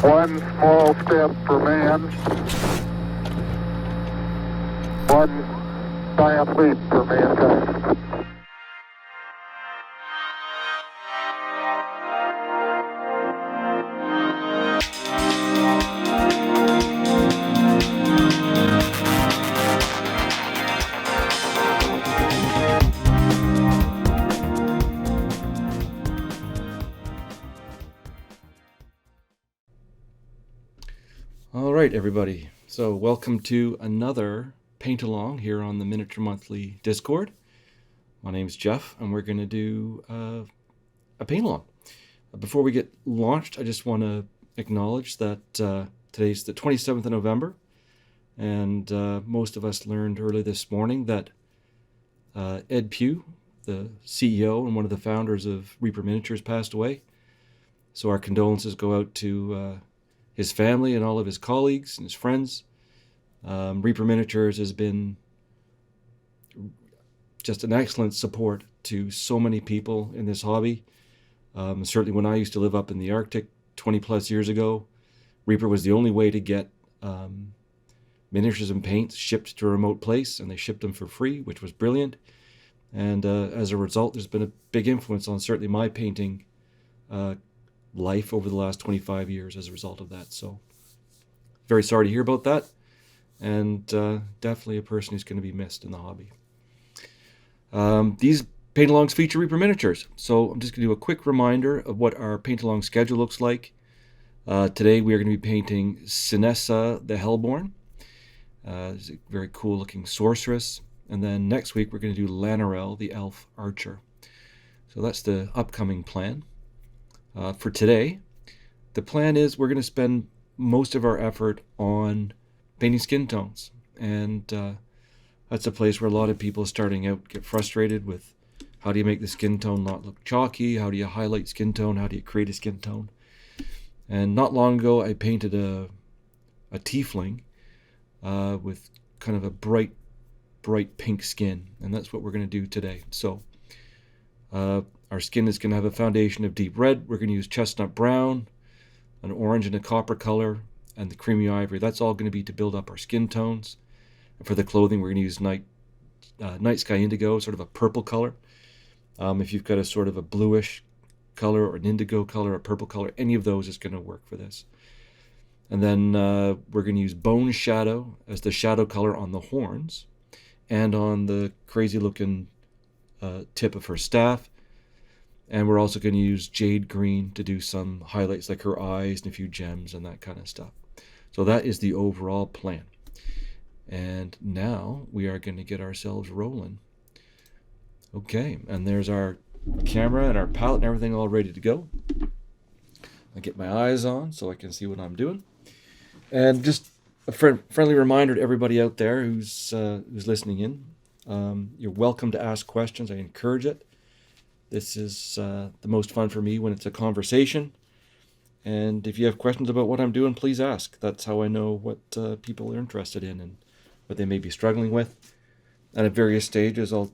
One small step for man, one giant leap for mankind. All right, everybody. So welcome to another paint along here on the Miniature Monthly Discord. My name is Jeff, and we're going to do a paint along. Before we get launched, I just want to acknowledge that today's the 27th of November, and most of us learned early this morning that Ed Pugh, the CEO and one of the founders of Reaper Miniatures, passed away. So our condolences go out to his family and all of his colleagues and his friends. Reaper Miniatures has been just an excellent support to so many people in this hobby. Certainly when I used to live up in the Arctic 20 plus years ago, Reaper was the only way to get miniatures and paints shipped to a remote place, and they shipped them for free, which was brilliant. And as a result, there's been a big influence on certainly my painting life over the last 25 years as a result of that. So very sorry to hear about that, and definitely a person who's going to be missed in the hobby. These paint-alongs feature Reaper Miniatures, so I'm just going to do a quick reminder of what our paint-along schedule looks like. Today we are going to be painting Sinessa the Hellborn. It's a very cool looking sorceress. And then next week we're going to do Lanarel the Elf Archer. So that's the upcoming plan. For today, the plan is we're going to spend most of our effort on painting skin tones, and that's a place where a lot of people starting out get frustrated with how do you make the skin tone not look chalky, how do you highlight skin tone, how do you create a skin tone. And not long ago I painted a tiefling with kind of a bright pink skin, and that's what we're going to do today. So our skin is going to have a foundation of deep red. We're going to use chestnut brown, an orange and a copper color, and the creamy ivory. That's all going to be to build up our skin tones. And for the clothing, we're going to use night sky indigo, sort of a purple color. If you've got a sort of a bluish color or an indigo color, a purple color, any of those is going to work for this. And then we're going to use bone shadow as the shadow color on the horns and on the crazy looking tip of her staff. And we're also going to use jade green to do some highlights like her eyes and a few gems and that kind of stuff. So that is the overall plan. And now we are going to get ourselves rolling. Okay, and there's our camera and our palette and everything all ready to go. I get my eyes on so I can see what I'm doing. And just a friendly reminder to everybody out there who's listening in. You're welcome to ask questions. I encourage it. This is the most fun for me when it's a conversation. And if you have questions about what I'm doing, please ask. That's how I know what people are interested in and what they may be struggling with. And at various stages, I'll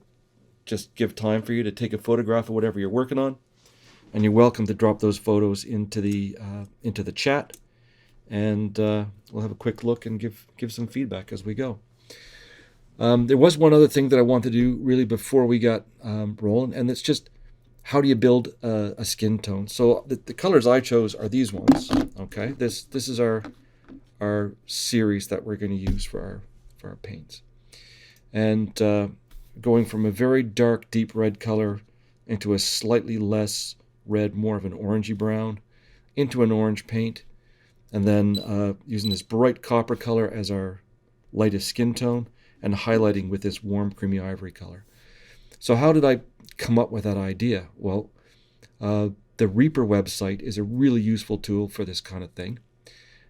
just give time for you to take a photograph of whatever you're working on. And you're welcome to drop those photos into the chat. And we'll have a quick look and give some feedback as we go. There was one other thing that I wanted to do really before we got rolling, and it's just how do you build a skin tone. So the colors I chose are these ones. Okay, this is our series that we're going to use for our paints, and going from a very dark deep red color into a slightly less red, more of an orangey brown, into an orange paint, and then using this bright copper color as our lightest skin tone, and highlighting with this warm creamy ivory color. So how did I come up with that idea? Well, the Reaper website is a really useful tool for this kind of thing.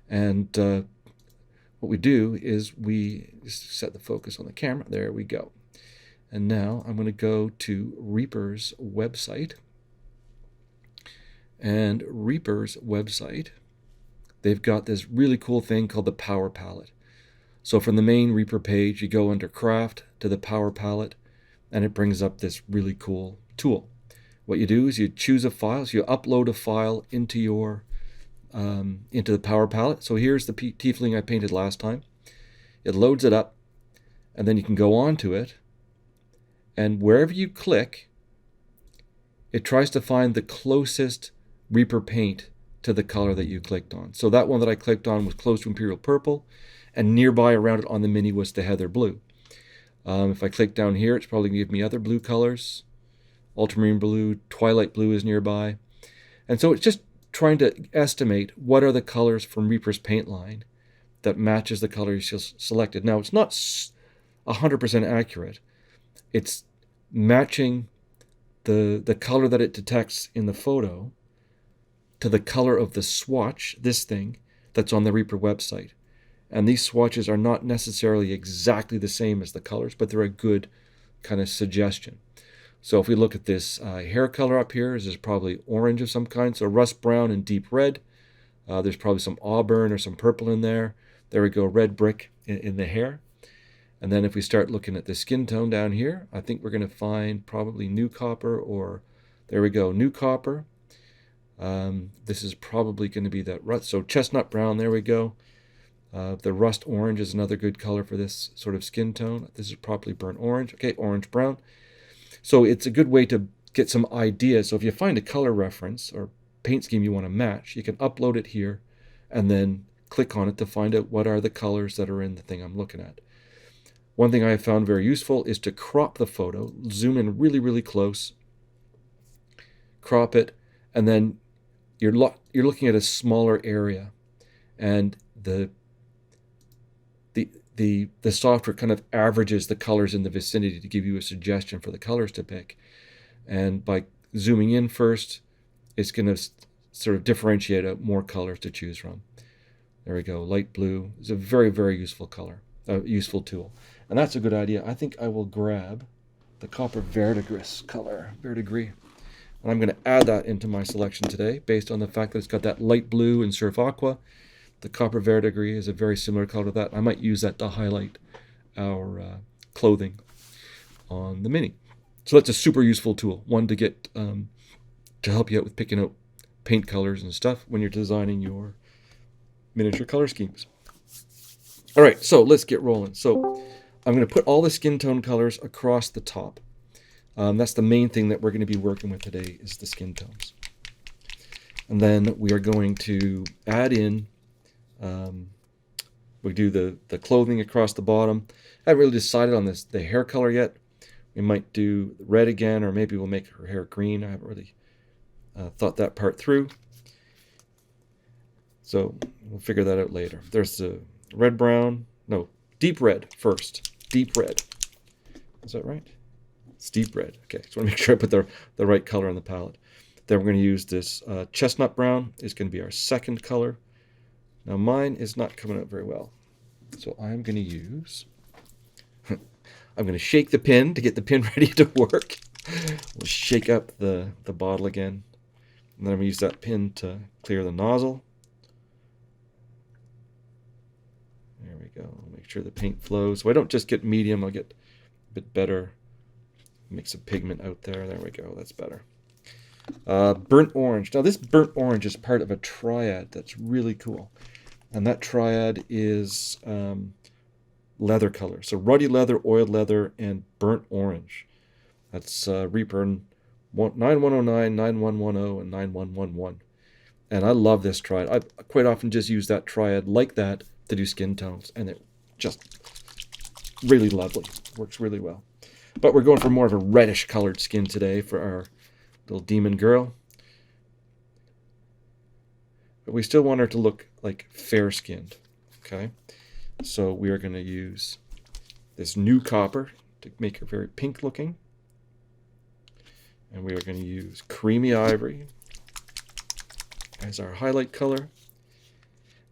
And what we do is we set the focus on the camera. There we go. And now I'm going to go to Reaper's website. And Reaper's website, they've got this really cool thing called the Power Palette. So from the main Reaper page, you go under Craft to the Power Palette, and it brings up this really cool tool. What you do is you choose a file, so you upload a file into your into the power palette. So here's the tiefling I painted last time. It loads it up, and then you can go on to it, and wherever you click, it tries to find the closest Reaper paint to the color that you clicked on. So that one that I clicked on was close to Imperial Purple, and nearby around it on the Mini was the Heather Blue. If I click down here, it's probably going to give me other blue colors. Ultramarine Blue, Twilight Blue is nearby. And so it's just trying to estimate what are the colors from Reaper's paint line that matches the color you selected. Now, it's not 100% accurate. It's matching the color that it detects in the photo to the color of the swatch, this thing, that's on the Reaper website. And these swatches are not necessarily exactly the same as the colors, but they're a good kind of suggestion. So if we look at this hair color up here, this is probably orange of some kind, so rust brown and deep red. There's probably some auburn or some purple in there. There we go, red brick in the hair. And then if we start looking at the skin tone down here, I think we're going to find probably new copper, or there we go, new copper. This is probably going to be that rust. So chestnut brown, there we go. The rust orange is another good color for this sort of skin tone. This is probably burnt orange. Okay, orange brown. So it's a good way to get some ideas. So if you find a color reference or paint scheme you want to match, you can upload it here and then click on it to find out what are the colors that are in the thing I'm looking at. One thing I have found very useful is to crop the photo, zoom in really, really close, crop it, and then you're looking at a smaller area, and the software kind of averages the colors in the vicinity to give you a suggestion for the colors to pick. And by zooming in first, it's going to sort of differentiate out more colors to choose from. There we go, light blue is a very, very useful color, useful tool. And that's a good idea. I think I will grab the copper verdigris color, verdigris. And I'm going to add that into my selection today based on the fact that it's got that light blue and surf aqua. The copper verdigris is a very similar color to that. I might use that to highlight our clothing on the Mini. So that's a super useful tool, one to get to help you out with picking out paint colors and stuff when you're designing your miniature color schemes. All right, so let's get rolling. So I'm going to put all the skin tone colors across the top. That's the main thing that we're going to be working with today is the skin tones. And then we are going to add in, we do the clothing across the bottom. I haven't really decided on the hair color yet. We might do red again, or maybe we'll make her hair green. I haven't really thought that part through. So we'll figure that out later. There's the red brown, no, deep red first. Deep red. Is that right? It's deep red. Okay, just want to make sure I put the right color on the palette. Then we're going to use this chestnut brown. Is going to be our second color. Now mine is not coming out very well. So I'm going to use, I'm going to shake the pin to get the pin ready to work. We'll shake up the bottle again. And then I'm going to use that pin to clear the nozzle. There we go. Make sure the paint flows. So I don't just get medium, I'll get a bit better mix of pigment out there. There we go. That's better. Burnt orange. Now this burnt orange is part of a triad that's really cool. And that triad is leather color. So ruddy leather, oiled leather, and burnt orange. That's Reaper 9109, 9110, and 9111. And I love this triad. I quite often just use that triad like that to do skin tones. And it just really lovely. Works really well. But we're going for more of a reddish colored skin today for our little demon girl. But we still want her to look like fair-skinned. Okay? So we are going to use this new copper to make her very pink looking. And we are going to use creamy ivory as our highlight color.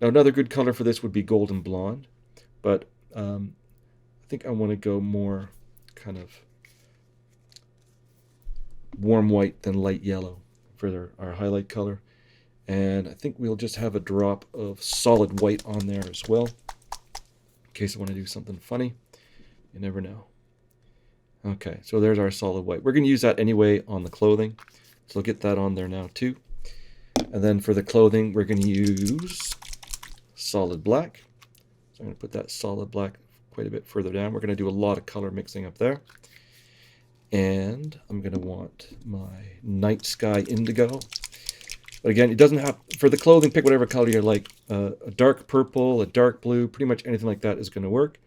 Now another good color for this would be golden blonde. But I think I want to go more kind of warm white than light yellow for our highlight color. And I think we'll just have a drop of solid white on there as well, in case I want to do something funny. You never know. Okay, so there's our solid white. We're going to use that anyway on the clothing, so I'll get that on there now too. And then for the clothing, we're going to use solid black. So I'm going to put that solid black quite a bit further down. We're going to do a lot of color mixing up there. And I'm going to want my night sky indigo. But again, it doesn't have, for the clothing, pick whatever color you like. A dark purple, a dark blue, pretty much anything like that is going to work.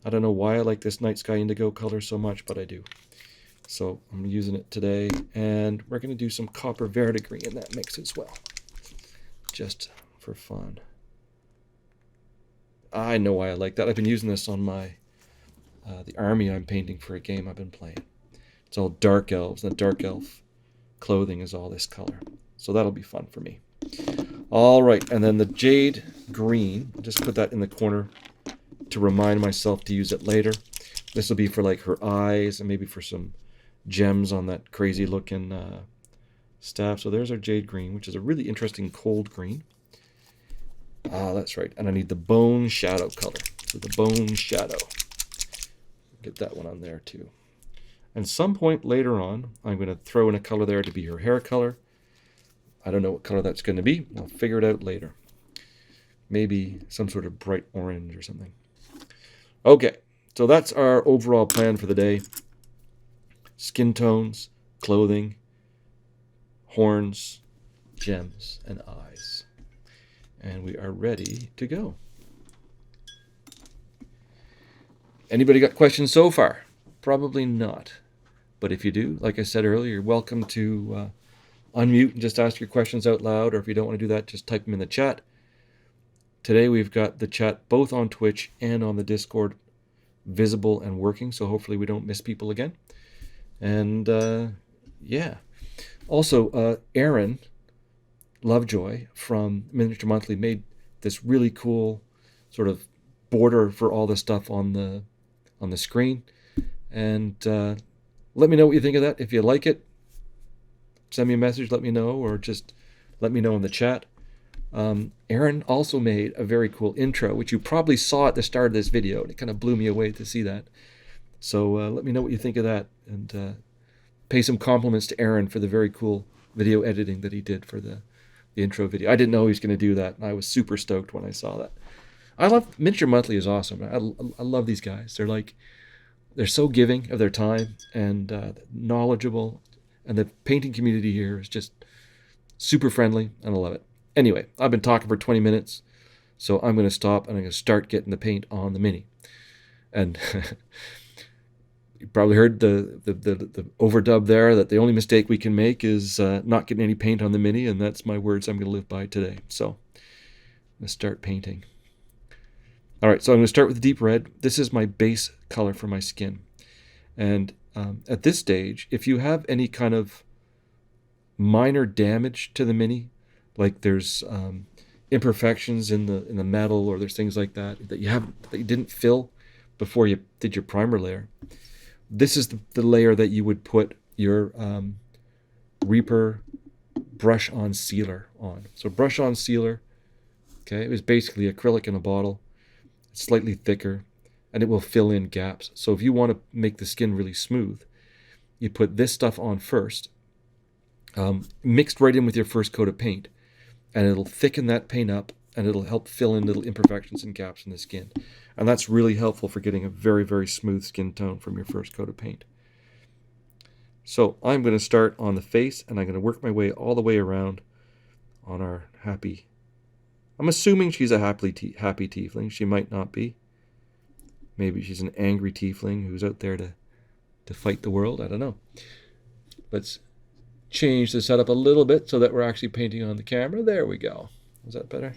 I don't know why I like this night sky indigo color so much, but I do. So I'm using it today, and we're going to do some copper verdigris in that mix as well, just for fun. I know why I like that. I've been using this on my the army I'm painting for a game I've been playing. It's all dark elves, and the dark elf clothing is all this color. So that'll be fun for me. All right, and then the jade green, I'll just put that in the corner to remind myself to use it later. This will be for like her eyes and maybe for some gems on that crazy looking staff. So there's our jade green, which is a really interesting cold green. Ah, that's right. And I need the bone shadow color. So the bone shadow. Get that one on there too. And some point later on, I'm going to throw in a color there to be her hair color. I don't know what color that's going to be. I'll figure it out later. Maybe some sort of bright orange or something. Okay, so that's our overall plan for the day. Skin tones, clothing, horns, gems, and eyes. And we are ready to go. Anybody got questions so far? Probably not. But if you do, like I said earlier, you're welcome to unmute and just ask your questions out loud, or if you don't want to do that, just type them in the chat. Today we've got the chat both on Twitch and on the Discord visible and working, so hopefully we don't miss people again. And yeah. Also, Aaron Lovejoy from Miniature Monthly made this really cool sort of border for all the stuff on the screen. And let me know what you think of that. If you like it, send me a message, let me know, or just let me know in the chat. Aaron also made a very cool intro, which you probably saw at the start of this video, and it kind of blew me away to see that. So let me know what you think of that, and pay some compliments to Aaron for the very cool video editing that he did for the intro video. I didn't know he was going to do that, and I was super stoked when I saw that. I love Miniature Monthly is awesome. I love these guys. They're so giving of their time and knowledgeable, and the painting community here is just super friendly, and I love it. Anyway, I've been talking for 20 minutes, so I'm going to stop, and I'm going to start getting the paint on the Mini. And you probably heard the overdub there that the only mistake we can make is not getting any paint on the Mini, and that's my words I'm going to live by today. So let's start painting. All right, so I'm going to start with deep red. This is my base color for my skin. And at this stage, if you have any kind of minor damage to the Mini, like there's imperfections in the metal, or there's things like that you didn't fill before you did your primer layer, this is the layer that you would put your Reaper brush on sealer on. So brush on sealer, okay, it was basically acrylic in a bottle. It's slightly thicker, and it will fill in gaps. So if you want to make the skin really smooth, you put this stuff on first, mixed right in with your first coat of paint, and it'll thicken that paint up, and it'll help fill in little imperfections and gaps in the skin. And that's really helpful for getting a very, very smooth skin tone from your first coat of paint. So I'm going to start on the face, and I'm going to work my way all the way around on our happy. I'm assuming she's a happy tiefling. She might not be. Maybe she's an angry tiefling who's out there to fight the world. I don't know. Let's change the setup a little bit so that we're actually painting on the camera. There we go. Is that better?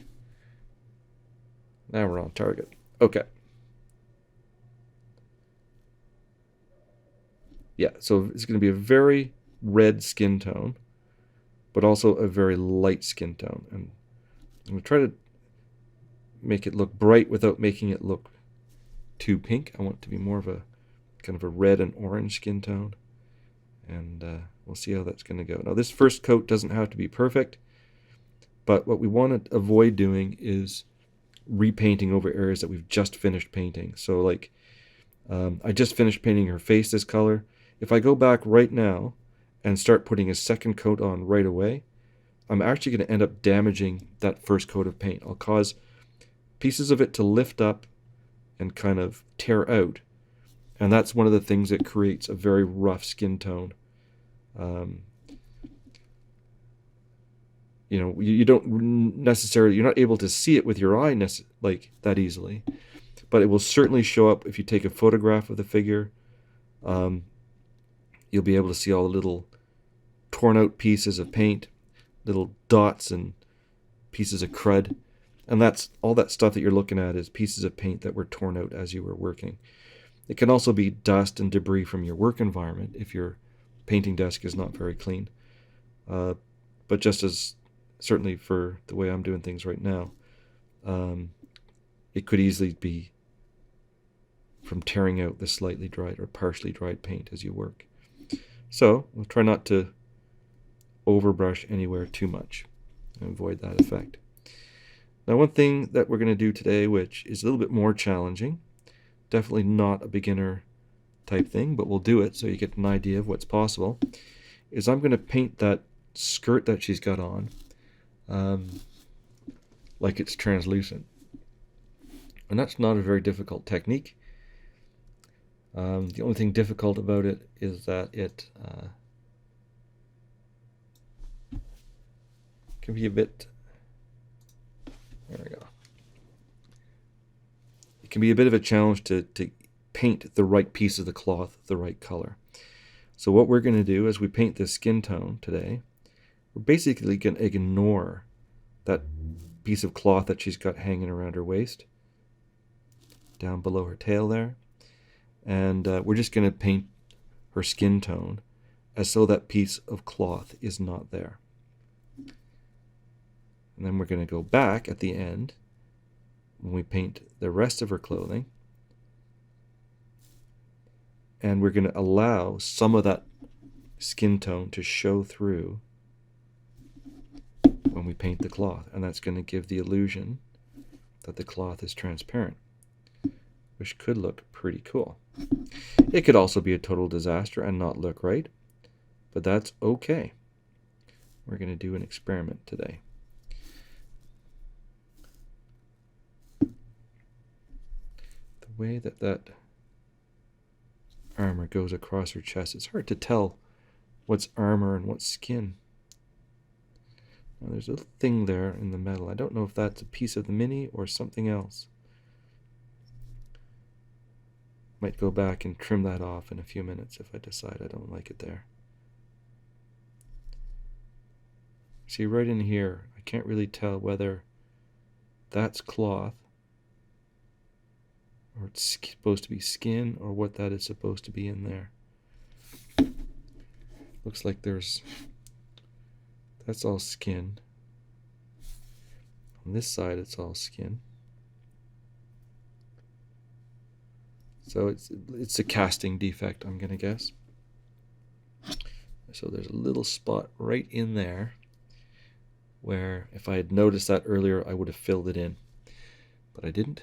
Now we're on target. Okay. Yeah, so it's going to be a very red skin tone, but also a very light skin tone. And I'm going to try to make it look bright without making it look too pink. I want it to be more of a kind of a red and orange skin tone. And we'll see how that's going to go. Now, this first coat doesn't have to be perfect, but what we want to avoid doing is repainting over areas that we've just finished painting. So like I just finished painting her face this color. If I go back right now and start putting a second coat on right away, I'm actually going to end up damaging that first coat of paint. I'll cause pieces of it to lift up and kind of tear out. And that's one of the things that creates a very rough skin tone. You know, you don't necessarily, you're not able to see it with your eye like that easily, but it will certainly show up if you take a photograph of the figure. You'll be able to see all the little torn out pieces of paint, little dots and pieces of crud. And that's all that stuff that you're looking at is pieces of paint that were torn out as you were working. It can also be dust and debris from your work environment if your painting desk is not very clean. But just as certainly for the way I'm doing things right now, it could easily be from tearing out the slightly dried or partially dried paint as you work. So we'll try not to overbrush anywhere too much and avoid that effect. Now, one thing that we're going to do today, which is a little bit more challenging, definitely not a beginner type thing, but we'll do it so you get an idea of what's possible, is I'm going to paint that skirt that she's got on like it's translucent. And that's not a very difficult technique. The only thing difficult about it is that it can be a bit, there we go. It can be a bit of a challenge to paint the right piece of the cloth the right color. So what we're going to do as we paint this skin tone today, we're basically going to ignore that piece of cloth that she's got hanging around her waist, down below her tail there. And we're just going to paint her skin tone as though that piece of cloth is not there. And then we're going to go back at the end when we paint the rest of her clothing. And we're going to allow some of that skin tone to show through when we paint the cloth. And that's going to give the illusion that the cloth is transparent, which could look pretty cool. It could also be a total disaster and not look right, but that's okay. We're going to do an experiment today. The way that armor goes across her chest, it's hard to tell what's armor and what's skin. Now, there's a little thing there in the metal. I don't know if that's a piece of the mini or something else. Might go back and trim that off in a few minutes if I decide I don't like it there. See, right in here, I can't really tell whether that's cloth or it's supposed to be skin or what that is supposed to be in there. Looks like that's all skin. On this side, it's all skin. So it's a casting defect, I'm going to guess. So there's a little spot right in there where if I had noticed that earlier, I would have filled it in. But I didn't,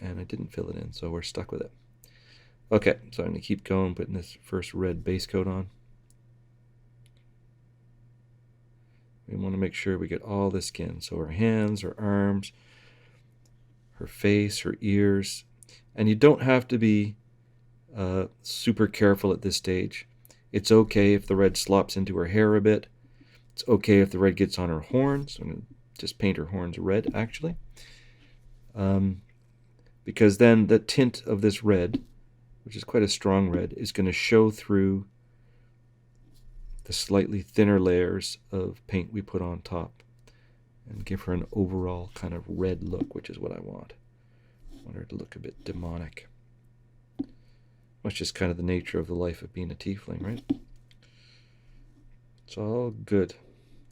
and I didn't fill it in, so we're stuck with it. Okay, so I'm going to keep going, putting this first red base coat on. We want to make sure we get all the skin. So her hands, her arms, her face, her ears. And you don't have to be super careful at this stage. It's okay if the red slops into her hair a bit. It's okay if the red gets on her horns. I'm going to just paint her horns red, actually. Because then the tint of this red, which is quite a strong red, is going to show through the slightly thinner layers of paint we put on top and give her an overall kind of red look, which is what I want. I want her to look a bit demonic. That's just kind of the nature of the life of being a tiefling, right? It's all good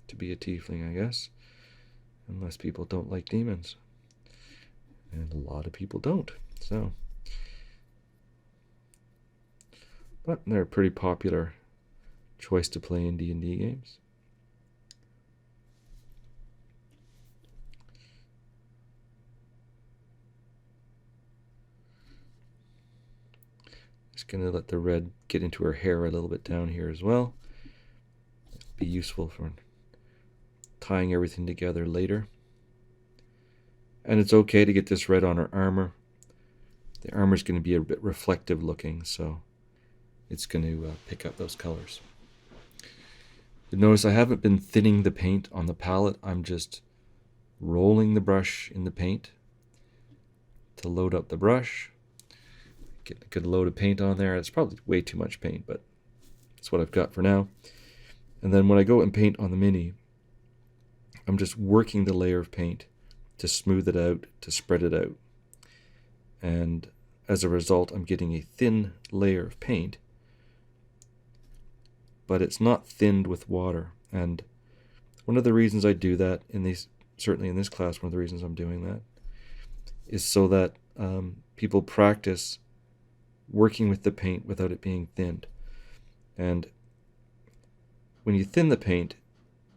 to be a tiefling, I guess. Unless people don't like demons. And a lot of people don't. So, but they're a pretty popular choice to play in D&D games. Just going to let the red get into her hair a little bit down here as well. It'll be useful for tying everything together later. And it's okay to get this red on her armor. The armor is going to be a bit reflective looking, so it's going to pick up those colors. You'll notice I haven't been thinning the paint on the palette. I'm just rolling the brush in the paint to load up the brush. Get a good load of paint on there. It's probably way too much paint, but that's what I've got for now. And then when I go and paint on the Mini, I'm just working the layer of paint to smooth it out, to spread it out. And as a result, I'm getting a thin layer of paint, but it's not thinned with water. And one of the reasons I do that, certainly in this class, one of the reasons I'm doing that, is so that people practice working with the paint without it being thinned. And when you thin the paint,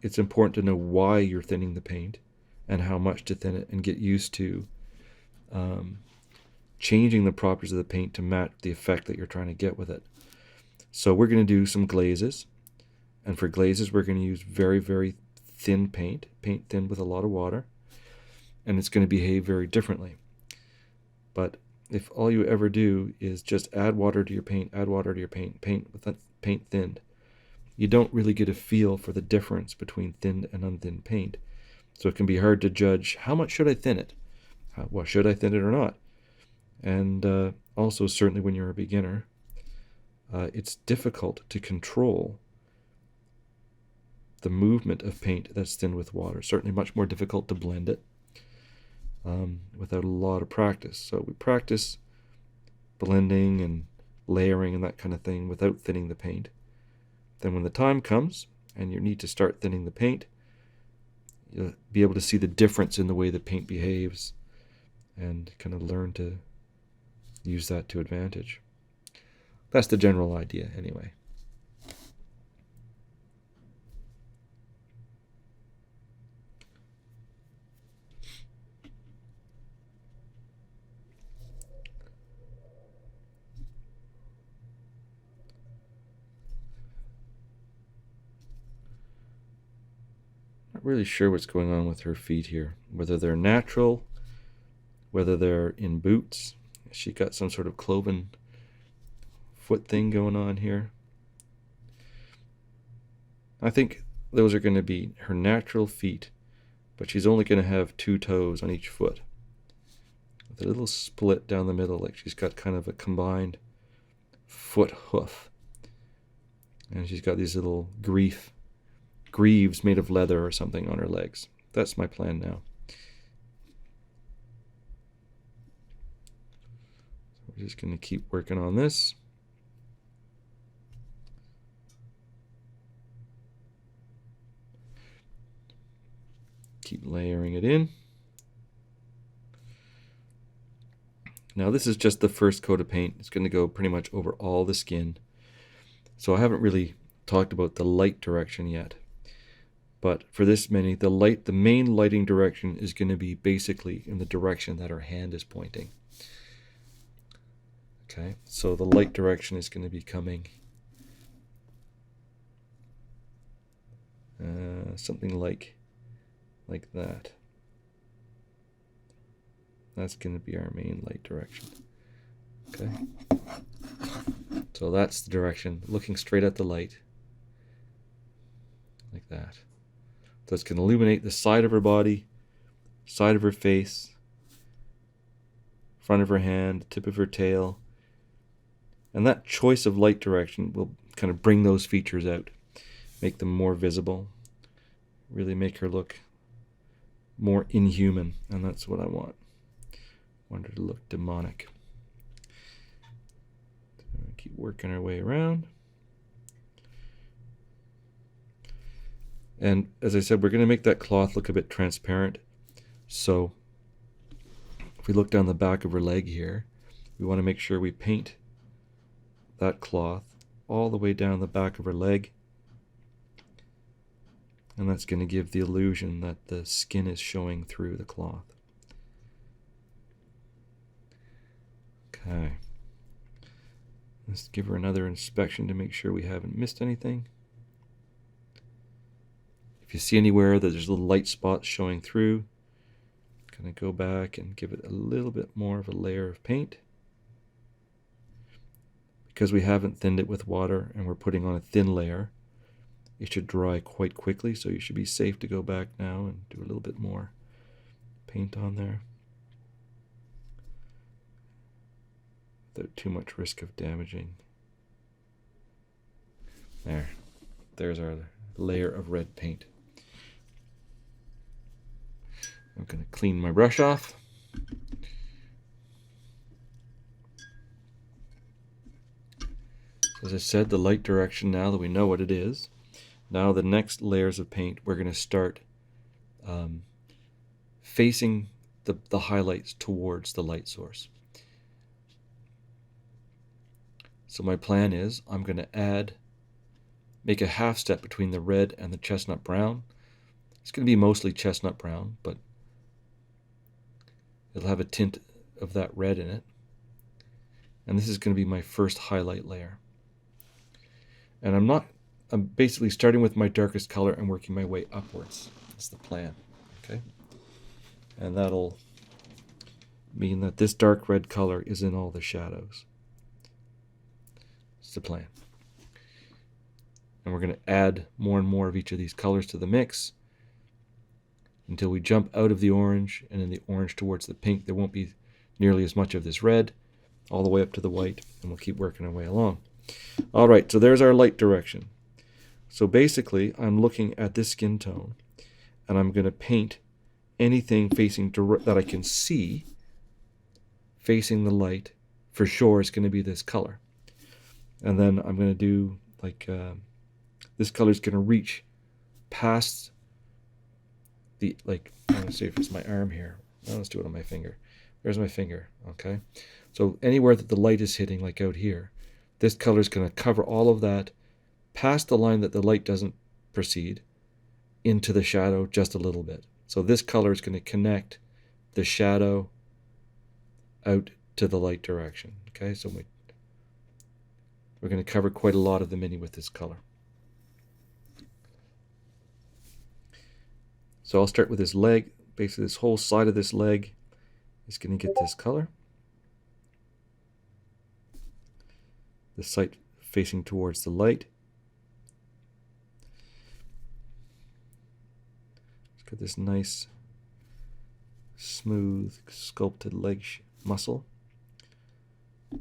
it's important to know why you're thinning the paint and how much to thin it, and get used to changing the properties of the paint to match the effect that you're trying to get with it. So we're going to do some glazes, and for glazes we're going to use very, very thin paint thinned with a lot of water, and it's going to behave very differently. But if all you ever do is just add water to your paint, paint with that paint thinned, you don't really get a feel for the difference between thinned and unthinned paint. So it can be hard to judge, how much should I thin it? Should I thin it or not? And also, certainly when you're a beginner, it's difficult to control the movement of paint that's thinned with water. Certainly much more difficult to blend it without a lot of practice. So we practice blending and layering and that kind of thing without thinning the paint. Then when the time comes and you need to start thinning the paint, you'll be able to see the difference in the way the paint behaves and kind of learn to use that to advantage. That's the general idea anyway. Not really sure what's going on with her feet here, whether they're natural, whether they're in boots. She got some sort of cloven foot thing going on here. I think those are going to be her natural feet, but she's only going to have 2 toes on each foot, with a little split down the middle, like she's got kind of a combined foot hoof. And she's got these little greaves made of leather or something on her legs. That's my plan now. So we're just going to keep working on this. Keep layering it in. Now this is just the first coat of paint. It's going to go pretty much over all the skin. So I haven't really talked about the light direction yet. But for this Mini, the main lighting direction is going to be basically in the direction that her hand is pointing. Okay, so the light direction is going to be coming something like that. That's going to be our main light direction. Okay, so that's the direction, looking straight at the light, like that. So it's going to illuminate the side of her body, side of her face, front of her hand, tip of her tail. And that choice of light direction will kind of bring those features out, make them more visible, really make her look more inhuman, and that's what I want. I want her to look demonic. So keep working our way around. And as I said, we're going to make that cloth look a bit transparent. So if we look down the back of her leg here, we want to make sure we paint that cloth all the way down the back of her leg. And that's going to give the illusion that the skin is showing through the cloth. Okay. Let's give her another inspection to make sure we haven't missed anything. If you see anywhere that there's little light spots showing through, going to go back and give it a little bit more of a layer of paint. Because we haven't thinned it with water and we're putting on a thin layer, it should dry quite quickly, so you should be safe to go back now and do a little bit more paint on there without too much risk of damaging. There's our layer of red paint. I'm going to clean my brush off. As I said, the light direction, now that we know what it is, now the next layers of paint, we're going to start facing the highlights towards the light source. So my plan is I'm going to make a half step between the red and the chestnut brown. It's going to be mostly chestnut brown, but it'll have a tint of that red in it. And this is going to be my first highlight layer. And I'm basically starting with my darkest color and working my way upwards. That's the plan, okay? And that'll mean that this dark red color is in all the shadows. That's the plan. And we're going to add more and more of each of these colors to the mix until we jump out of the orange, and in the orange towards the pink, there won't be nearly as much of this red, all the way up to the white, and we'll keep working our way along. All right, so there's our light direction. So basically, I'm looking at this skin tone, and I'm going to paint anything facing that I can see facing the light. For sure, it's going to be this color. And then I'm going to do like this color is going to reach past the, like, I'm going to see if it's my arm here. Oh, let's do it on my finger. There's my finger, okay? So anywhere that the light is hitting, like out here, this color is going to cover all of that past the line that the light doesn't proceed into the shadow just a little bit. So this color is going to connect the shadow out to the light direction, okay? So we're going to cover quite a lot of the mini with this color. So I'll start with this leg. Basically, this whole side of this leg is going to get this color. The side facing towards the light. It's got this nice, smooth, sculpted leg muscle.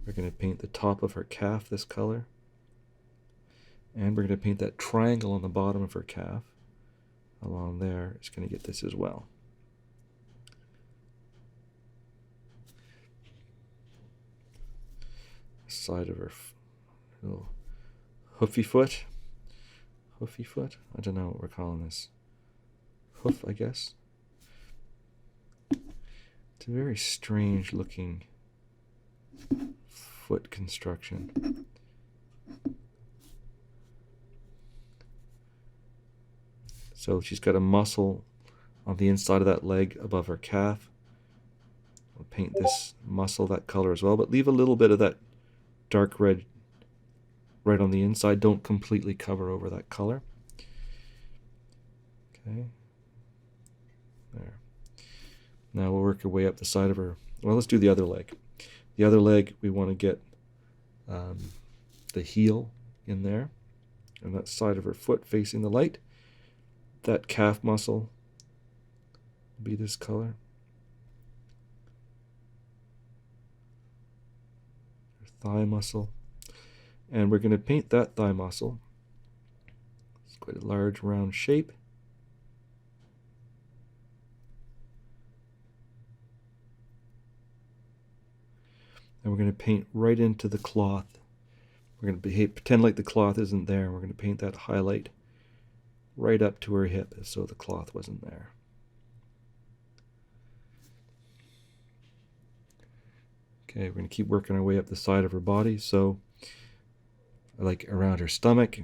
We're going to paint the top of her calf this color. And we're going to paint that triangle on the bottom of her calf. Along there, it's going to get this as well. Side of her little hoofy foot. Hoofy foot? I don't know what we're calling this. Hoof, I guess. It's a very strange looking foot construction. So she's got a muscle on the inside of that leg above her calf. We'll paint this muscle that color as well, but leave a little bit of that dark red right on the inside. Don't completely cover over that color. Okay. There. Now we'll work our way up the side of her. Well, let's do the other leg. The other leg, we want to get the heel in there, and that side of her foot facing the light. That calf muscle will be this color. Her thigh muscle. And we're going to paint that thigh muscle. It's quite a large round shape. And we're going to paint right into the cloth. We're going to pretend like the cloth isn't there. We're going to paint that highlight right up to her hip as though the cloth wasn't there. Okay, we're going to keep working our way up the side of her body. So, like around her stomach,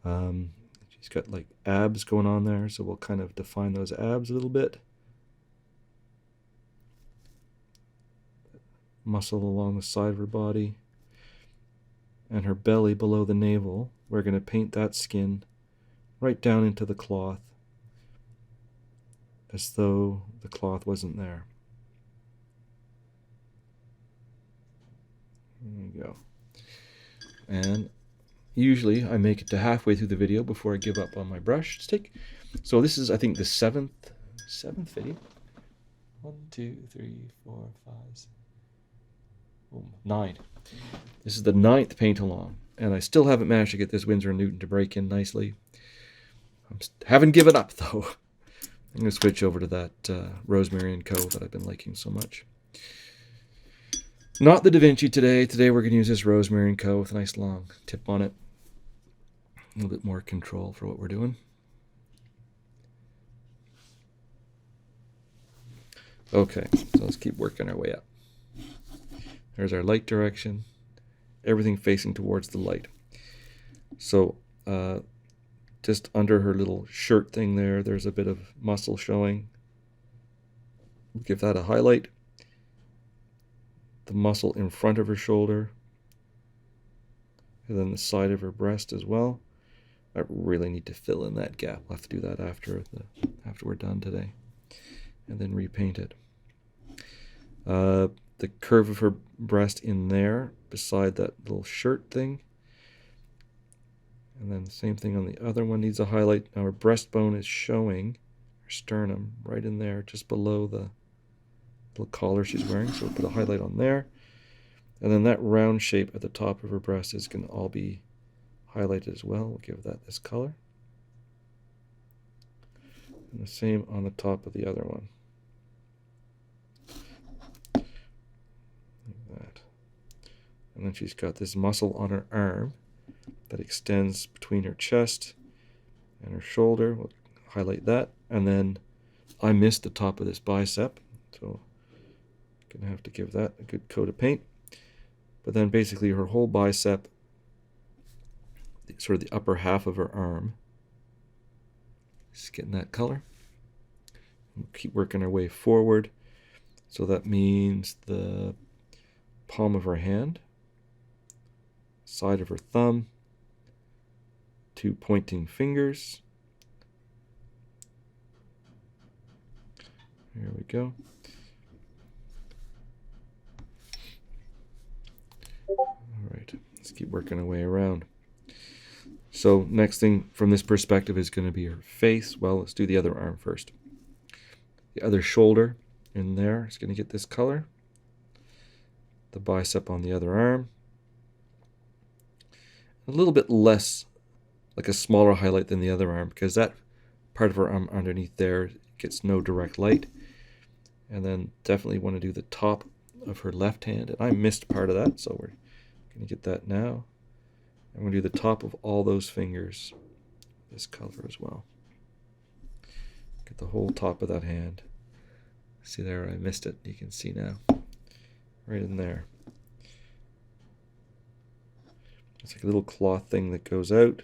she's got like abs going on there, so we'll kind of define those abs a little bit. Muscle along the side of her body. And her belly below the navel, we're going to paint that skin right down into the cloth as though the cloth wasn't there. There you go. And usually I make it to halfway through the video before I give up on my brush stick. So this is, I think, the seventh video. 1, 2, 3, 4, 5, 6, 9. This is the 9th paint along, and I still haven't managed to get this Winsor & Newton to break in nicely. I haven't given up though. I'm going to switch over to that Rosemary & Co. that I've been liking so much. Not the Da Vinci today. Today we're going to use this Rosemary & Co. with a nice long tip on it. A little bit more control for what we're doing. Okay, so let's keep working our way up. There's our light direction. Everything facing towards the light. So just under her little shirt thing there's a bit of muscle showing. We'll give that a highlight. The muscle in front of her shoulder. And then the side of her breast as well. I really need to fill in that gap. I'll have to do that after we're done today. And then repaint it. The curve of her breast in there, beside that little shirt thing. And then the same thing on the other one needs a highlight. Now her breastbone is showing, her sternum, right in there, just below the little collar she's wearing. So we'll put a highlight on there. And then that round shape at the top of her breast is going to all be highlighted as well. We'll give that this color. And the same on the top of the other one. And then she's got this muscle on her arm that extends between her chest and her shoulder. We'll highlight that. And then I missed the top of this bicep, so I'm going to have to give that a good coat of paint. But then basically her whole bicep, sort of the upper half of her arm, just getting that color. We'll keep working our way forward. So that means the palm of her hand, side of her thumb, 2 pointing fingers. There we go. All right, let's keep working our way around. So next thing from this perspective is going to be her face. Well, let's do the other arm first. The other shoulder in there is going to get this color. The bicep on the other arm. A little bit less, like a smaller highlight than the other arm, because that part of her arm underneath there gets no direct light. And then definitely want to do the top of her left hand. And I missed part of that, so we're going to get that now. I'm going to do the top of all those fingers, this color as well. Get the whole top of that hand. See there, I missed it. You can see now. Right in there. It's like a little cloth thing that goes out,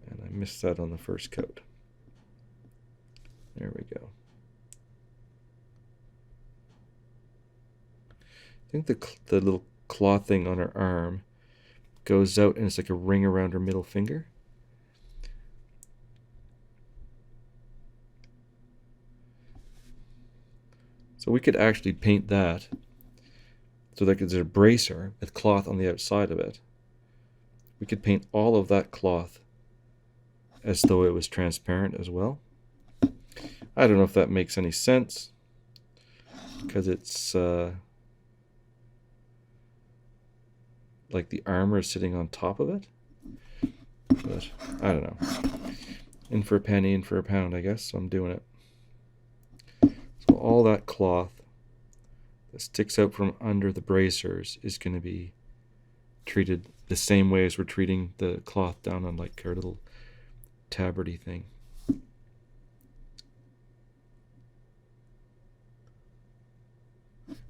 and I missed that on the first coat. There we go. I think the little cloth thing on her arm goes out, and it's like a ring around her middle finger. So we could actually paint that so that there's a bracer with cloth on the outside of it. We could paint all of that cloth as though it was transparent as well. I don't know if that makes any sense, because it's like the armor is sitting on top of it. But I don't know. In for a penny, in for a pound, I guess, so I'm doing it. So all that cloth that sticks out from under the bracers is going to be treated the same way as we're treating the cloth down on like our little tabbardy thing.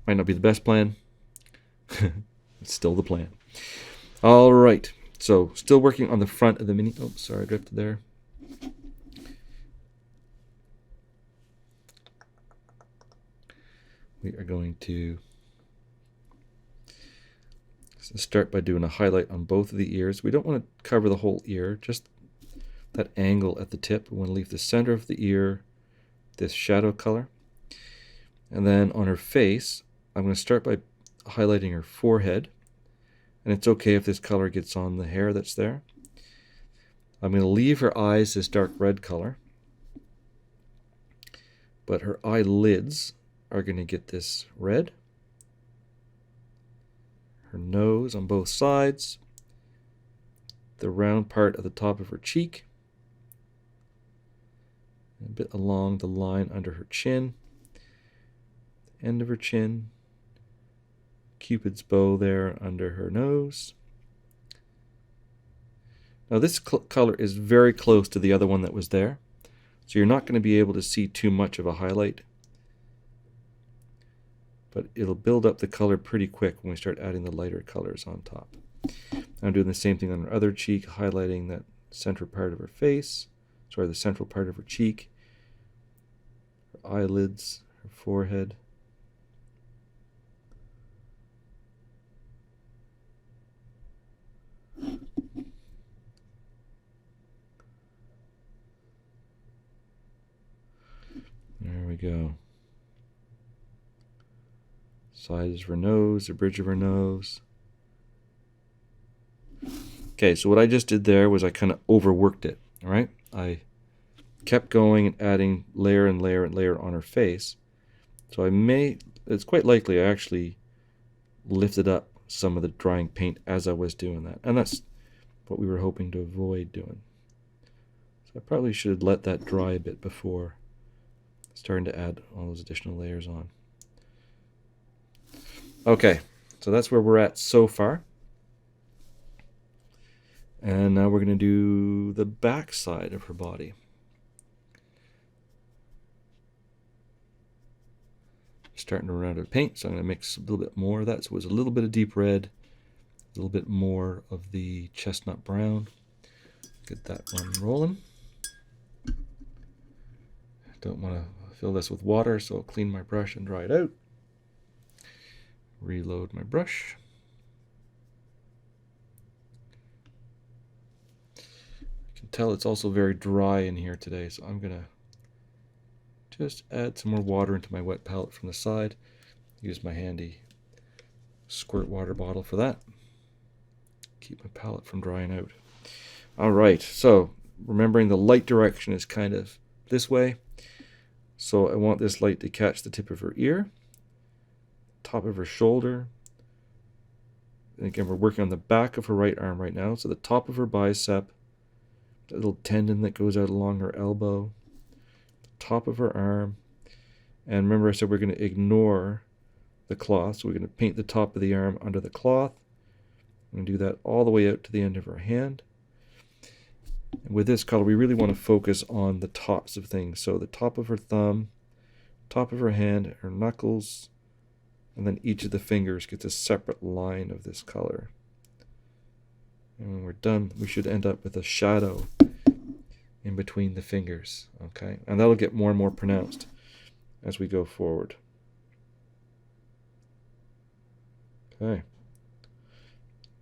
Might not be the best plan. It's still the plan. All right, so still working on the front of the mini. Oh, sorry, I drifted there. We are going to start by doing a highlight on both of the ears. We don't want to cover the whole ear, just that angle at the tip. We want to leave the center of the ear, this shadow color. And then on her face, I'm going to start by highlighting her forehead. And it's okay if this color gets on the hair that's there. I'm going to leave her eyes this dark red color. But her eyelids are going to get this red. Her nose on both sides. The round part of the top of her cheek. A bit along the line under her chin. The end of her chin. Cupid's bow there under her nose. Now this color is very close to the other one that was there. So you're not going to be able to see too much of a highlight. But it'll build up the color pretty quick when we start adding the lighter colors on top. I'm doing the same thing on her other cheek, highlighting that central part of her face. Sorry, the central part of her cheek. Her eyelids, her forehead. There we go. Sides of her nose, the bridge of her nose. Okay, so what I just did there was I kind of overworked it, all right? I kept going and adding layer and layer and layer on her face. So it's quite likely I actually lifted up some of the drying paint as I was doing that. And that's what we were hoping to avoid doing. So I probably should have let that dry a bit before starting to add all those additional layers on. Okay, so that's where we're at so far. And now we're going to do the back side of her body. Starting to run out of paint, so I'm going to mix a little bit more of that. So it was a little bit of deep red, a little bit more of the chestnut brown. Get that one rolling. Don't want to fill this with water, so I'll clean my brush and dry it out. Reload my brush. I can tell it's also very dry in here today, so I'm going to just add some more water into my wet palette from the side. Use my handy squirt water bottle for that. Keep my palette from drying out. All right, so remembering the light direction is kind of this way. So I want this light to catch the tip of her ear, top of her shoulder. And again, we're working on the back of her right arm right now. So the top of her bicep, the little tendon that goes out along her elbow, top of her arm. And remember I said we're going to ignore the cloth. So we're going to paint the top of the arm under the cloth. I'm going to do that all the way out to the end of her hand. And with this color, we really want to focus on the tops of things. So the top of her thumb, top of her hand, her knuckles, and then each of the fingers gets a separate line of this color. And when we're done, we should end up with a shadow in between the fingers. Okay, and that'll get more and more pronounced as we go forward. Okay,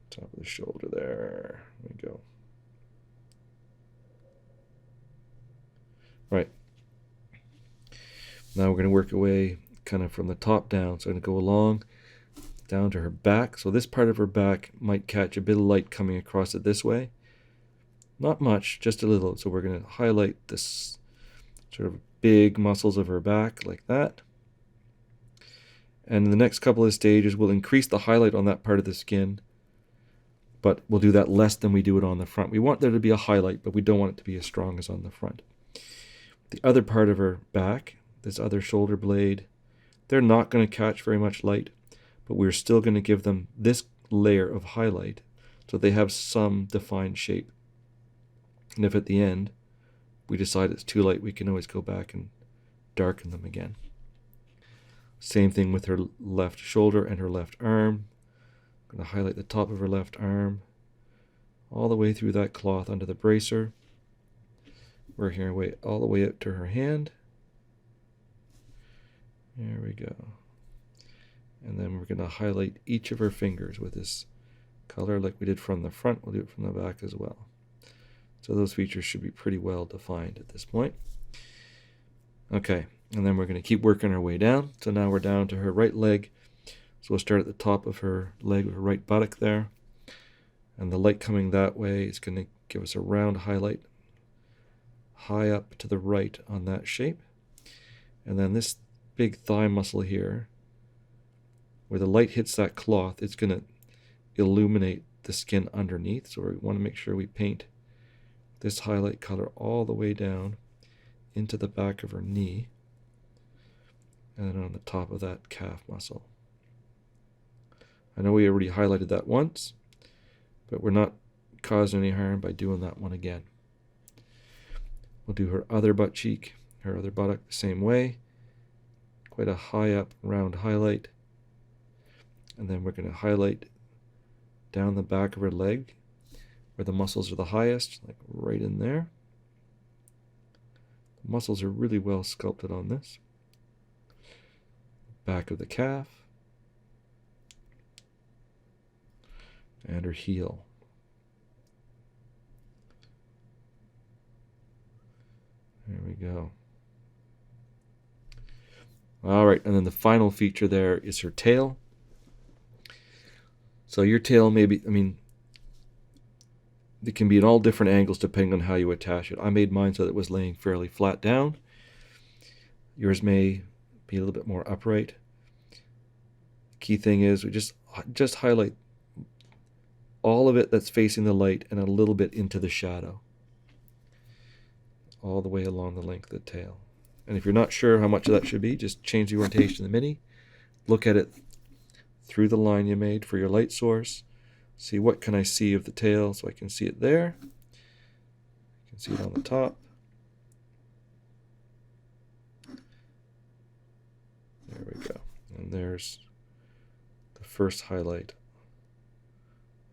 top of the shoulder there. There we go. Right. Now we're going to work away kind of from the top down. So I'm going to go along down to her back. So this part of her back might catch a bit of light coming across it this way. Not much, just a little. So we're going to highlight this sort of big muscles of her back like that. And in the next couple of stages, we'll increase the highlight on that part of the skin, but we'll do that less than we do it on the front. We want there to be a highlight, but we don't want it to be as strong as on the front. The other part of her back, this other shoulder blade, they're not going to catch very much light, but we're still going to give them this layer of highlight so they have some defined shape. And if at the end we decide it's too light, we can always go back and darken them again. Same thing with her left shoulder and her left arm. I'm going to highlight the top of her left arm all the way through that cloth under the bracer. Working our way all the way out to her hand. There we go. And then we're going to highlight each of her fingers with this color like we did from the front. We'll do it from the back as well. So those features should be pretty well defined at this point. Okay, and then we're going to keep working our way down. So now we're down to her right leg. So we'll start at the top of her leg with her right buttock there. And the light coming that way is going to give us a round highlight high up to the right on that shape. And then this big thigh muscle here, where the light hits that cloth, it's going to illuminate the skin underneath. So we want to make sure we paint this highlight color all the way down into the back of her knee and then on the top of that calf muscle. I know we already highlighted that once, but we're not causing any harm by doing that one again. We'll do her other butt cheek, her other buttock the same way. Quite a high up round highlight. And then we're going to highlight down the back of her leg where the muscles are the highest, like right in there. The muscles are really well sculpted on this. Back of the calf. And her heel. There we go. All right, and then the final feature there is her tail. So your tail maybe, it can be in all different angles depending on how you attach it. I made mine so that it was laying fairly flat down. Yours may be a little bit more upright. The key thing is we just highlight all of it that's facing the light and a little bit into the shadow. All the way along the length of the tail. And if you're not sure how much of that should be, just change the orientation of the Mini. Look at it through the line you made for your light source. See what can I see of the tail, so I can see it there. I can see it on the top. There we go. And there's the first highlight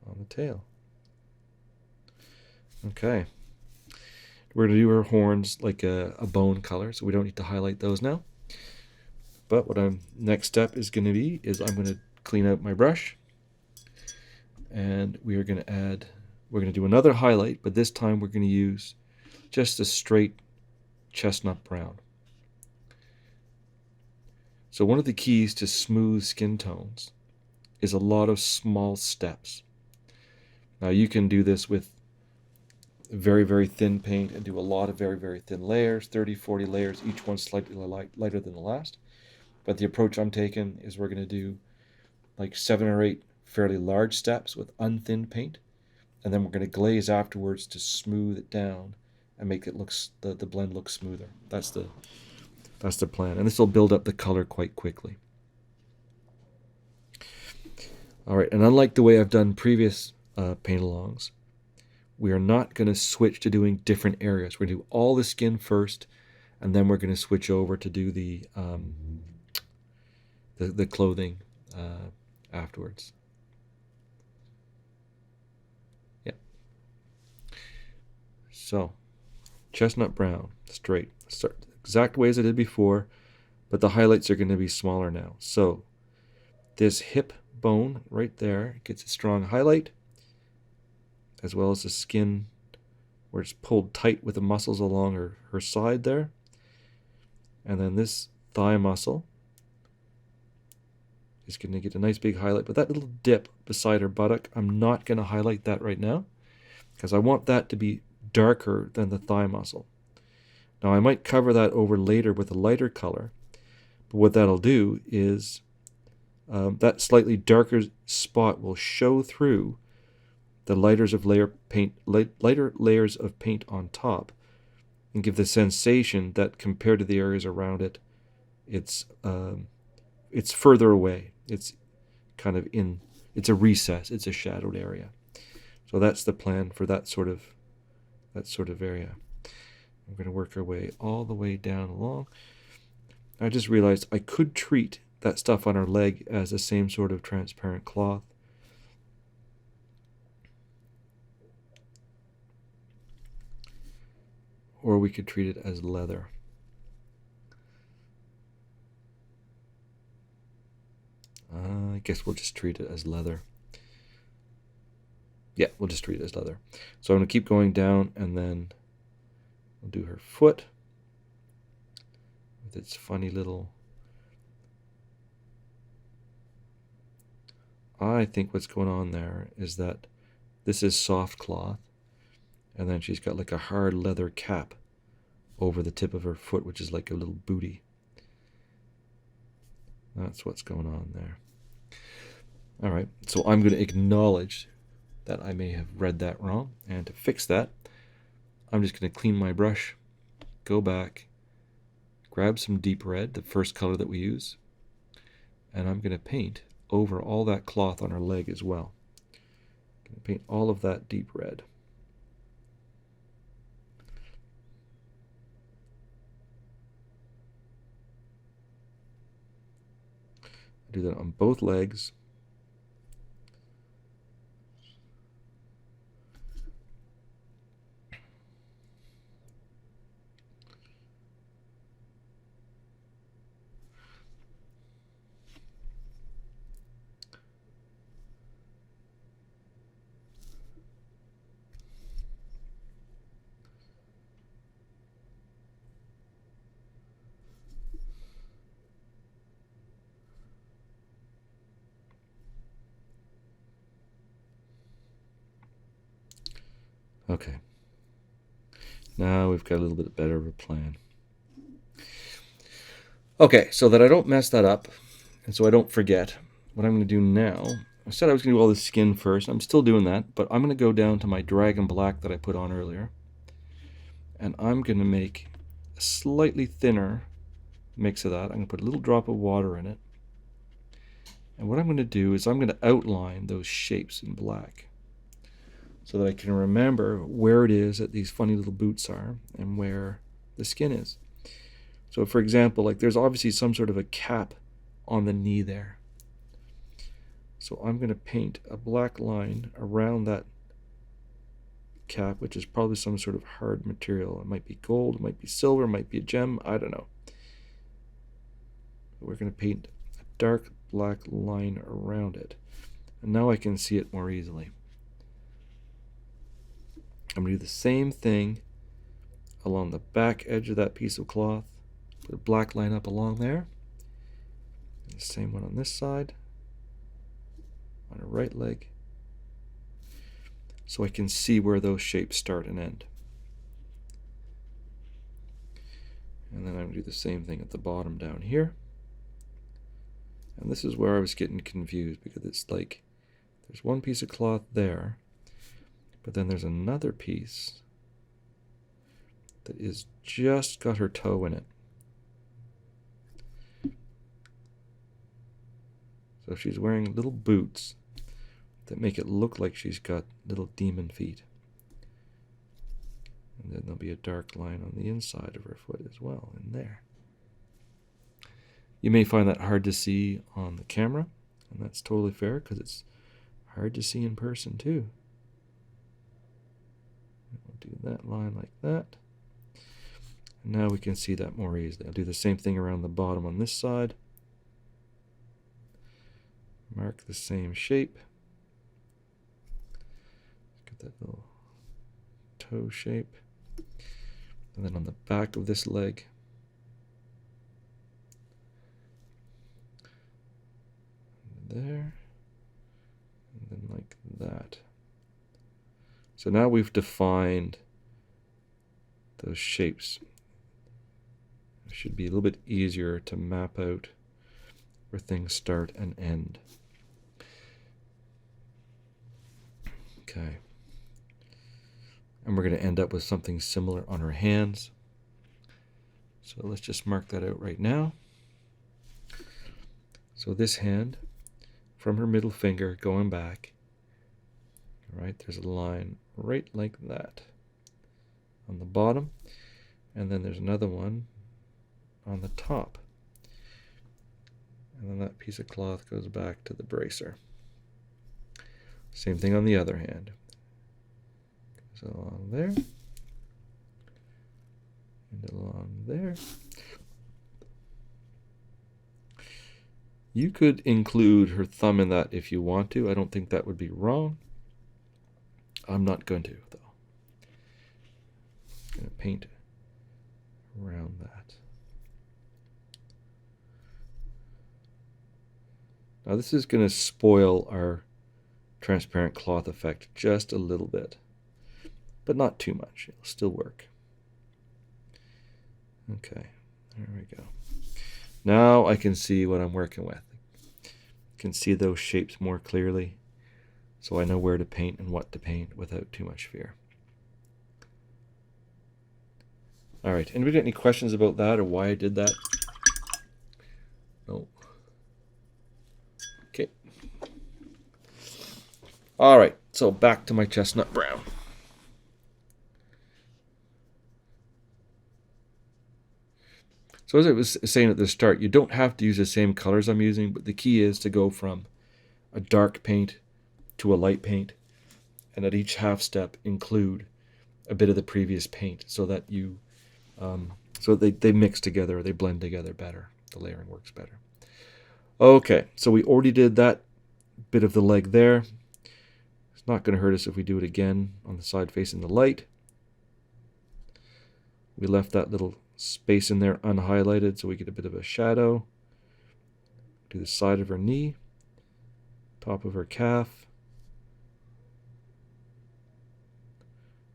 on the tail. Okay. We're going to do her horns like a bone color, so we don't need to highlight those now. But what our next step is going to be is I'm going to clean out my brush. And we're going to do another highlight, but this time we're going to use just a straight chestnut brown. So one of the keys to smooth skin tones is a lot of small steps. Now you can do this with very, very thin paint and do a lot of very, very thin layers, 30, 40 layers, each one slightly lighter than the last. But the approach I'm taking is we're going to do like 7 or 8 fairly large steps with unthinned paint, and then we're going to glaze afterwards to smooth it down and make it look the blend look smoother. That's the plan, and this will build up the color quite quickly. All right, and unlike the way I've done previous paint-alongs, we are not going to switch to doing different areas. We're going to do all the skin first, and then we're going to switch over to do the clothing afterwards. Yeah. So, chestnut brown, straight. Start the exact way as I did before, but the highlights are going to be smaller now. So, this hip bone right there gets a strong highlight, as well as the skin where it's pulled tight with the muscles along her side there. And then this thigh muscle is going to get a nice big highlight. But that little dip beside her buttock, I'm not going to highlight that right now because I want that to be darker than the thigh muscle. Now I might cover that over later with a lighter color, but what that'll do is that slightly darker spot will show through the lighter layers of paint on top and give the sensation that compared to the areas around it, it's further away. It's kind of it's a recess. It's a shadowed area. So that's the plan for that sort of area. We're going to work our way all the way down along. I just realized I could treat that stuff on our leg as the same sort of transparent cloth. Or we could treat it as leather. I guess we'll just treat it as leather. Yeah, we'll just treat it as leather. So I'm going to keep going down, and then we'll do her foot. with its funny little... I think what's going on there is that this is soft cloth, and then she's got like a hard leather cap over the tip of her foot, which is like a little booty. That's what's going on there. All right, so I'm going to acknowledge that I may have read that wrong, and to fix that, I'm just going to clean my brush, go back, grab some deep red, the first color that we use, and I'm going to paint over all that cloth on her leg as well. I'm going to paint all of that deep red. I do that on both legs. Okay, now we've got a little bit better of a plan. Okay, so that I don't mess that up, and so I don't forget, what I'm going to do now, I said I was going to do all the skin first. I'm still doing that, but I'm going to go down to my Dragon Black that I put on earlier, and I'm going to make a slightly thinner mix of that. I'm going to put a little drop of water in it, and what I'm going to do is I'm going to outline those shapes in black, so that I can remember where it is that these funny little boots are and where the skin is. So for example, like there's obviously some sort of a cap on the knee there. So I'm going to paint a black line around that cap, which is probably some sort of hard material. It might be gold, it might be silver, it might be a gem, I don't know. We're going to paint a dark black line around it. And now I can see it more easily. I'm going to do the same thing along the back edge of that piece of cloth. Put a black line up along there. And the same one on this side. On her right leg. So I can see where those shapes start and end. And then I'm going to do the same thing at the bottom down here. And this is where I was getting confused, because it's like there's one piece of cloth there, but then there's another piece that is just got her toe in it. So she's wearing little boots that make it look like she's got little demon feet. And then there'll be a dark line on the inside of her foot as well, in there. You may find that hard to see on the camera, and that's totally fair, because it's hard to see in person too. We'll do that line like that. And now we can see that more easily. I'll do the same thing around the bottom on this side. Mark the same shape. Get that little toe shape. And then on the back of this leg, there, and then like that. So now we've defined those shapes. It should be a little bit easier to map out where things start and end. Okay. And we're going to end up with something similar on her hands. So let's just mark that out right now. So this hand, from her middle finger going back, right, there's a line right like that on the bottom, and then there's another one on the top, and then that piece of cloth goes back to the bracer. Same thing on the other hand. Goes along there and along there. You could include her thumb in that if you want to. I don't think that would be wrong. I'm not going to, though. I'm going to paint around that. Now this is going to spoil our transparent cloth effect just a little bit, but not too much. It'll still work. Okay, there we go. Now I can see what I'm working with. I can see those shapes more clearly, so I know where to paint and what to paint without too much fear. All right, anybody got any questions about that or why I did that? No. Okay. All right, so back to my chestnut brown. So as I was saying at the start, you don't have to use the same colors I'm using, but the key is to go from a dark paint to a light paint, and at each half step include a bit of the previous paint so that you they mix together, or they blend together better. The layering works better. Okay, so we already did that bit of the leg there. It's not going to hurt us if we do it again on the side facing the light. We left that little space in there unhighlighted so we get a bit of a shadow. Do the side of her knee, top of her calf.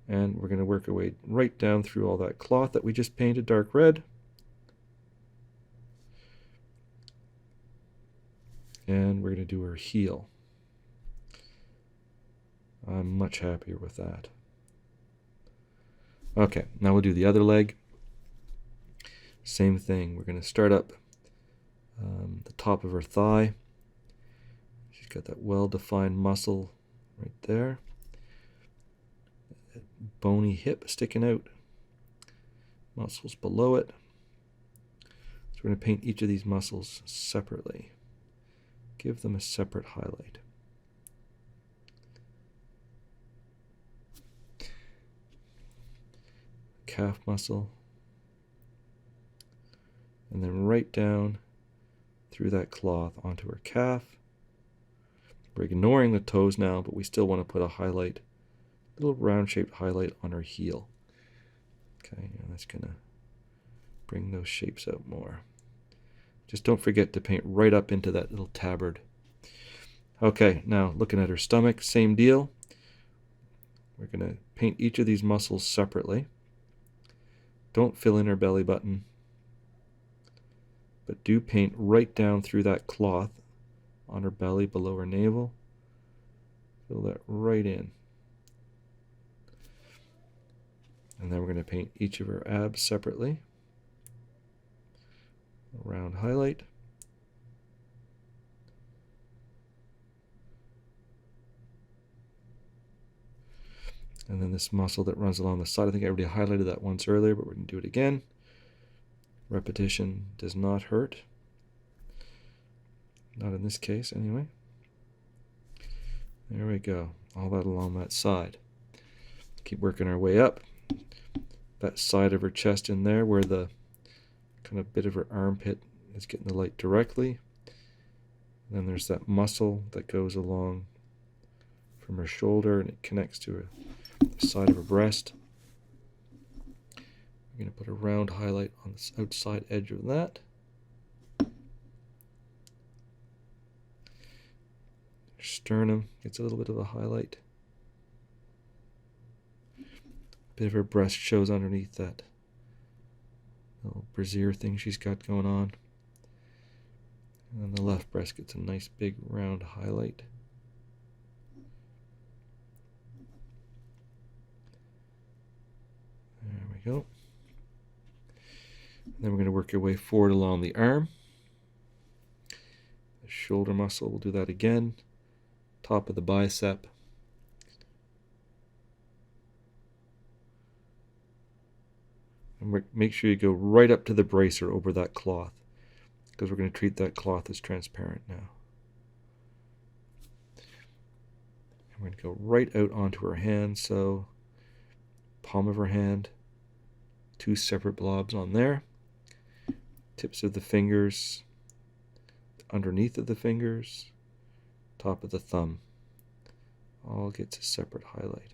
And we're going to work our way right down through all that cloth that we just painted dark red. And we're going to do her heel. I'm much happier with that. Okay, now we'll do the other leg. Same thing. We're going to start up the top of her thigh. She's got that well-defined muscle right there. That bony hip sticking out. Muscles below it. So we're going to paint each of these muscles separately. Give them a separate highlight. Calf muscle. And then right down through that cloth onto her calf. We're ignoring the toes now, but we still want to put a highlight, a little round-shaped highlight on her heel. Okay, and that's going to bring those shapes out more. Just don't forget to paint right up into that little tabard. Okay, now looking at her stomach, same deal. We're going to paint each of these muscles separately. Don't fill in her belly button, but do paint right down through that cloth on her belly below her navel. Fill that right in. And then we're going to paint each of her abs separately. A round highlight. And then this muscle that runs along the side. I think I already highlighted that once earlier, but we're going to do it again. Repetition does not hurt. Not in this case, anyway. There we go. All that along that side. Keep working our way up. That side of her chest in there where the kind of bit of her armpit is getting the light directly. And then there's that muscle that goes along from her shoulder and it connects to the side of her breast. We're going to put a round highlight on the outside edge of that. Her sternum gets a little bit of a highlight. Bit of her breast shows underneath that little brassiere thing she's got going on. And then the left breast gets a nice big round highlight. There we go. And then we're going to work our way forward along the arm. The shoulder muscle, we'll do that again. Top of the bicep. And make sure you go right up to the bracer over that cloth, because we're going to treat that cloth as transparent now. And we're going to go right out onto her hand, so palm of her hand, two separate blobs on there, tips of the fingers, underneath of the fingers, top of the thumb, all gets a separate highlight.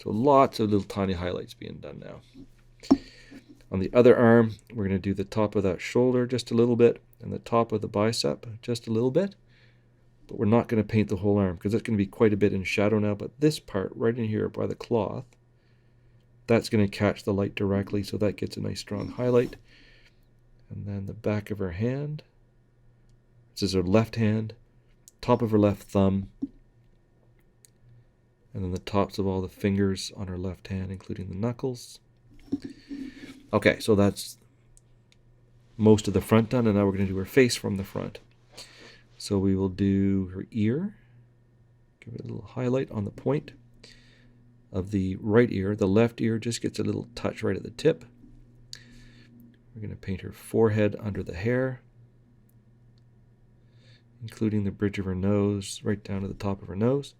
So lots of little tiny highlights being done now. On the other arm, we're going to do the top of that shoulder just a little bit. and the top of the bicep just a little bit. But we're not going to paint the whole arm because it's going to be quite a bit in shadow now. But this part right in here by the cloth, that's going to catch the light directly, so that gets a nice strong highlight. And then the back of her hand. This is her left hand, top of her left thumb, and then the tops of all the fingers on her left hand, including the knuckles. Okay, so that's most of the front done, and now we're going to do her face from the front. So we will do her ear, give it a little highlight on the point of the right ear. The left ear just gets a little touch right at the tip. We're going to paint her forehead under the hair, including the bridge of her nose, right down to the top of her nose.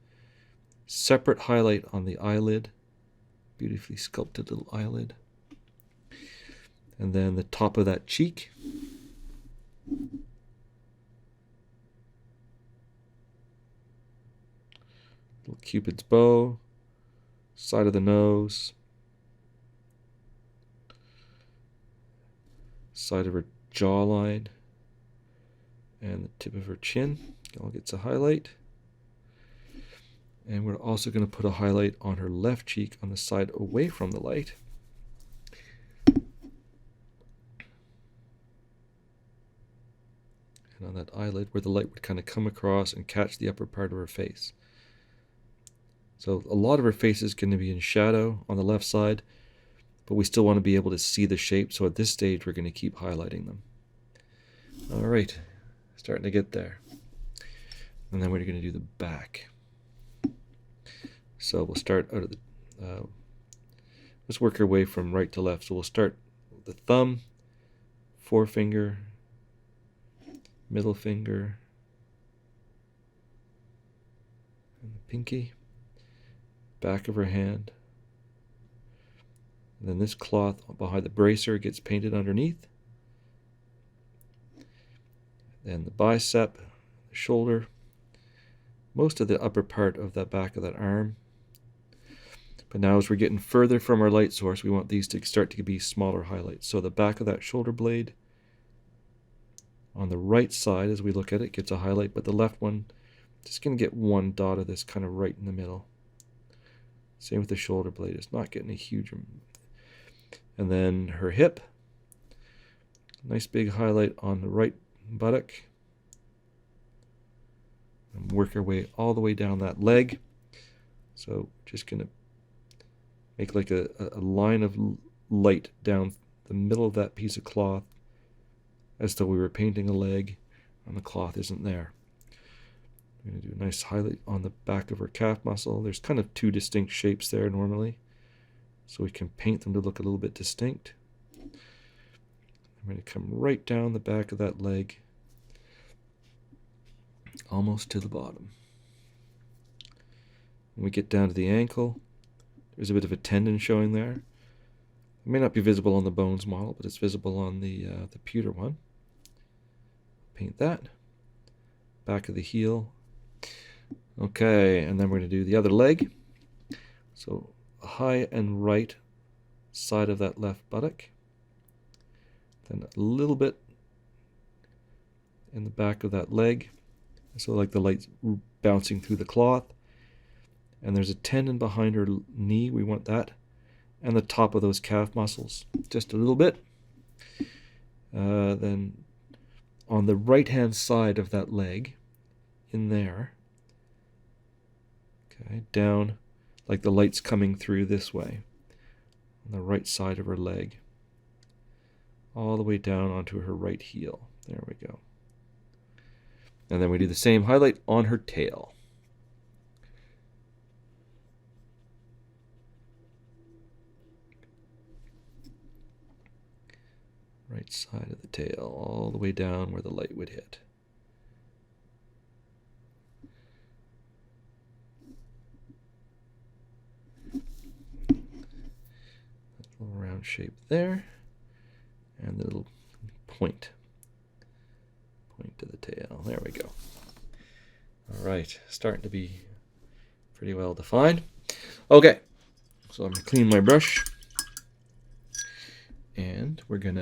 Separate highlight on the eyelid, beautifully sculpted little eyelid. And then the top of that cheek. Little Cupid's bow, side of the nose, side of her jawline, and the tip of her chin. All gets a highlight. And we're also going to put a highlight on her left cheek on the side away from the light. And on that eyelid where the light would kind of come across and catch the upper part of her face. So a lot of her face is going to be in shadow on the left side, but we still want to be able to see the shape. So at this stage, we're going to keep highlighting them. All right, starting to get there. And then we're going to do the back. So we'll start out of the, let's work our way from right to left. So we'll start with the thumb, forefinger, middle finger, and the pinky, back of her hand. And then this cloth behind the bracer gets painted underneath. Then the bicep, the shoulder, most of the upper part of the back of that arm. But now as we're getting further from our light source, we want these to start to be smaller highlights. So the back of that shoulder blade on the right side, as we look at it, gets a highlight, but the left one, just going to get one dot of this kind of right in the middle. Same with the shoulder blade. It's not getting a huge... And then her hip, nice big highlight on the right buttock. And work our way all the way down that leg. So just going to make like a line of light down the middle of that piece of cloth as though we were painting a leg and the cloth isn't there. I'm going to do a nice highlight on the back of her calf muscle. There's kind of two distinct shapes there normally, so we can paint them to look a little bit distinct. I'm going to come right down the back of that leg, almost to the bottom. When we get down to the ankle, there's a bit of a tendon showing there. It may not be visible on the bones model, but it's visible on the pewter one. Paint that. Back of the heel. Okay, and then we're going to do the other leg. So high and right side of that left buttock. Then a little bit in the back of that leg. So like the light's bouncing through the cloth. And there's a tendon behind her knee. We want that. And the top of those calf muscles. Just a little bit. Then on the right-hand side of that leg, in there, okay, down, like the light's coming through this way, on the right side of her leg, all the way down onto her right heel. There we go. And then we do the same highlight on her tail. Right side of the tail, all the way down where the light would hit. That little round shape there, and the little point to the tail. There we go. All right, starting to be pretty well defined. Okay, so I'm going to clean my brush. And we're going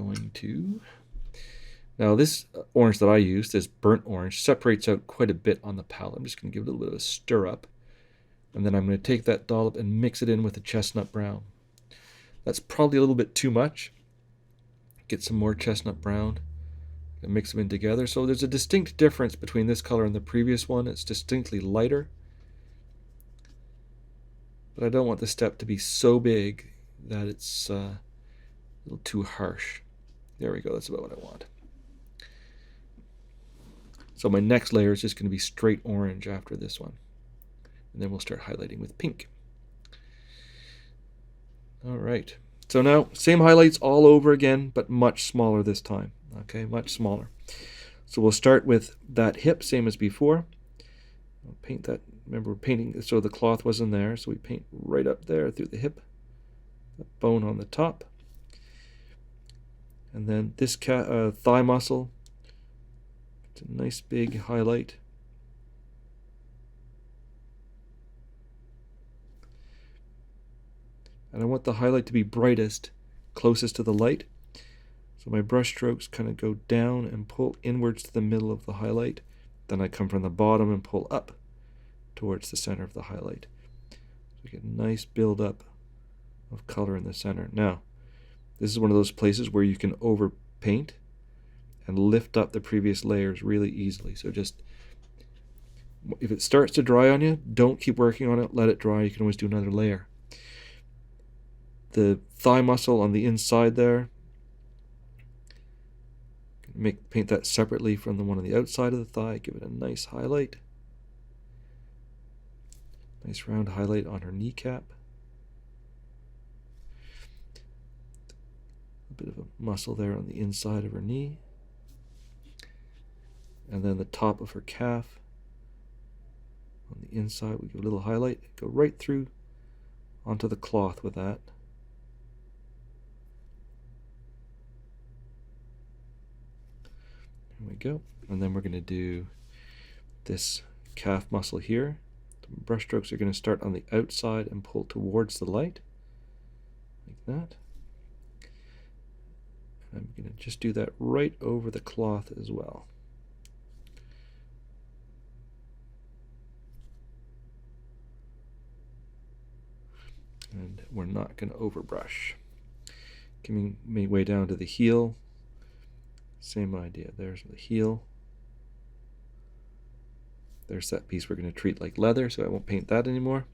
going to... Now this orange that I used, this burnt orange, separates out quite a bit on the palette. I'm just going to give it a little bit of a stir up. And then I'm going to take that dollop and mix it in with the chestnut brown. That's probably a little bit too much. Get some more chestnut brown and mix them in together. So there's a distinct difference between this color and the previous one. It's distinctly lighter. But I don't want the step to be so big that it's a little too harsh. There we go, that's about what I want. So my next layer is just going to be straight orange after this one. And then we'll start highlighting with pink. All right. So now, same highlights all over again, but much smaller this time. Okay, much smaller. So we'll start with that hip, same as before. I'll paint that. Remember, we're painting so the cloth wasn't there, so we paint right up there through the hip. The bone on the top. And then this thigh muscle. It's a nice big highlight. And I want the highlight to be brightest, closest to the light. So my brush strokes kind of go down and pull inwards to the middle of the highlight. Then I come from the bottom and pull up towards the center of the highlight. So we get a nice build up of color in the center. Now, this is one of those places where you can overpaint and lift up the previous layers really easily. So just, if it starts to dry on you, don't keep working on it, let it dry. You can always do another layer. The thigh muscle on the inside there, paint that separately from the one on the outside of the thigh. Give it a nice highlight. Nice round highlight on her kneecap. A bit of a muscle there on the inside of her knee. And then the top of her calf. On the inside, we give a little highlight. Go right through onto the cloth with that. There we go. And then we're going to do this calf muscle here. The brush strokes are going to start on the outside and pull towards the light, like that. And I'm going to just do that right over the cloth as well. And we're not going to overbrush. Coming way down to the heel. Same idea. There's the heel. There's that piece we're going to treat like leather, so I won't paint that anymore.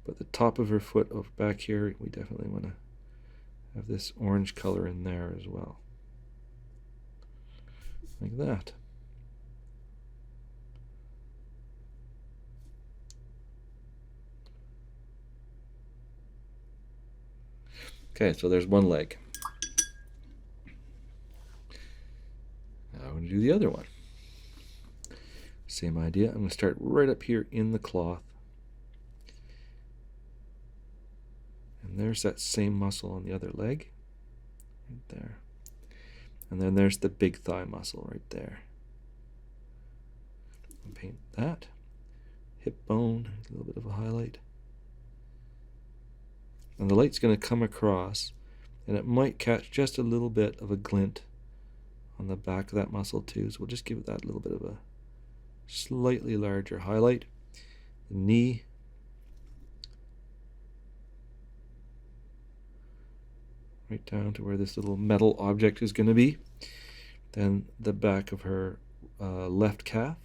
But the top of her foot over back here, we definitely want to have this orange color in there as well. Like that. Okay, so there's one leg. Now I'm going to do the other one. Same idea. I'm going to start right up here in the cloth. And there's that same muscle on the other leg. Right there. And then there's the big thigh muscle right there. I'll paint that. Hip bone, a little bit of a highlight. And the light's going to come across, and it might catch just a little bit of a glint on the back of that muscle too. So we'll just give it that little bit of a slightly larger highlight. The knee. Right down to where this little metal object is going to be. Then the back of her left calf.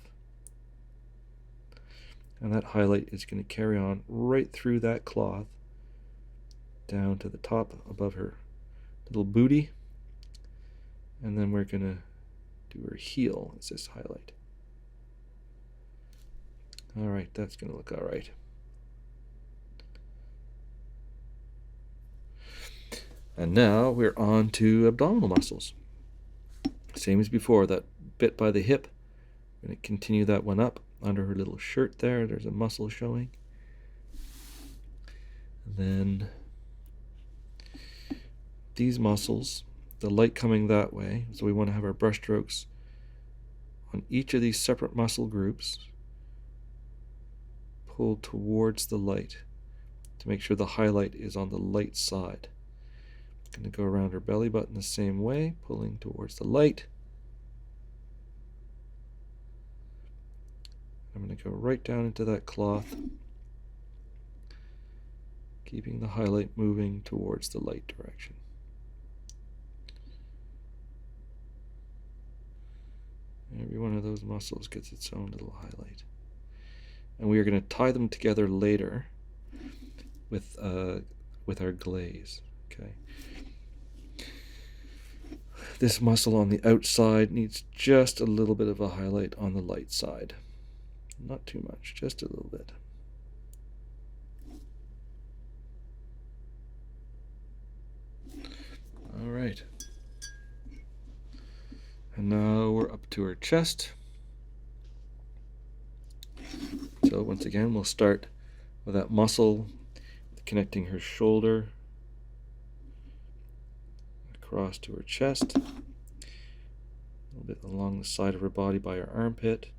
And that highlight is going to carry on right through that cloth down to the top above her little booty. And then we're going to do her heel as this highlight. Alright, that's going to look alright. And now we're on to abdominal muscles. Same as before, that bit by the hip. I'm going to continue that one up under her little shirt there. There's a muscle showing. And then these muscles, the light coming that way, so we want to have our brush strokes on each of these separate muscle groups pulled towards the light to make sure the highlight is on the light side. Going to go around her belly button the same way, pulling towards the light. I'm going to go right down into that cloth, keeping the highlight moving towards the light direction. Every one of those muscles gets its own little highlight. And we are going to tie them together later with our glaze. Okay. This muscle on the outside needs just a little bit of a highlight on the light side. Not too much, just a little bit. All right. And now we're up to her chest. So once again, we'll start with that muscle connecting her shoulder across to her chest, a little bit along the side of her body by her armpit.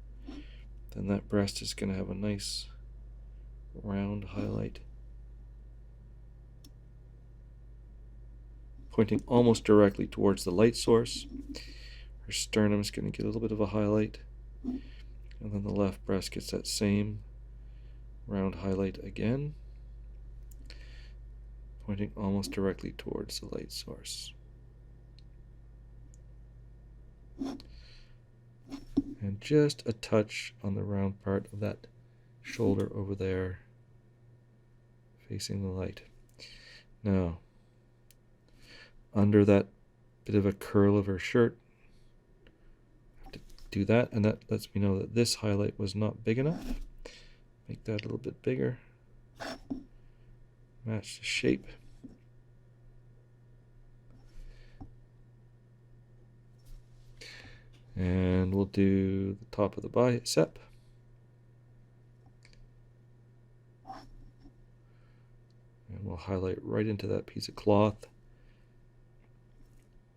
Then that breast is going to have a nice round highlight, pointing almost directly towards the light source. Her sternum is going to get a little bit of a highlight, and then the left breast gets that same round highlight again, pointing almost directly towards the light source. And just a touch on the round part of that shoulder over there, facing the light. Now, under that bit of a curl of her shirt, I have to do that, and that lets me know that this highlight was not big enough. Make that a little bit bigger. Match the shape. And we'll do the top of the bicep. And we'll highlight right into that piece of cloth.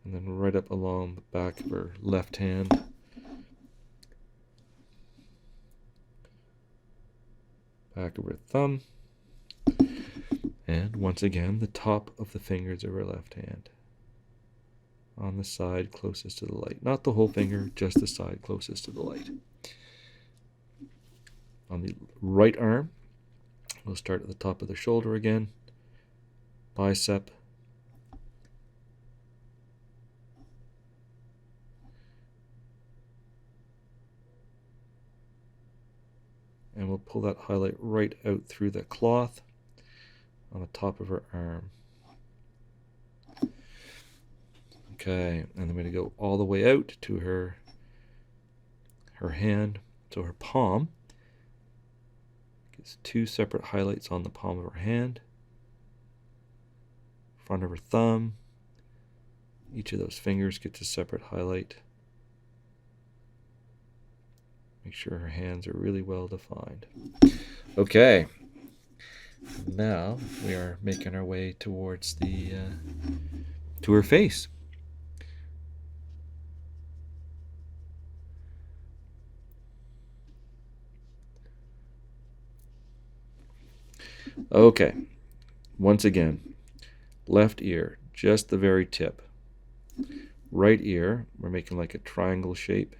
And then right up along the back of her left hand. Back of her thumb. And once again, the top of the fingers of her left hand. On the side closest to the light. Not the whole finger, just the side closest to the light. On the right arm, we'll start at the top of the shoulder again. Bicep. And we'll pull that highlight right out through the cloth on the top of her arm. Okay, and I'm going to go all the way out to her hand, so her palm gets two separate highlights on the palm of her hand, front of her thumb. Each of those fingers gets a separate highlight. Make sure her hands are really well defined. Okay, now we are making our way towards the to her face. Okay, once again, left ear, just the very tip. Right ear, we're making like a triangle shape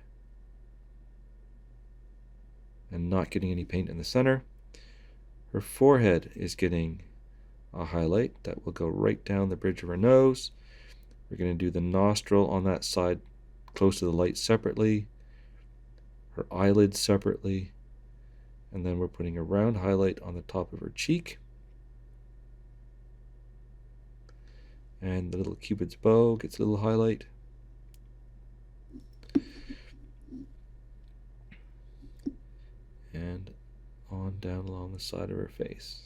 and not getting any paint in the center. Her forehead is getting a highlight that will go right down the bridge of her nose. We're going to do the nostril on that side close to the light separately, her eyelids separately, and then we're putting a round highlight on the top of her cheek. And the little cupid's bow gets a little highlight. And on down along the side of her face.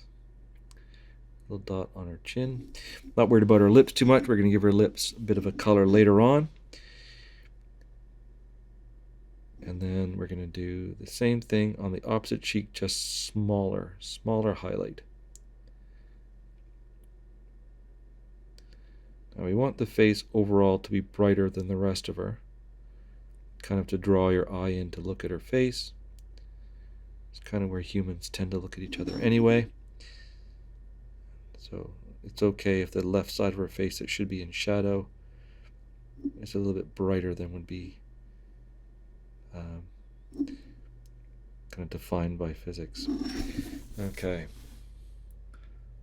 Little dot on her chin. Not worried about her lips too much. We're going to give her lips a bit of a color later on. And then we're going to do the same thing on the opposite cheek, just smaller highlight. Now we want the face overall to be brighter than the rest of her. Kind of to draw your eye in to look at her face. It's kind of where humans tend to look at each other anyway. So it's okay if the left side of her face that should be in shadow is a little bit brighter than would be kind of defined by physics. Okay.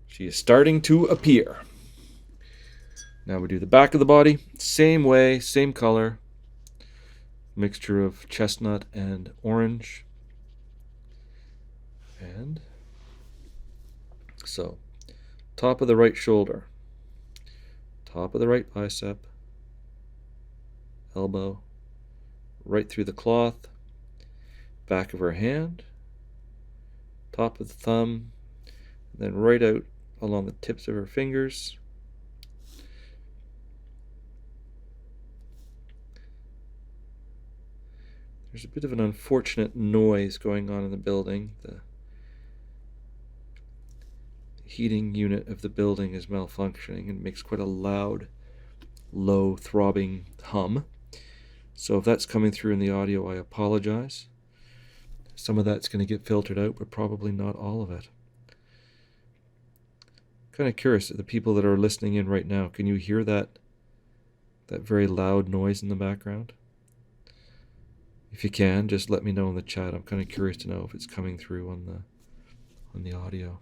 She is starting to appear. Now we do the back of the body. Same way, same color. Mixture of chestnut and orange. And so, top of the right shoulder. Top of the right bicep. Elbow. Right through the cloth. Back of her hand. Top of the thumb. And then right out along the tips of her fingers. There's a bit of an unfortunate noise going on in the building. The heating unit of the building is malfunctioning and makes quite a loud, low, throbbing hum. So if that's coming through in the audio, I apologize. Some of that's going to get filtered out, but probably not all of it. Kind of curious, the people that are listening in right now, can you hear that very loud noise in the background? If you can, just let me know in the chat. I'm kind of curious to know if it's coming through on the audio.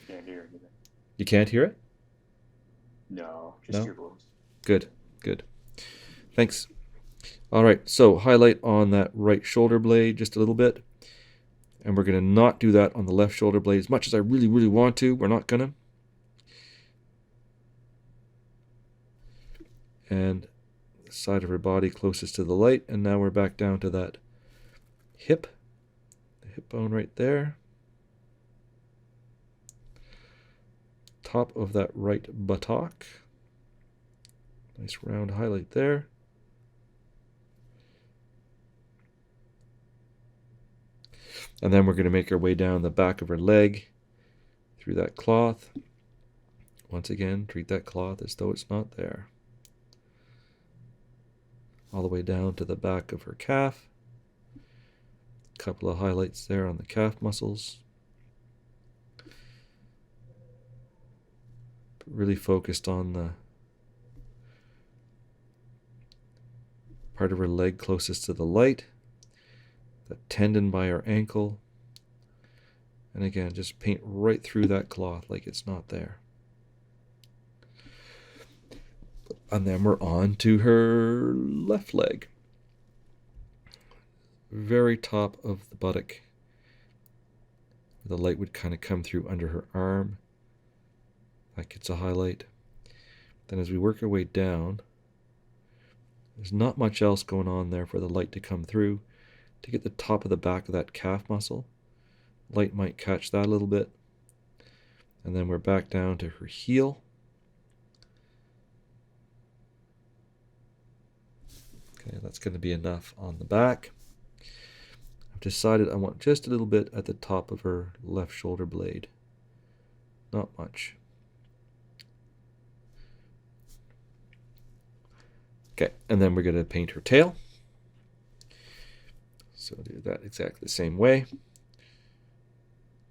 Can't hear it. You can't hear it? No, just your voice. Good. Thanks. All right, so highlight on that right shoulder blade just a little bit. And we're going to not do that on the left shoulder blade as much as I really, really want to. We're not going to. And the side of her body closest to the light. And now we're back down to that hip. The hip bone right there. Top of that right buttock. Nice round highlight there. And then we're going to make our way down the back of her leg through that cloth. Once again, treat that cloth as though it's not there. All the way down to the back of her calf. A couple of highlights there on the calf muscles. Really focused on the part of her leg closest to the light. That tendon by her ankle. And again, just paint right through that cloth like it's not there. And then we're on to her left leg. Very top of the buttock. The light would kind of come through under her arm. That gets a highlight. Then as we work our way down, there's not much else going on there for the light to come through. To get the top of the back of that calf muscle, light might catch that a little bit. And then we're back down to her heel. Okay, that's going to be enough on the back. I've decided I want just a little bit at the top of her left shoulder blade. Not much. Okay, and then we're going to paint her tail. So do that exactly the same way.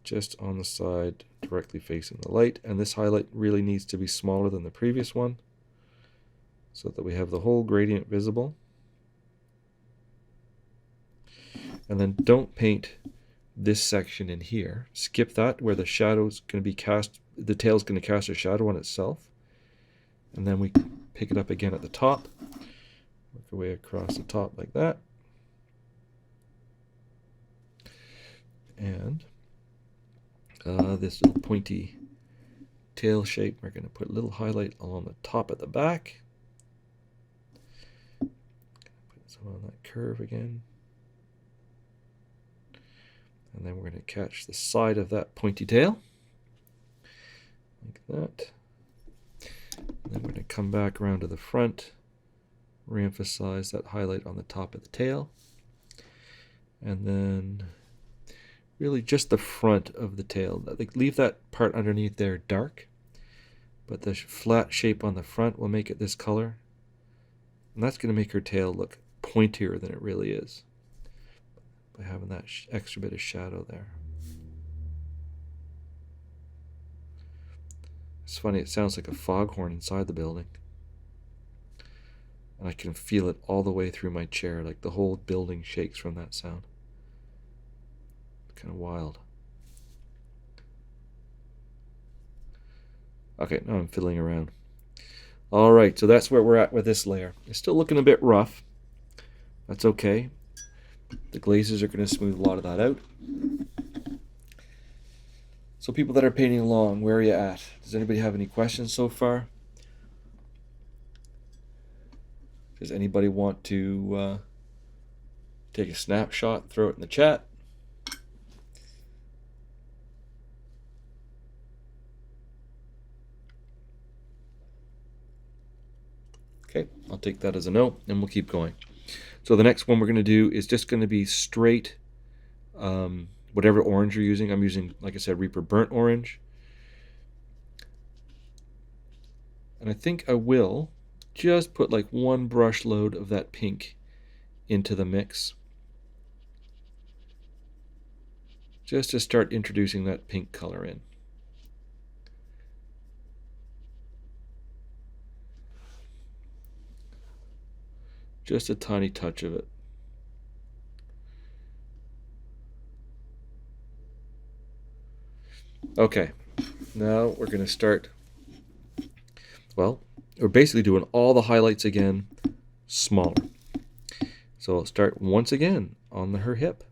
Just on the side, directly facing the light. And this highlight really needs to be smaller than the previous one, so that we have the whole gradient visible. And then don't paint this section in here. Skip that where the shadow's going to be cast, the tail's going to cast a shadow on itself. And then we pick it up again at the top. Work our way across the top like that. And this little pointy tail shape, we're going to put a little highlight along the top at the back. Put some on that curve again. And then we're going to catch the side of that pointy tail. Like that. And then we're going to come back around to the front, re-emphasize that highlight on the top of the tail. And then really just the front of the tail. Like, leave that part underneath there dark, but the flat shape on the front will make it this color. And that's going to make her tail look pointier than it really is, by having that extra bit of shadow there. It's funny, it sounds like a foghorn inside the building. And I can feel it all the way through my chair, like the whole building shakes from that sound. Kind of wild. Okay, now I'm fiddling around. Alright, so that's where we're at with this layer. It's still looking a bit rough. That's okay. The glazes are going to smooth a lot of that out. So people that are painting along, where are you at? Does anybody have any questions so far? Does anybody want to take a snapshot, throw it in the chat? Okay, I'll take that as a no, and we'll keep going. So the next one we're going to do is just going to be straight, whatever orange you're using. I'm using, like I said, Reaper Burnt Orange. And I think I will just put like one brush load of that pink into the mix. Just to start introducing that pink color in. Just a tiny touch of it. Okay, now we're going to start, well, we're basically doing all the highlights again, smaller. So I'll start once again on her hip.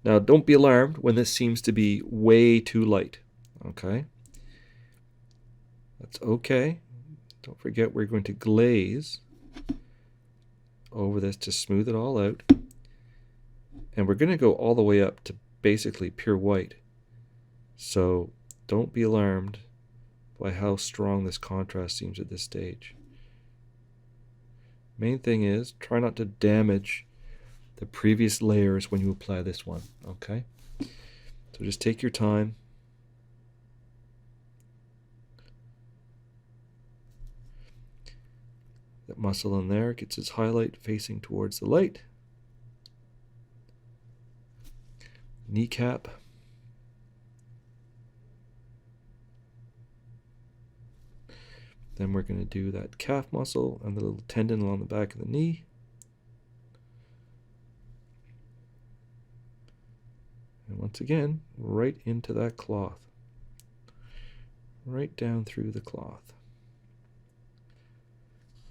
Now don't be alarmed when this seems to be way too light, okay? That's okay. Don't forget we're going to glaze over this to smooth it all out. And we're going to go all the way up to basically pure white. So don't be alarmed by how strong this contrast seems at this stage. Main thing is try not to damage the previous layers when you apply this one, okay? So just take your time. That muscle in there gets its highlight facing towards the light. Kneecap. Then we're going to do that calf muscle and the little tendon along the back of the knee. And once again, right into that cloth. Right down through the cloth.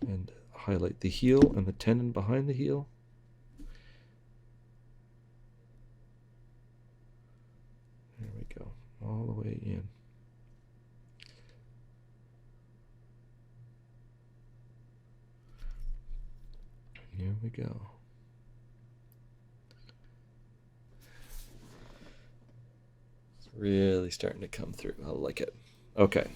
And highlight the heel and the tendon behind the heel. There we go, all the way in. Here we go. It's really starting to come through. I like it. Okay.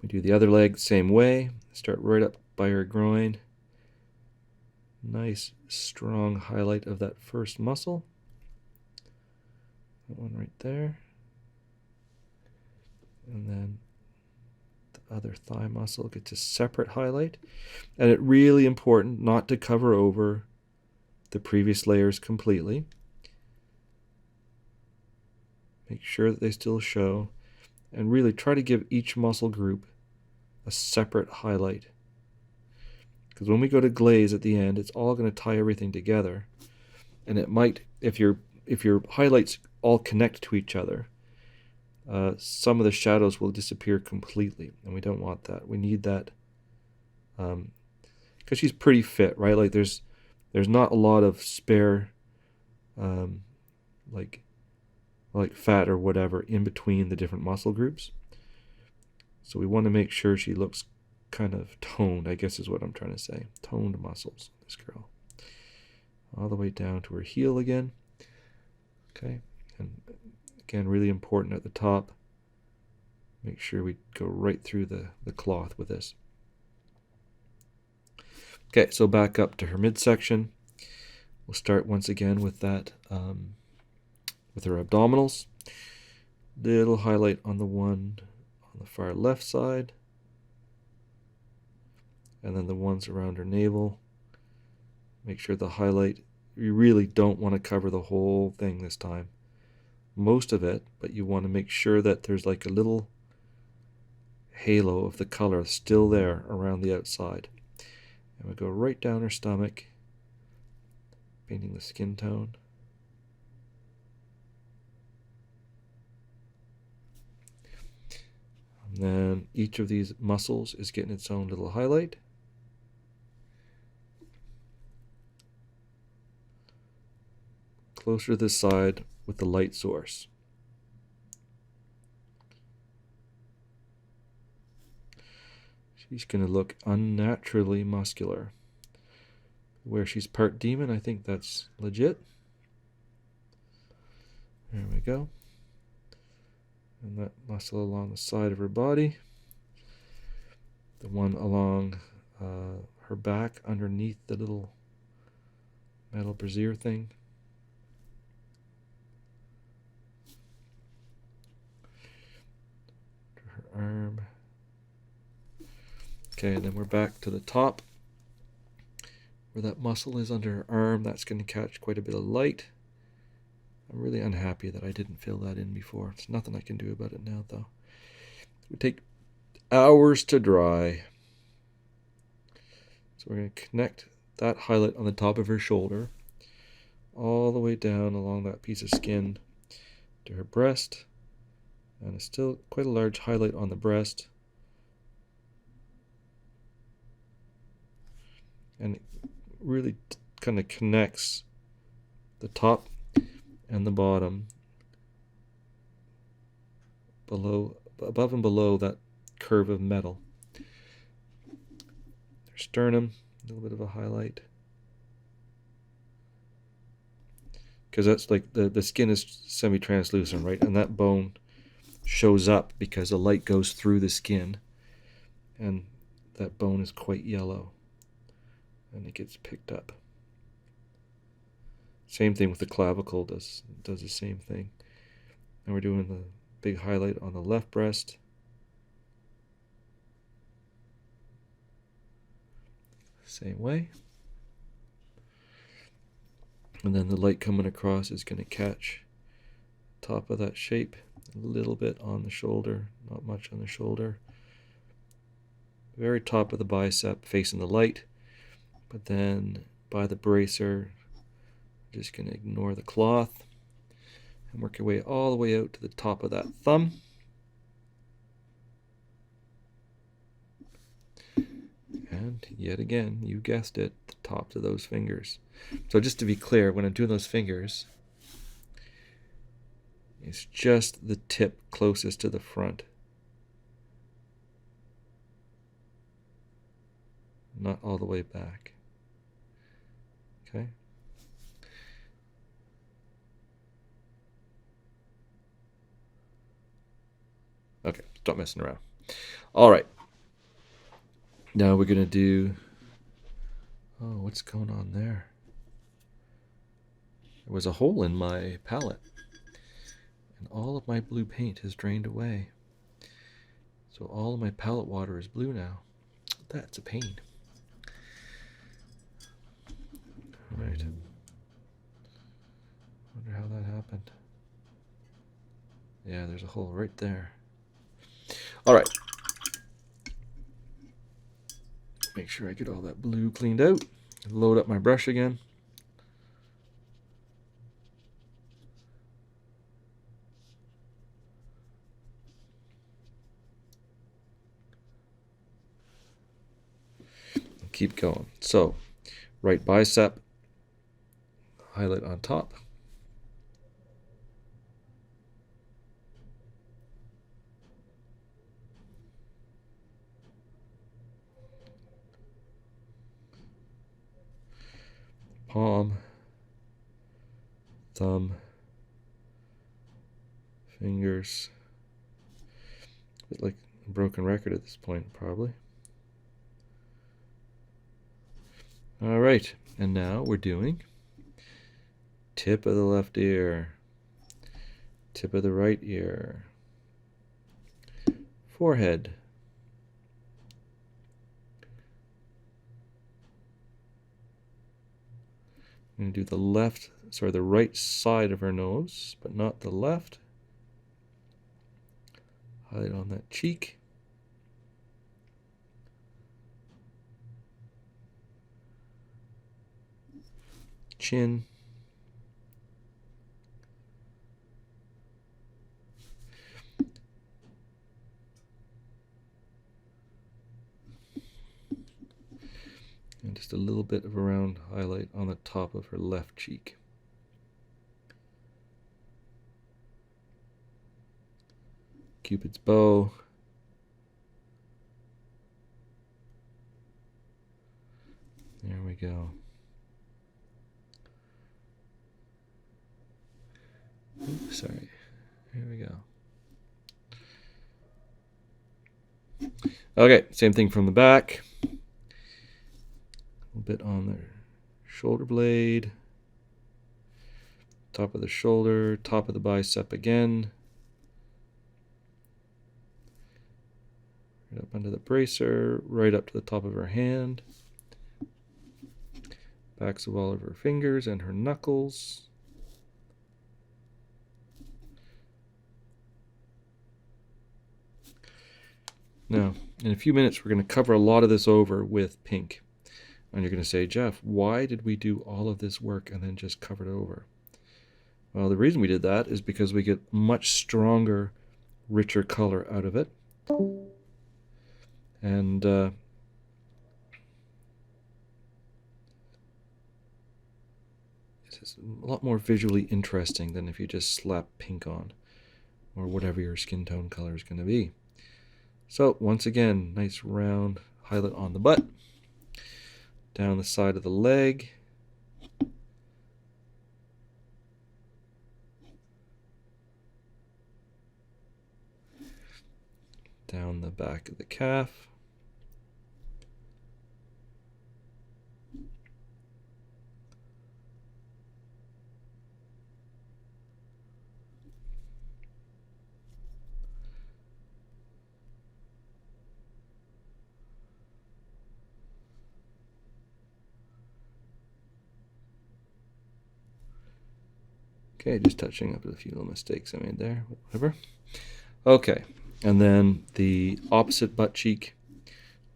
We do the other leg same way. Start right up by her groin. Nice strong highlight of that first muscle. That one right there. And then the other thigh muscle gets a separate highlight. And it's really important not to cover over the previous layers completely. Make sure that they still show. And really try to give each muscle group a separate highlight. Because when we go to glaze at the end, it's all going to tie everything together. And it might, if your highlights all connect to each other, some of the shadows will disappear completely. And we don't want that. We need that because she's pretty fit, right? Like there's not a lot of spare like fat or whatever in between the different muscle groups. So we want to make sure she looks kind of toned, I guess is what I'm trying to say. Toned muscles, this girl. All the way down to her heel again. Okay, and again, really important at the top. Make sure we go right through the cloth with this. Okay, so back up to her midsection. We'll start once again with that, with her abdominals. Little highlight on the one on the far left side. And then the ones around her navel. Make sure the highlight, you really don't want to cover the whole thing this time. most of it, but you want to make sure that there's like a little halo of the color still there around the outside. And we go right down her stomach, painting the skin tone. And then each of these muscles is getting its own little highlight. Closer to this side with the light source. She's going to look unnaturally muscular. Where she's part demon, I think that's legit. There we go. And that muscle along the side of her body. The one along her back underneath the little metal brassiere thing. Her arm. Okay, and then we're back to the top where that muscle is under her arm. That's going to catch quite a bit of light. I'm really unhappy that I didn't fill that in before. There's nothing I can do about it now, though. It would take hours to dry. So we're going to connect that highlight on the top of her shoulder all the way down along that piece of skin to her breast. And it's still quite a large highlight on the breast. And it really kind of connects the top and the bottom above and below that curve of metal. Their sternum, a little bit of a highlight. Because that's like the skin is semi-translucent, right? And that bone shows up because the light goes through the skin. And that bone is quite yellow. And it gets picked up. Same thing with the clavicle, does the same thing. And we're doing the big highlight on the left breast. Same way. And then the light coming across is going to catch top of that shape, a little bit on the shoulder, not much on the shoulder. Very top of the bicep facing the light. But then by the bracer, we're just going to ignore the cloth and work your way all the way out to the top of that thumb. And yet again, you guessed it, the tops of those fingers. So just to be clear, when I'm doing those fingers, it's just the tip closest to the front. Not all the way back. Okay. Okay, stop messing around. All right. Now we're going to do... Oh, what's going on there? There was a hole in my palette. And all of my blue paint has drained away. So all of my palette water is blue now. That's a pain. All right. Wonder how that happened. Yeah, there's a hole right there. All right. Make sure I get all that blue cleaned out. Load up my brush again. Keep going. So, right bicep, highlight on top. Palm, thumb, fingers. A bit like a broken record at this point, probably. All right, and now we're doing tip of the left ear, tip of the right ear, forehead, I'm going to do the left the right side of her nose, but not the left. Highlight on that cheek. Chin. And just a little bit of a round highlight on the top of her left cheek. Cupid's bow. There we go. Oops, sorry. Here we go. Okay, same thing from the back. A little bit on the shoulder blade. Top of the shoulder, top of the bicep again. Right up under the bracer, right up to the top of her hand. Backs of all of her fingers and her knuckles. Now, in a few minutes, we're going to cover a lot of this over with pink. And you're going to say, Geoff, why did we do all of this work and then just cover it over? Well, the reason we did that is because we get much stronger, richer color out of it. And it's a lot more visually interesting than if you just slap pink on, or whatever your skin tone color is going to be. So once again, nice round highlight on the butt, down the side of the leg, down the back of the calf, okay, just touching up with a few little mistakes I made there, whatever. Okay, and then the opposite butt cheek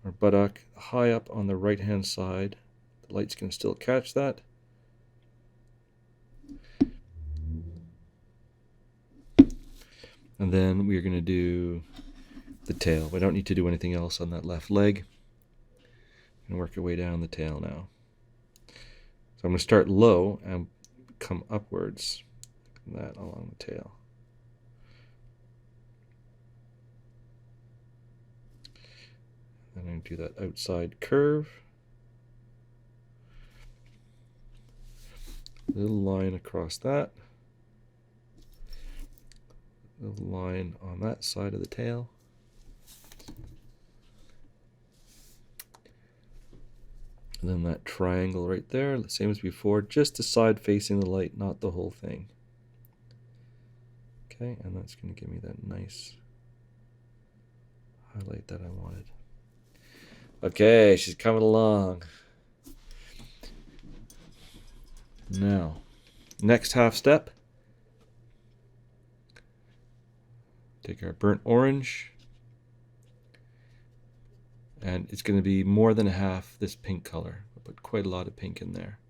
or buttock, high up on the right hand side. The lights can still catch that. And then we're going to do the tail. We don't need to do anything else on that left leg. And work our way down the tail now. So I'm going to start low and come upwards. That along the tail. Then I'm going to do that outside curve. Little line across that. Little line on that side of the tail. And then that triangle right there, the same as before, just the side facing the light, not the whole thing. Okay, and that's going to give me that nice highlight that I wanted. Okay, she's coming along. Now, next half step. Take our burnt orange. And it's going to be more than half this pink color. I'll put quite a lot of pink in there.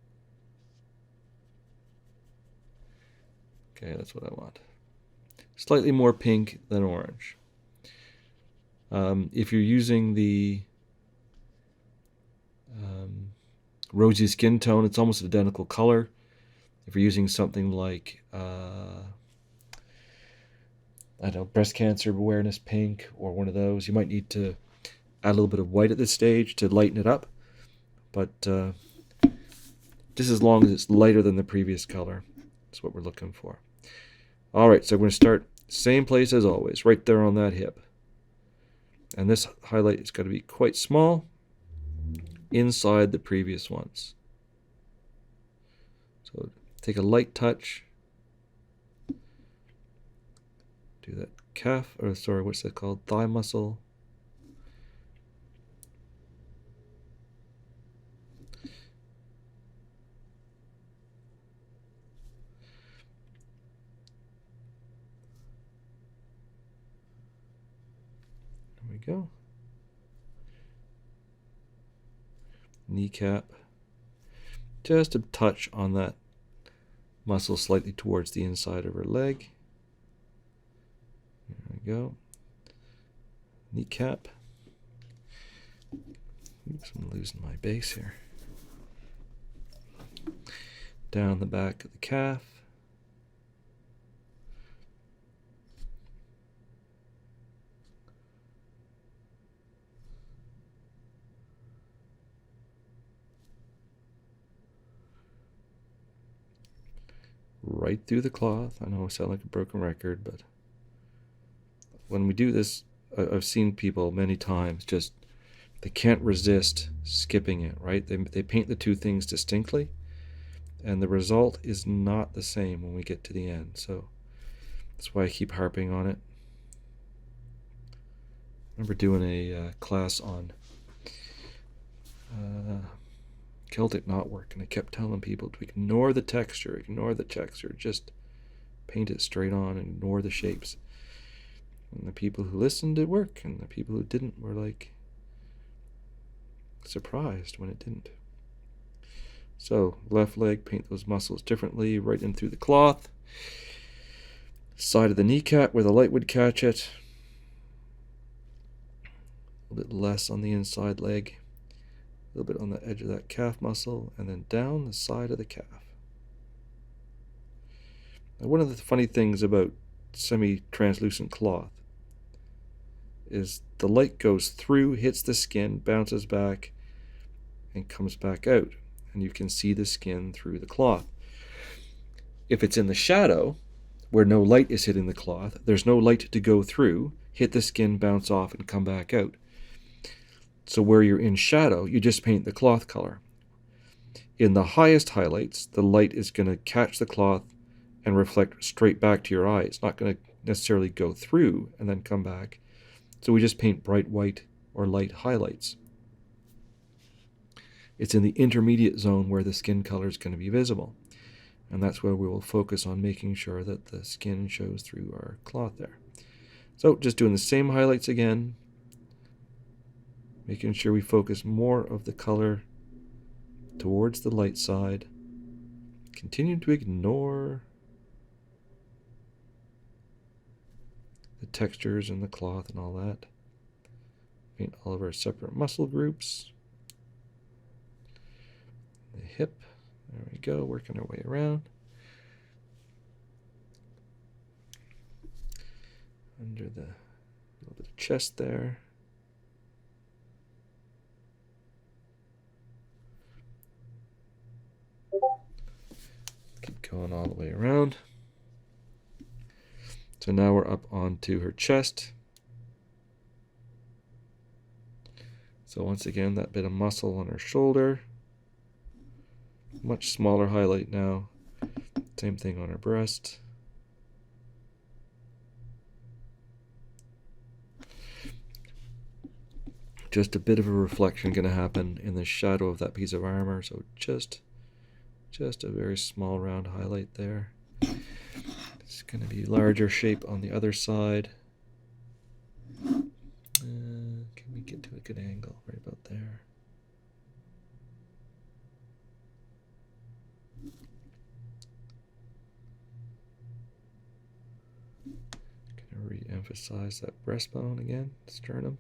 Okay, that's what I want. Slightly more pink than orange. If you're using the rosy skin tone, it's almost an identical color. If you're using something like, I don't know, breast cancer awareness pink or one of those, you might need to add a little bit of white at this stage to lighten it up. But just as long as it's lighter than the previous color, that's what we're looking for. All right, so we're going to start same place as always, right there on that hip. And this highlight is going to be quite small inside the previous ones. So take a light touch. Do that calf, or sorry, what's that called? Thigh muscle. go. Kneecap. Just a touch on that muscle slightly towards the inside of her leg. There we go. Kneecap. Oops, I'm losing my base here. Down the back of the calf. Right through the cloth. I know I sound like a broken record, but when we do this, I've seen people many times just, they can't resist skipping it, right? They paint the two things distinctly, and the result is not the same when we get to the end. So that's why I keep harping on it. I remember doing a class on Celtic knotwork, and I kept telling people to ignore the texture, just paint it straight on and ignore the shapes. And the people who listened, it worked, and the people who didn't were like surprised when it didn't. So left leg, paint those muscles differently, right in through the cloth. Side of the kneecap where the light would catch it. A little bit less on the inside leg. A little bit on the edge of that calf muscle, and then down the side of the calf. Now, one of the funny things about semi-translucent cloth is the light goes through, hits the skin, bounces back, and comes back out. And you can see the skin through the cloth. If it's in the shadow, where no light is hitting the cloth, there's no light to go through, hit the skin, bounce off, and come back out. So where you're in shadow, you just paint the cloth color. In the highest highlights, the light is going to catch the cloth and reflect straight back to your eye. It's not going to necessarily go through and then come back. So we just paint bright white or light highlights. It's in the intermediate zone where the skin color is going to be visible. And that's where we will focus on making sure that the skin shows through our cloth there. So just doing the same highlights again, making sure we focus more of the color towards the light side. Continue to ignore the textures and the cloth and all that. Paint all of our separate muscle groups. The hip, there we go, working our way around. Under the little bit of chest there. Keep going all the way around. So now we're up onto her chest. So once again, that bit of muscle on her shoulder. Much smaller highlight now. Same thing on her breast. Just a bit of a reflection going to happen in the shadow of that piece of armor. So just a very small round highlight there. It's going to be larger shape on the other side. Can we get to a good angle right about there? Going to re-emphasize that breastbone again, sternum.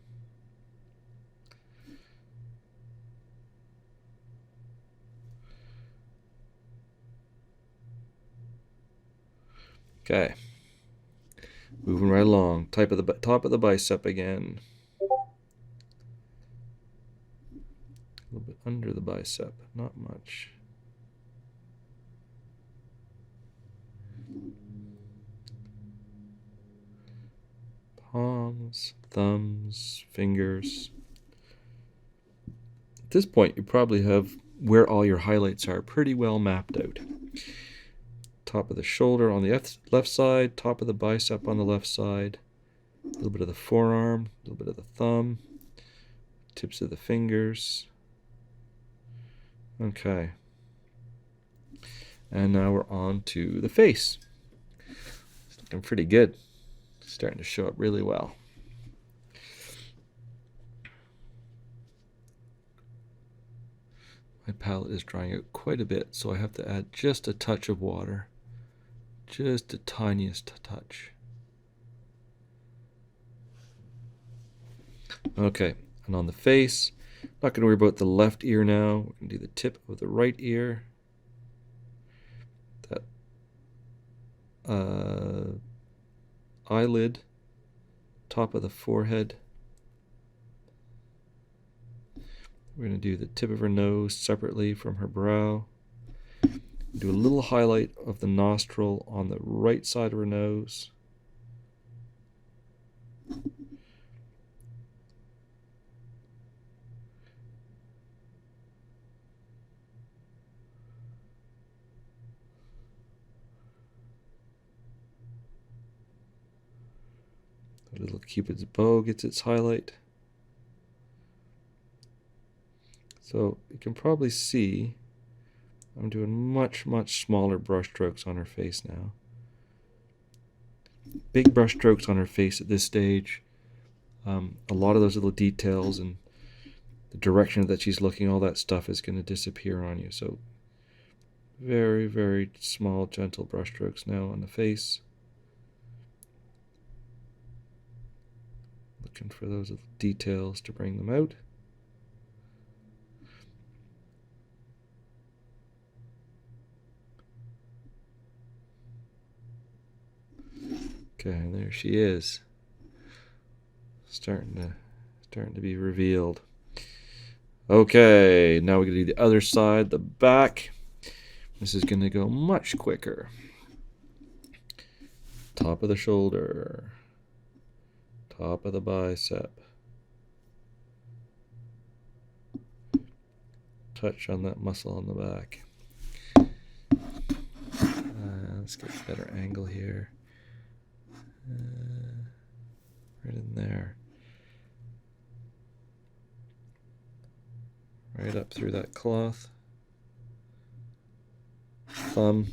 Okay, moving right along. Top of the bicep again. A little bit under the bicep, not much. Palms, thumbs, fingers. At this point, you probably have where all your highlights are pretty well mapped out. Top of the shoulder on the left side, top of the bicep on the left side, a little bit of the forearm, a little bit of the thumb, tips of the fingers. Okay. And now we're on to the face. It's looking pretty good. Starting to show up really well. My palette is drying out quite a bit, so I have to add just a touch of water. Just the tiniest touch. Okay, and on the face, not going to worry about the left ear now. We're going to do the tip of the right ear. That eyelid, top of the forehead. We're going to do the tip of her nose separately from her brow. Do a little highlight of the nostril on the right side of her nose. The little Cupid's bow gets its highlight. So you can probably see I'm doing much smaller brush strokes on her face now. Big brush strokes on her face at this stage. A lot of those little details and the direction that she's looking, all that stuff is going to disappear on you. So very small, gentle brush strokes now on the face. Looking for those little details to bring them out. Okay, there she is. Starting to be revealed. Okay, now we're going to do the other side, the back. This is going to go much quicker. Top of the shoulder. Top of the bicep. Touch on that muscle on the back. Let's get a better angle here. Right in there. Right up through that cloth. Thumb.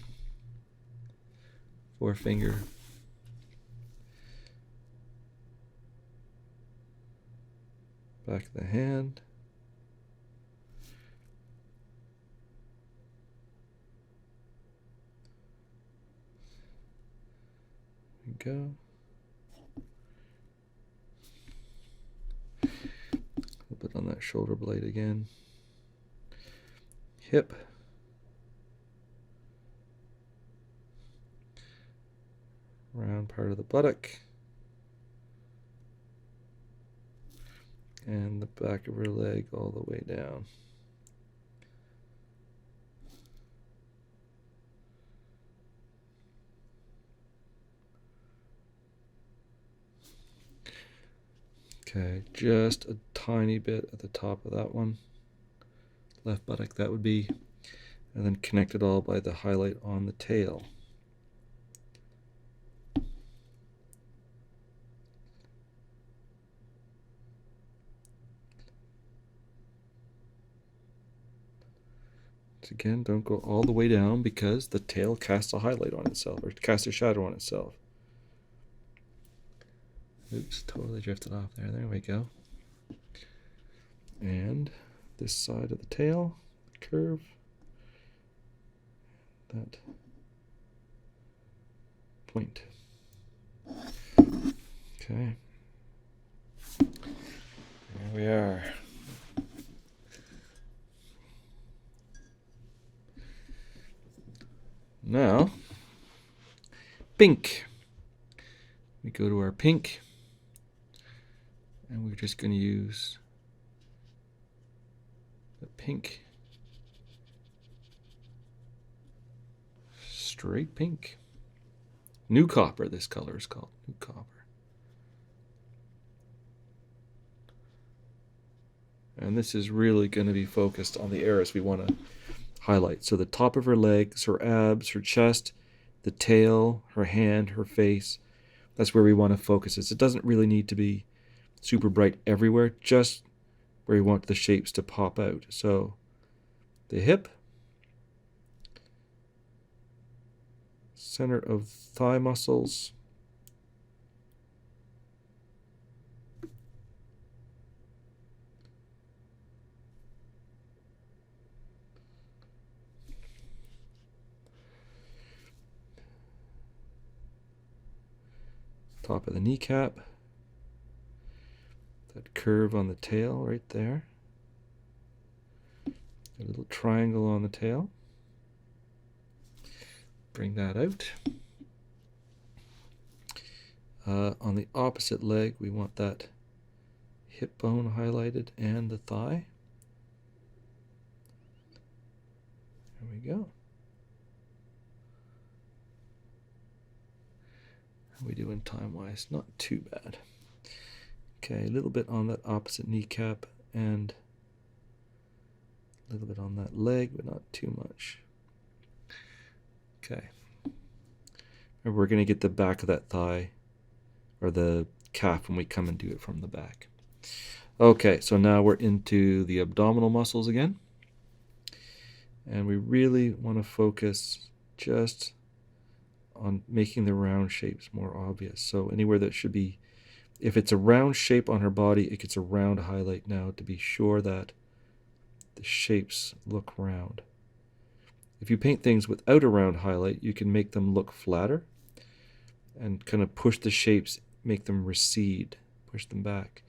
Forefinger. Back of the hand. There we go. A little bit on that shoulder blade again. Hip. Round part of the buttock. And the back of her leg all the way down. Okay, just a tiny bit at the top of that one. Left buttock, that would be. And then connect it all by the highlight on the tail. Again, don't go all the way down because the tail casts a highlight on itself, or casts a shadow on itself. Oops, totally drifted off there. There we go. And this side of the tail, curve. That point. Okay. There we are. Now, pink. We go to our pink, and we're just going to use the pink, straight pink. New copper, this color is called new copper. And this is really going to be focused on the areas we want to highlight. So the top of her legs, her abs, her chest, the tail, her hand, her face. That's where we want to focus this. It doesn't really need to be super bright everywhere, just where we want the shapes to pop out. So the hip, center of thigh muscles, top of the kneecap, that curve on the tail right there, a little triangle on the tail. Bring that out. On the opposite leg, we want that hip bone highlighted and the thigh. There we go. How are we doing time-wise? Not too bad. Okay, a little bit on that opposite kneecap and a little bit on that leg, but not too much. Okay. And we're going to get the back of that thigh or the calf when we come and do it from the back. Okay, so now we're into the abdominal muscles again. And we really want to focus just on making the round shapes more obvious. So anywhere that should be, if it's a round shape on her body, it gets a round highlight now to be sure that the shapes look round. If you paint things without a round highlight, you can make them look flatter and kind of push the shapes, make them recede, push them back.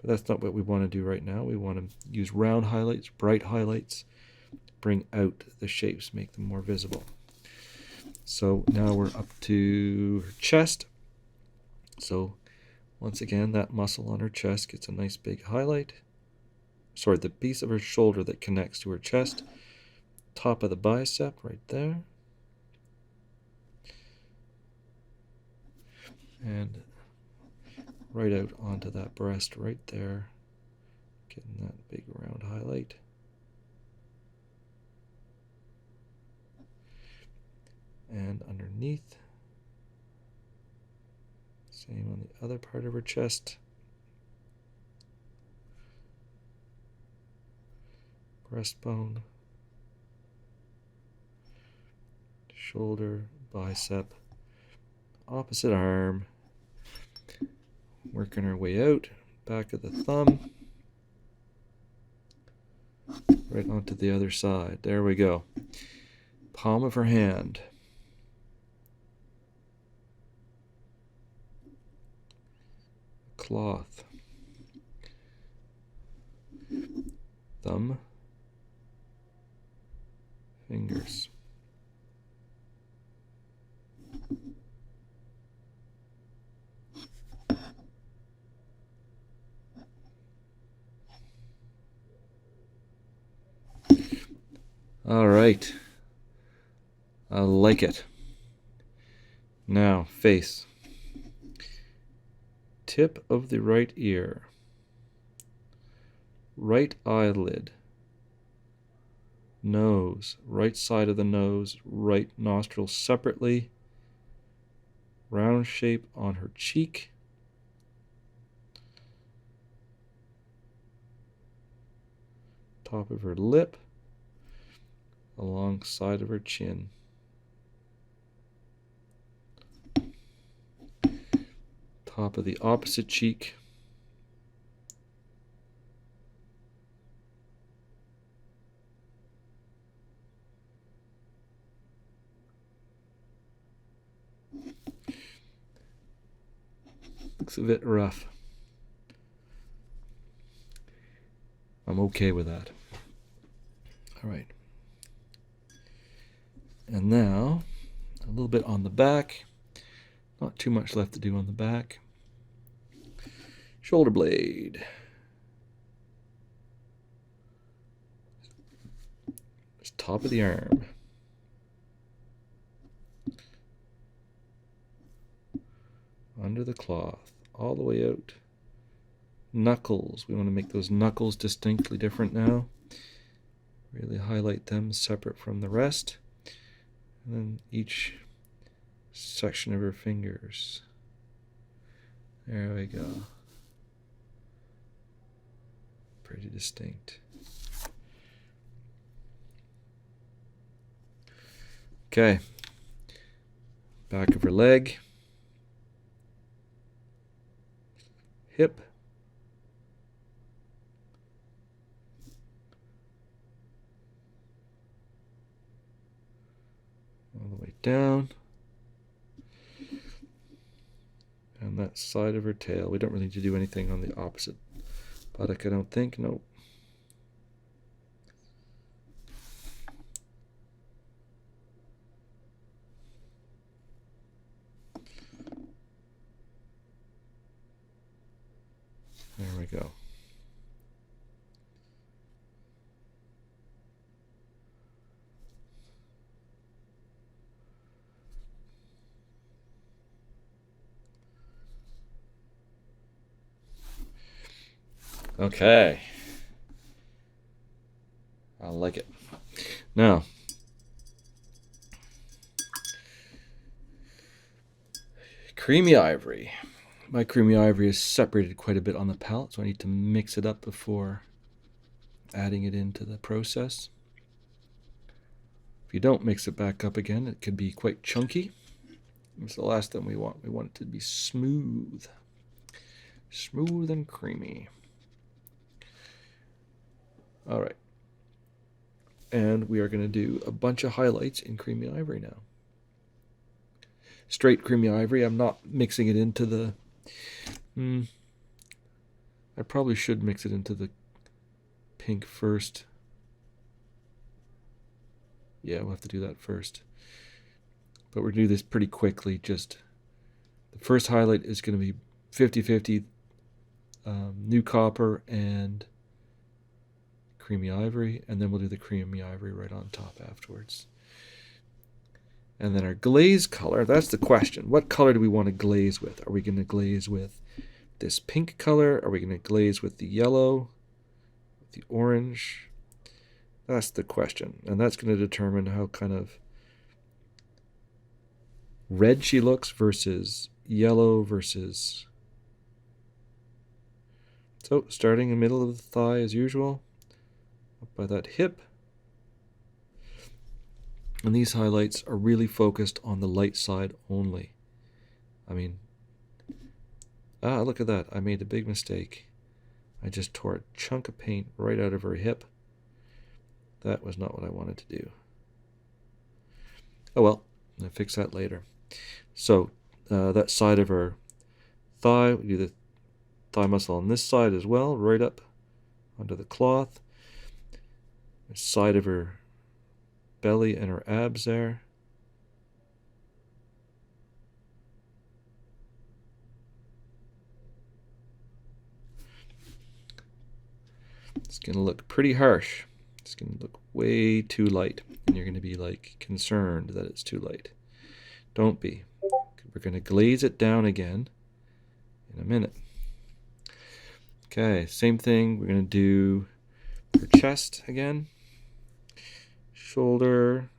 But that's not what we want to do right now. We want to use round highlights, bright highlights, bring out the shapes, make them more visible. So now we're up to her chest. So once again, that muscle on her chest gets a nice big highlight. Sorry, the piece of her shoulder that connects to her chest. Top of the bicep right there. And right out onto that breast right there. Getting that big round highlight. And underneath. Same on the other part of her chest. Breastbone. Shoulder, bicep, opposite arm. Working our way out, back of the thumb. Right onto the other side. There we go. Palm of her hand. Cloth. Thumb. Fingers. All right. I like it. Now, face. Tip of the right ear. Right eyelid. Nose. Right side of the nose. Right nostril separately. Round shape on her cheek. Top of her lip. Along side of her chin. Top of the opposite cheek. Looks a bit rough. I'm okay with that. All right. And now, a little bit on the back. Not too much left to do on the back. Shoulder blade. Just top of the arm. Under the cloth, all the way out. Knuckles. We want to make those knuckles distinctly different now. Really highlight them separate from the rest. And then each section of her fingers. There we go. Pretty distinct. Okay. Back of her leg. Hip. All the way down. that side of her tail. We don't really need to do anything on the opposite buttock, I don't think. Nope. There we go. Okay. I like it. Now, creamy ivory. My creamy ivory is separated quite a bit on the palette, so I need to mix it up before adding it into the process. If you don't mix it back up again, it could be quite chunky. It's the last thing we want. We want it to be smooth. Smooth and creamy. All right. And we are going to do a bunch of highlights in creamy ivory now. Straight creamy ivory. I'm not mixing it into the... I probably should mix it into the pink first. Yeah, we'll have to do that first. But we're going to do this pretty quickly. Just the first highlight is going to be 50-50 new copper and creamy ivory, and then we'll do the creamy ivory right on top afterwards. And then our glaze color, that's the question. What color do we want to glaze with? Are we going to glaze with this pink color? Are we going to glaze with the yellow, with the orange? That's the question. And that's going to determine how kind of red she looks versus yellow versus... So starting in the middle of the thigh as usual, up by that hip. And these highlights are really focused on the light side only. I mean, look at that. I made a big mistake. I just tore a chunk of paint right out of her hip. That was not what I wanted to do. Oh well, I'll fix that later. So that side of her thigh, we do the thigh muscle on this side as well, right up onto the cloth. The side of her belly and her abs there. It's going to look pretty harsh. It's going to look way too light, and you're going to be like concerned that it's too light. Don't be. We're going to glaze it down again in a minute. Okay, same thing. We're going to do her chest again. Shoulder,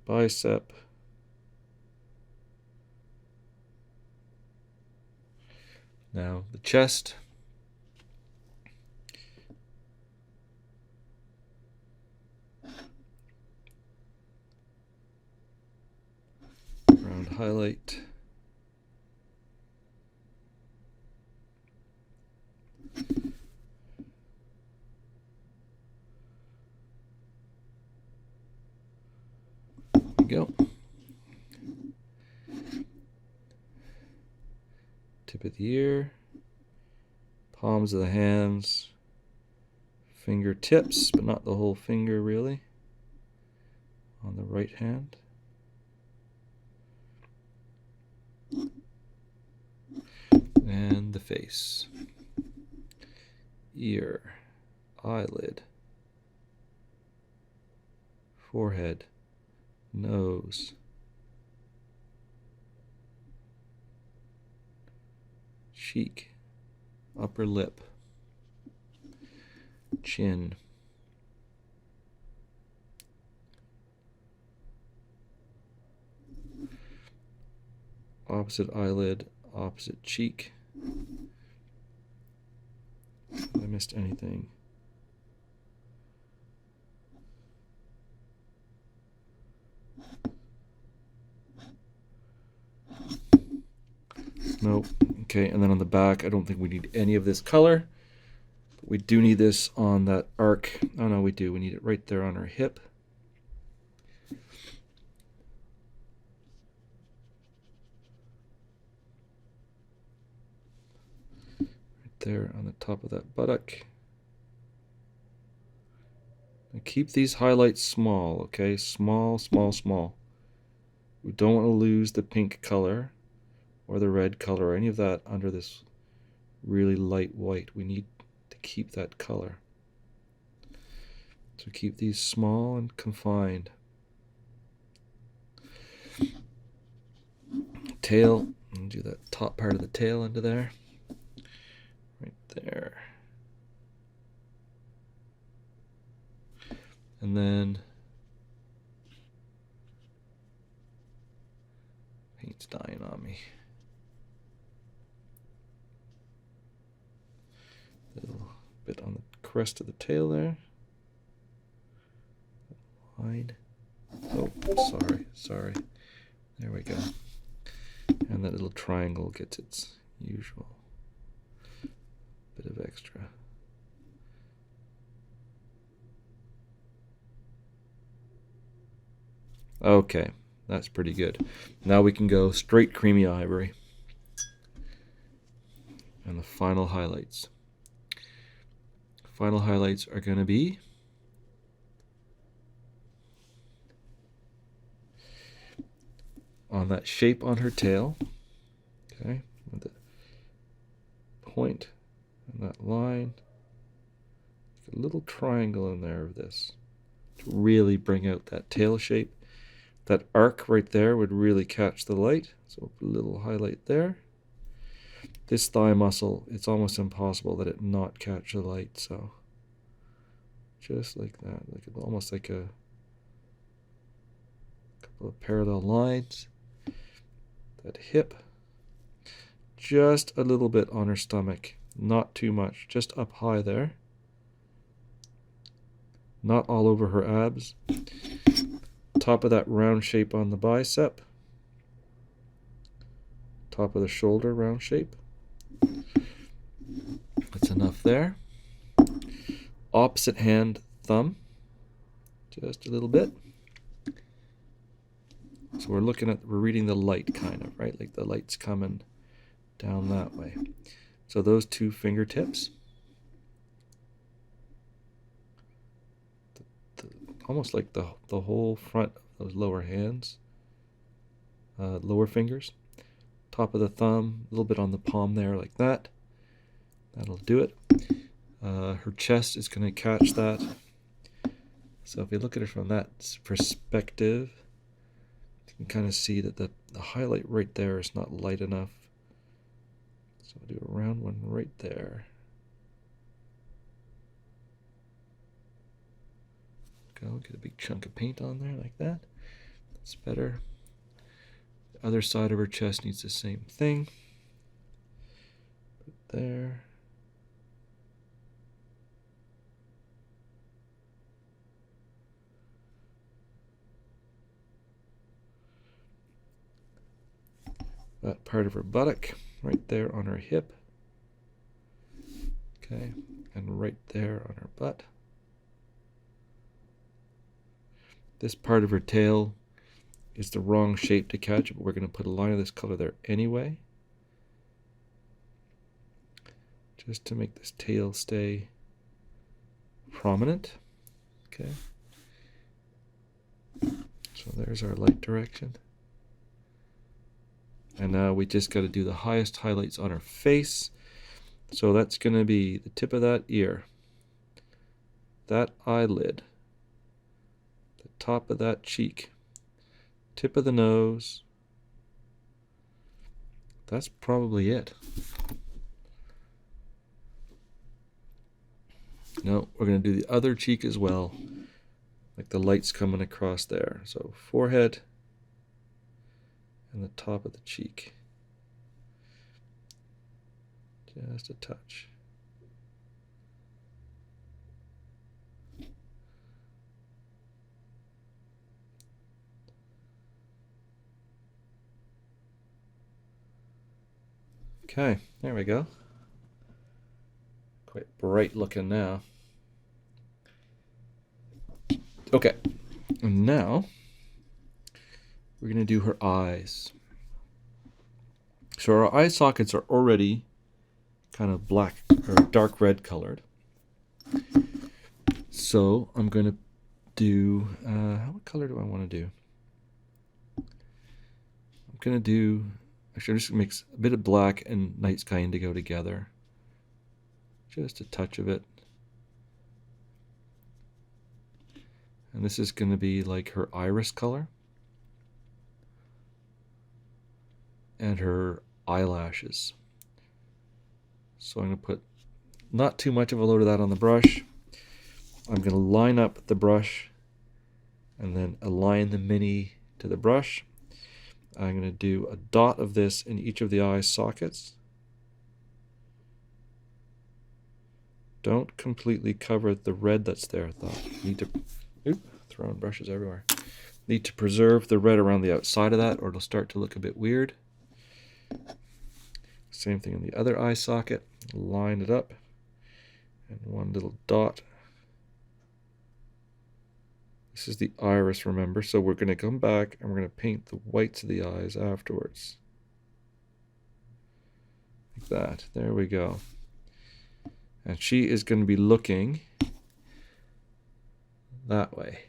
bicep, now the chest, round highlight, go. Tip of the ear, palms of the hands, fingertips, but not the whole finger really, on the right hand. And the face, ear, eyelid, forehead, nose, cheek, upper lip, chin, opposite eyelid, opposite cheek. Have I missed anything? Nope. Okay, and then on the back, I don't think we need any of this color. But we do need this on that arc. Oh no, we do. We need it right there on our hip. there on the top of that buttock. And keep these highlights small, okay? Small, small, small. We don't want to lose the pink color or the red color or any of that under this really light white. We need to keep that color. So keep these small and confined. Tail, and do that top part of the tail into there. Right there. And then paint's dying on me. A little bit on the crest of the tail there. Line. Oh, sorry. There we go. And that little triangle gets its usual bit of extra. Okay, that's pretty good. Now we can go straight creamy ivory. And the final highlights. Final highlights are going to be on that shape on her tail. Okay, with the point and that line. A little triangle in there of this to really bring out that tail shape. That arc right there would really catch the light, so put a little highlight there. This thigh muscle, it's almost impossible that it not catch the light, so just like that, almost like a couple of parallel lines. That hip, just a little bit on her stomach, not too much, just up high there. Not all over her abs. Top of that round shape on the bicep. Top of the shoulder round shape. That's enough there. Opposite hand thumb. Just a little bit. So we're reading the light kind of, right? Like the light's coming down that way. So those two fingertips. Almost like the whole front of those lower hands, lower fingers, top of the thumb, a little bit on the palm there like that. That'll do it. Her chest is going to catch that. So if you look at it from that perspective, you can kind of see that the highlight right there is not light enough. So I'll do a round one right there. Go, get a big chunk of paint on there like that. That's better. The other side of her chest needs the same thing. Put there. That part of her buttock, right there on her hip. Okay, and right there on her butt. This part of her tail is the wrong shape to catch, but we're going to put a line of this color there anyway. Just to make this tail stay prominent. Okay. So there's our light direction. And now we just got to do the highest highlights on her face. So that's going to be the tip of that ear, that eyelid, the top of that cheek, tip of the nose. That's probably it. No, we're going to do the other cheek as well, like the light's coming across there. So forehead and the top of the cheek. Just a touch. Okay, there we go. Quite bright looking now. Okay, and now we're going to do her eyes. So our eye sockets are already kind of black or dark red colored. So I'm going to do, what color do I want to do? I'm going to do, actually I'm just going to mix a bit of black and night sky indigo together. Just a touch of it. And this is going to be like her iris color. And her eyelashes. So I'm going to put not too much of a load of that on the brush. I'm going to line up the brush and then align the mini to the brush. I'm going to do a dot of this in each of the eye sockets. Don't completely cover the red that's there though. Need to, throwing brushes everywhere. Need to preserve the red around the outside of that or it'll start to look a bit weird. Same thing in the other eye socket. Line it up. And one little dot. This is the iris, remember. So we're going to come back and we're going to paint the whites of the eyes afterwards. Like that. There we go. And she is going to be looking that way.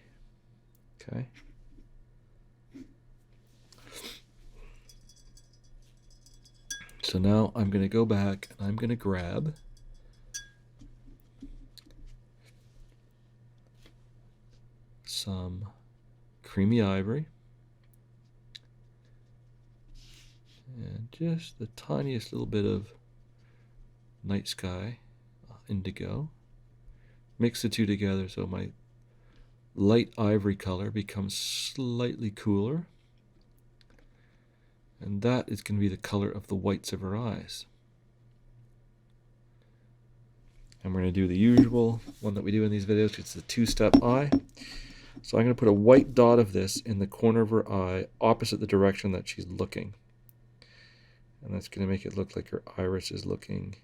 Okay. So now I'm going to go back and I'm going to grab some creamy ivory and just the tiniest little bit of night sky indigo. Mix the two together so my light ivory color becomes slightly cooler. And that is going to be the color of the whites of her eyes. And we're going to do the usual one that we do in these videos. It's the two-step eye. So I'm going to put a white dot of this in the corner of her eye opposite the direction that she's looking. And that's going to make it look like her iris is looking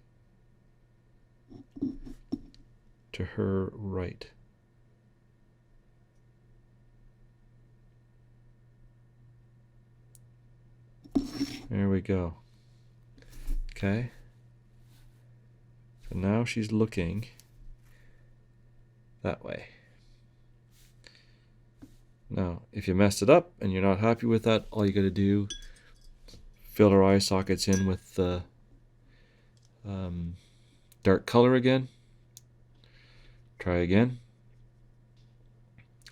to her right. There we go. Okay. So now she's looking that way. Now, if you messed it up and you're not happy with that, all you got to do is fill her eye sockets in with the dark color again. Try again.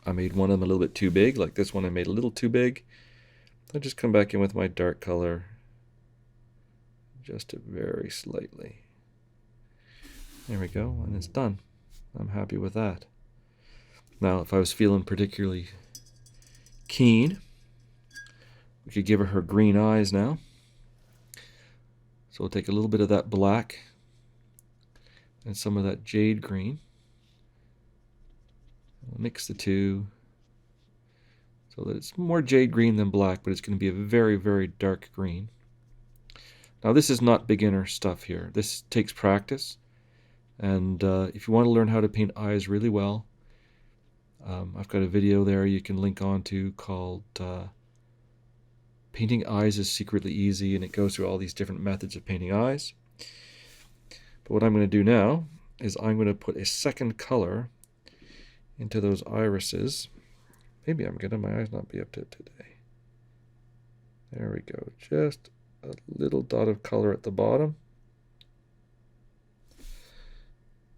I made one of them a little bit too big, like this one I made a little too big. I'll just come back in with my dark color, just very slightly. There we go, and it's done. I'm happy with that. Now, if I was feeling particularly keen, we could give her green eyes now. So we'll take a little bit of that black and some of that jade green. We'll mix the two so that it's more jade green than black, but it's going to be a very, very dark green. Now this is not beginner stuff here. This takes practice. And if you want to learn how to paint eyes really well, I've got a video there you can link on to called Painting Eyes is Secretly Easy, and it goes through all these different methods of painting eyes. But what I'm going to do now is I'm going to put a second color into those irises. Maybe I'm getting my eyes not be up to it today. There we go. Just a little dot of color at the bottom.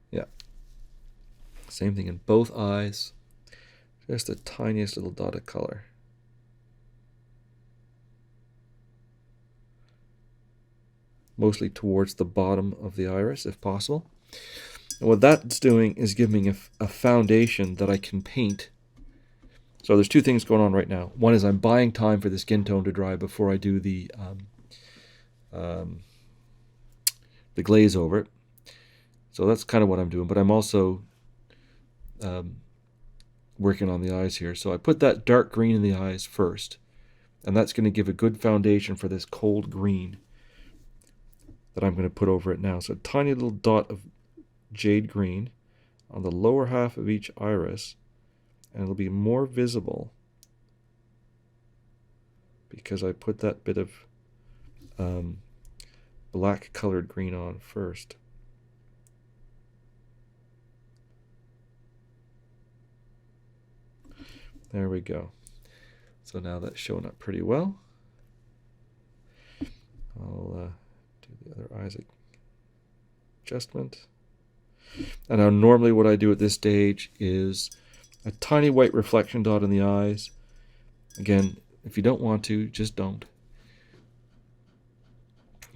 Yeah. Same thing in both eyes. Just the tiniest little dot of color. Mostly towards the bottom of the iris, if possible. And what that's doing is giving me a foundation that I can paint. So there's two things going on right now. One is I'm buying time for the skin tone to dry before I do the glaze over it. So that's kind of what I'm doing. But I'm also working on the eyes here. So I put that dark green in the eyes first. And that's going to give a good foundation for this cold green that I'm going to put over it now. So a tiny little dot of jade green on the lower half of each iris. And it'll be more visible because I put that bit of black colored green on first. There we go. So now that's showing up pretty well. I'll do the other eyes adjustment. And now normally what I do at this stage is a tiny white reflection dot in the eyes. Again, if you don't want to, just don't.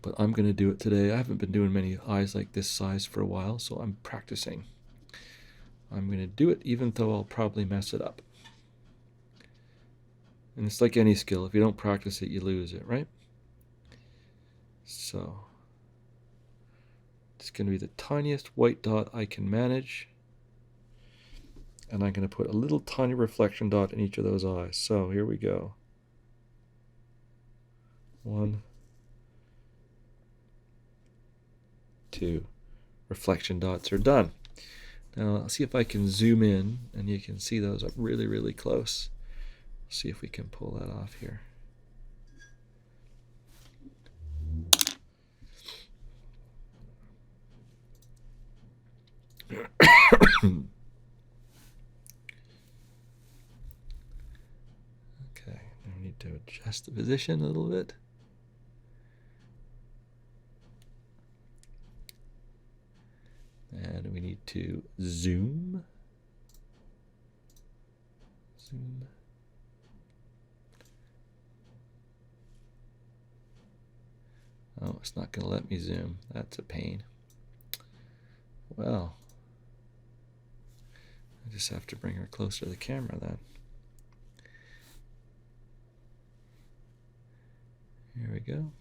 But I'm going to do it today. I haven't been doing many eyes like this size for a while, so I'm practicing. I'm going to do it even though I'll probably mess it up. And it's like any skill. If you don't practice it, you lose it, right? So it's going to be the tiniest white dot I can manage. And I'm going to put a little tiny reflection dot in each of those eyes. So here we go. 1, 2. Reflection dots are done. Now I'll see if I can zoom in and you can see those up really, really close. See if we can pull that off here. Okay, I need to adjust the position a little bit. And we need to zoom. Zoom. Oh, it's not going to let me zoom. That's a pain. Well, I just have to bring her closer to the camera then. Here we go.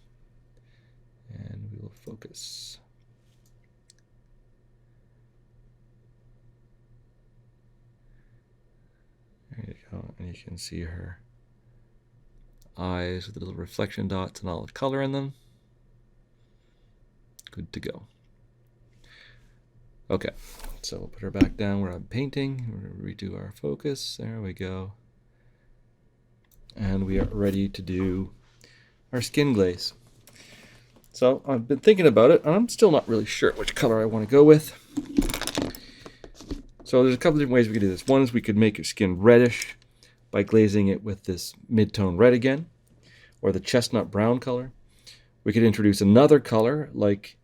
And we will focus. There you go. And you can see her eyes with the little reflection dots and olive color in them. Good to go. Okay, so we'll put her back down where I'm painting. We're going to redo our focus. There we go. And we are ready to do our skin glaze. So I've been thinking about it, and I'm still not really sure which color I want to go with. So there's a couple different ways we could do this. One is we could make your skin reddish by glazing it with this mid-tone red again, or the chestnut brown color. We could introduce another color, like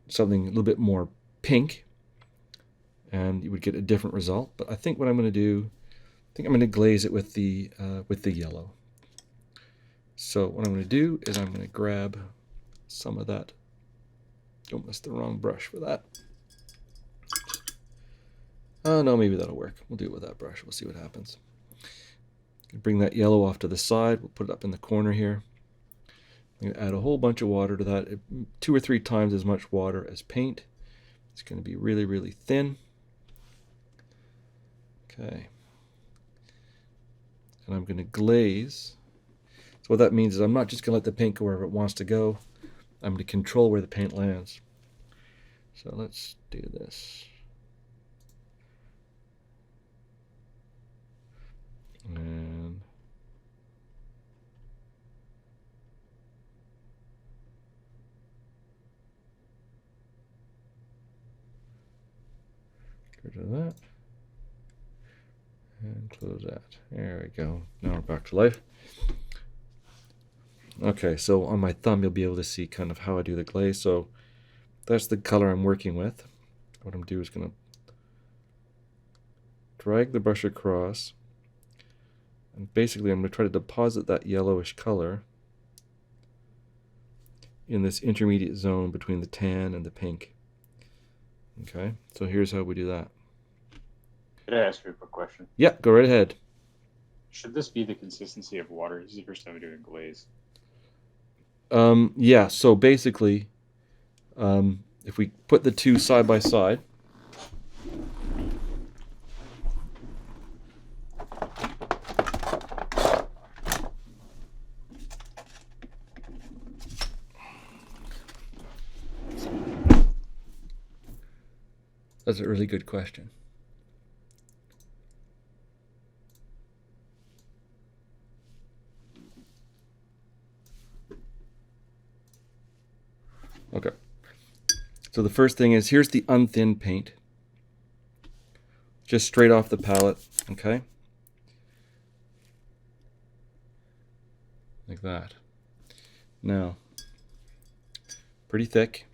something a little bit more pink, and you would get a different result. But I think what I'm going to do, I think I'm going to glaze it with the yellow. So what I'm going to do is I'm going to grab some of that. Don't miss the wrong brush for that. Oh no, maybe that'll work. We'll do it with that brush. We'll see what happens. Bring that yellow off to the side. We'll put it up in the corner here. I'm going to add a whole bunch of water to that, 2 or 3 times as much water as paint. It's going to be really, really thin. Okay. And I'm going to glaze. So what that means is I'm not just going to let the paint go wherever it wants to go. I'm going to control where the paint lands. So let's do this. And get rid of that. And close that. There we go. Now we're back to life. Okay, so on my thumb you'll be able to see kind of how I do the glaze. So that's the color I'm working with. What I'm doing is going to drag the brush across. And basically I'm going to try to deposit that yellowish color in this intermediate zone between the tan and the pink. Okay, so here's how we do that. Could I ask you a quick question? Yeah, go right ahead. Should this be the consistency of water? This is the first time I'm doing glaze. Yeah, so basically, if we put the two side by side, that's a really good question. Okay. So the first thing is, here's the unthinned paint. Just straight off the palette, okay? Like that. Now, pretty thick.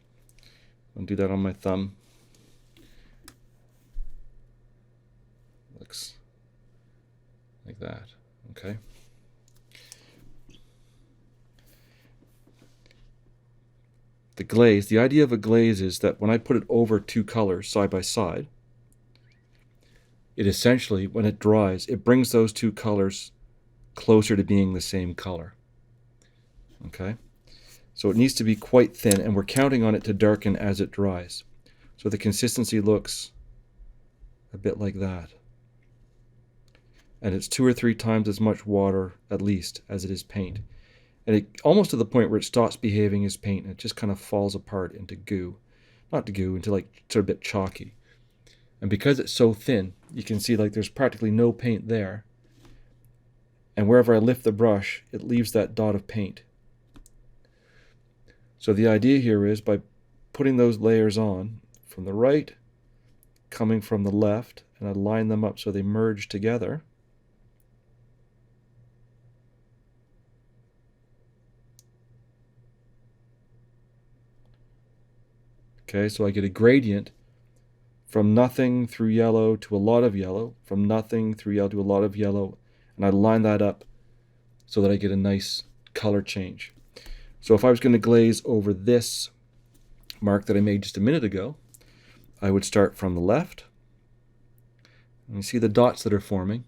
I'll do that on my thumb. Looks like that, okay? The glaze, the idea of a glaze is that when I put it over two colors side by side, it essentially, when it dries, it brings those two colors closer to being the same color. Okay? So it needs to be quite thin, and we're counting on it to darken as it dries. So the consistency looks a bit like that. And it's 2 or 3 times as much water, at least, as it is paint. And it almost to the point where it stops behaving as paint and it just kind of falls apart into goo. Not to goo, into like sort of a bit chalky. And because it's so thin, you can see like there's practically no paint there. And wherever I lift the brush, it leaves that dot of paint. So the idea here is, by putting those layers on from the right, coming from the left, and I line them up so they merge together. Okay, so I get a gradient from nothing through yellow to a lot of yellow, from nothing through yellow to a lot of yellow, and I line that up so that I get a nice color change. So if I was going to glaze over this mark that I made just a minute ago, I would start from the left. And you see the dots that are forming.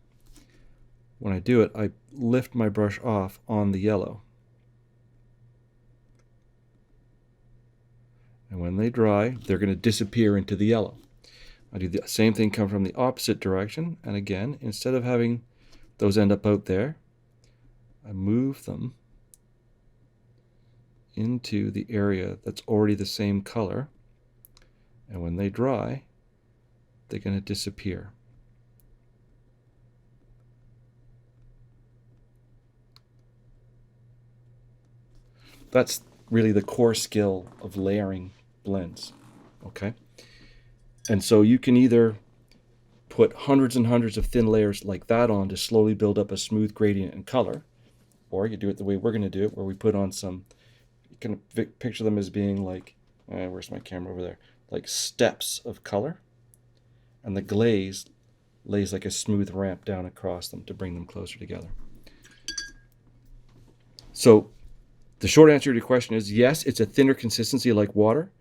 When I do it, I lift my brush off on the yellow. And when they dry, they're going to disappear into the yellow. I do the same thing, come from the opposite direction, and again, instead of having those end up out there, I move them into the area that's already the same color, and when they dry, they're going to disappear. That's really the core skill of layering blends, okay? And so you can either put hundreds and hundreds of thin layers like that on to slowly build up a smooth gradient in color, or you do it the way we're going to do it, where we put on some, you can picture them as being like, where's my camera over there, like steps of color, and the glaze lays like a smooth ramp down across them to bring them closer together. So the short answer to your question is yes, it's a thinner consistency like water,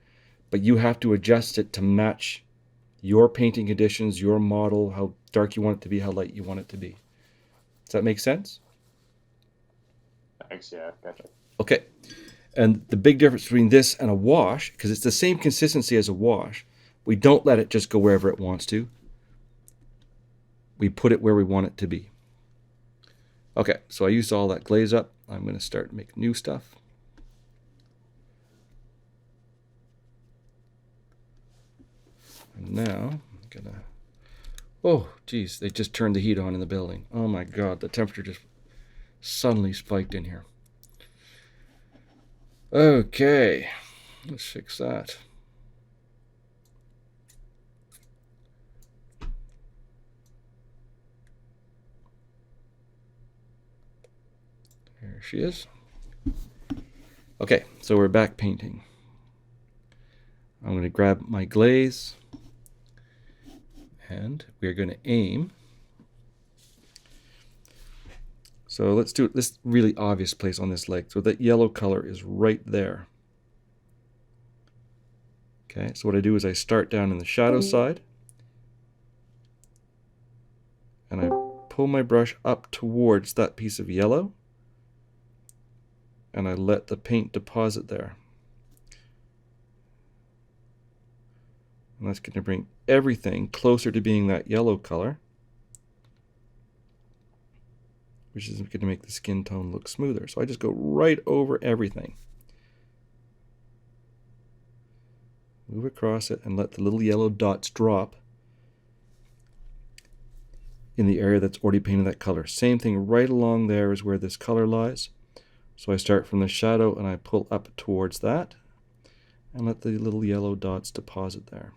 but you have to adjust it to match your painting conditions, your model, how dark you want it to be, how light you want it to be. Does that make sense? Thanks, yeah, gotcha. Okay. And the big difference between this and a wash, because it's the same consistency as a wash, we don't let it just go wherever it wants to. We put it where we want it to be. Okay, so I used all that glaze up. I'm going to start to make new stuff. And now I'm going to... Oh, geez, they just turned the heat on in the building. Oh my God, the temperature just suddenly spiked in here. Okay, let's fix that. There she is. Okay, so we're back painting. I'm going to grab my glaze, and we're going to aim. So let's do this really obvious place on this leg. So that yellow color is right there. Okay, so what I do is I start down in the shadow side, and I pull my brush up towards that piece of yellow, and I let the paint deposit there. And that's going to bring everything closer to being that yellow color, which is going to make the skin tone look smoother. So I just go right over everything. Move across it and let the little yellow dots drop in the area that's already painted that color. Same thing right along there is where this color lies. So I start from the shadow and I pull up towards that. and let the little yellow dots deposit there.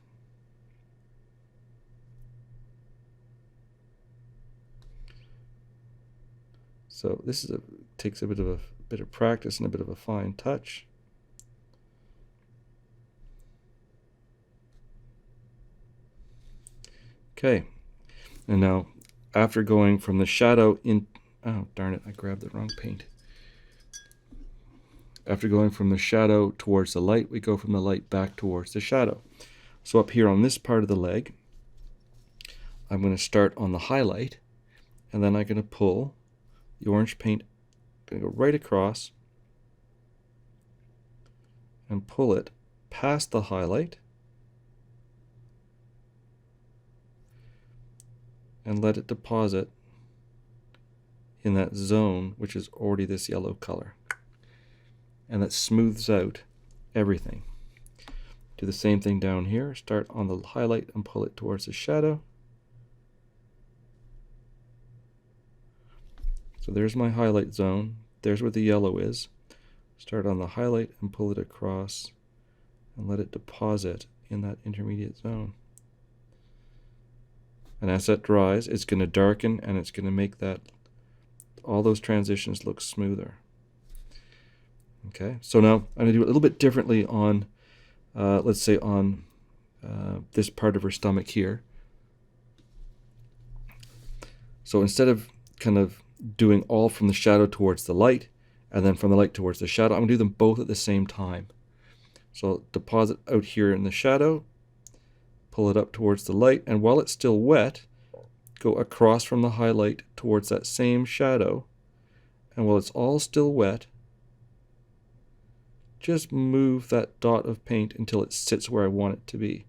So this takes a bit of practice and a bit of a fine touch. Okay, and now after going from the shadow in, oh darn it, I grabbed the wrong paint. After going from the shadow towards the light, we go from the light back towards the shadow. So up here on this part of the leg, I'm going to start on the highlight, and then I'm going to pull the orange paint, going to go right across and pull it past the highlight and let it deposit in that zone, which is already this yellow color. And that smooths out everything. Do the same thing down here. Start on the highlight and pull it towards the shadow. So there's my highlight zone. There's where the yellow is. Start on the highlight and pull it across and let it deposit in that intermediate zone. And as that dries, it's going to darken and it's going to make that all those transitions look smoother. Okay, so now I'm going to do it a little bit differently on, let's say on this part of her stomach here. So instead of kind of doing all from the shadow towards the light and then from the light towards the shadow, I'm going to do them both at the same time. So deposit out here in the shadow, pull it up towards the light, and while it's still wet, go across from the highlight towards that same shadow, and while it's all still wet, just move that dot of paint until it sits where I want it to be.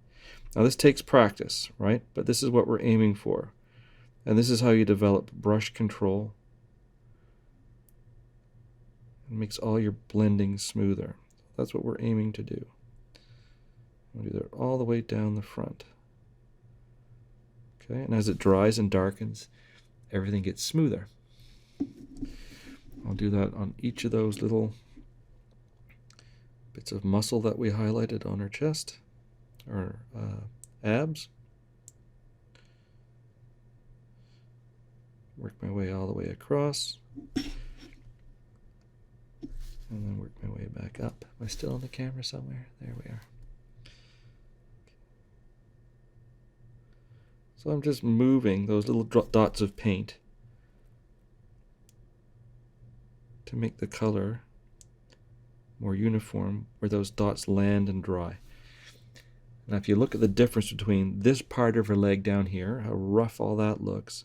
Now this takes practice, right? But this is what we're aiming for. And this is how you develop brush control. It makes all your blending smoother. That's what we're aiming to do. We'll do that all the way down the front. Okay, and as it dries and darkens, everything gets smoother. I'll do that on each of those little bits of muscle that we highlighted on her chest, or abs. Work my way all the way across, and then work my way back up. Am I still on the camera somewhere? There we are. So I'm just moving those little dots of paint to make the color more uniform where those dots land and dry. Now if you look at the difference between this part of her leg down here, how rough all that looks,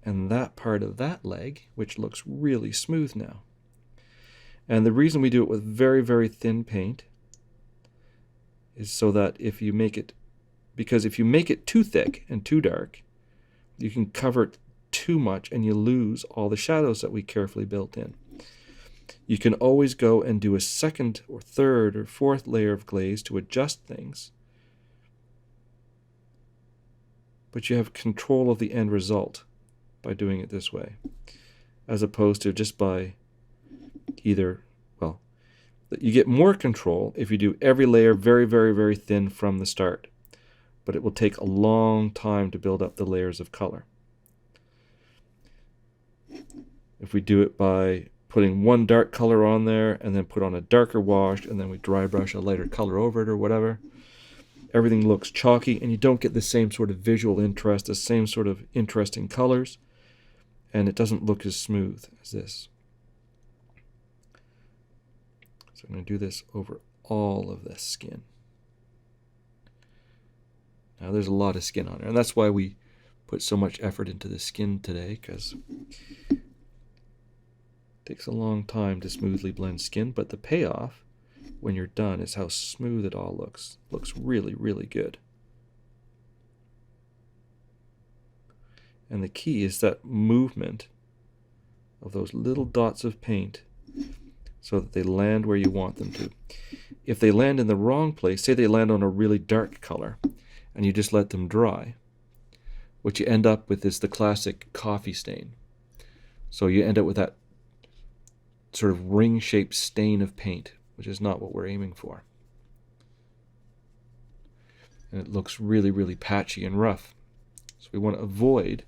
and that part of that leg, which looks really smooth now. And the reason we do it with very, very thin paint is so that if you make it, because if you make it too thick and too dark, you can cover it too much and you lose all the shadows that we carefully built in. You can always go and do a second or third or fourth layer of glaze to adjust things, but you have control of the end result by doing it this way, as opposed to just by either, well, you get more control if you do every layer very, very, very thin from the start, but it will take a long time to build up the layers of color. If we do it by putting one dark color on there and then put on a darker wash and then we dry brush a lighter color over it or whatever, everything looks chalky and you don't get the same sort of visual interest, the same sort of interesting colors, and it doesn't look as smooth as this. So I'm going to do this over all of this skin. Now there's a lot of skin on there, and that's why we put so much effort into the skin today, because it takes a long time to smoothly blend skin, but the payoff when you're done is how smooth it all looks. It looks really, really good. And the key is that movement of those little dots of paint so that they land where you want them to. If they land in the wrong place, say they land on a really dark color, and you just let them dry, what you end up with is the classic coffee stain. So you end up with that sort of ring-shaped stain of paint, which is not what we're aiming for. and it looks really, really patchy and rough. So we want to avoid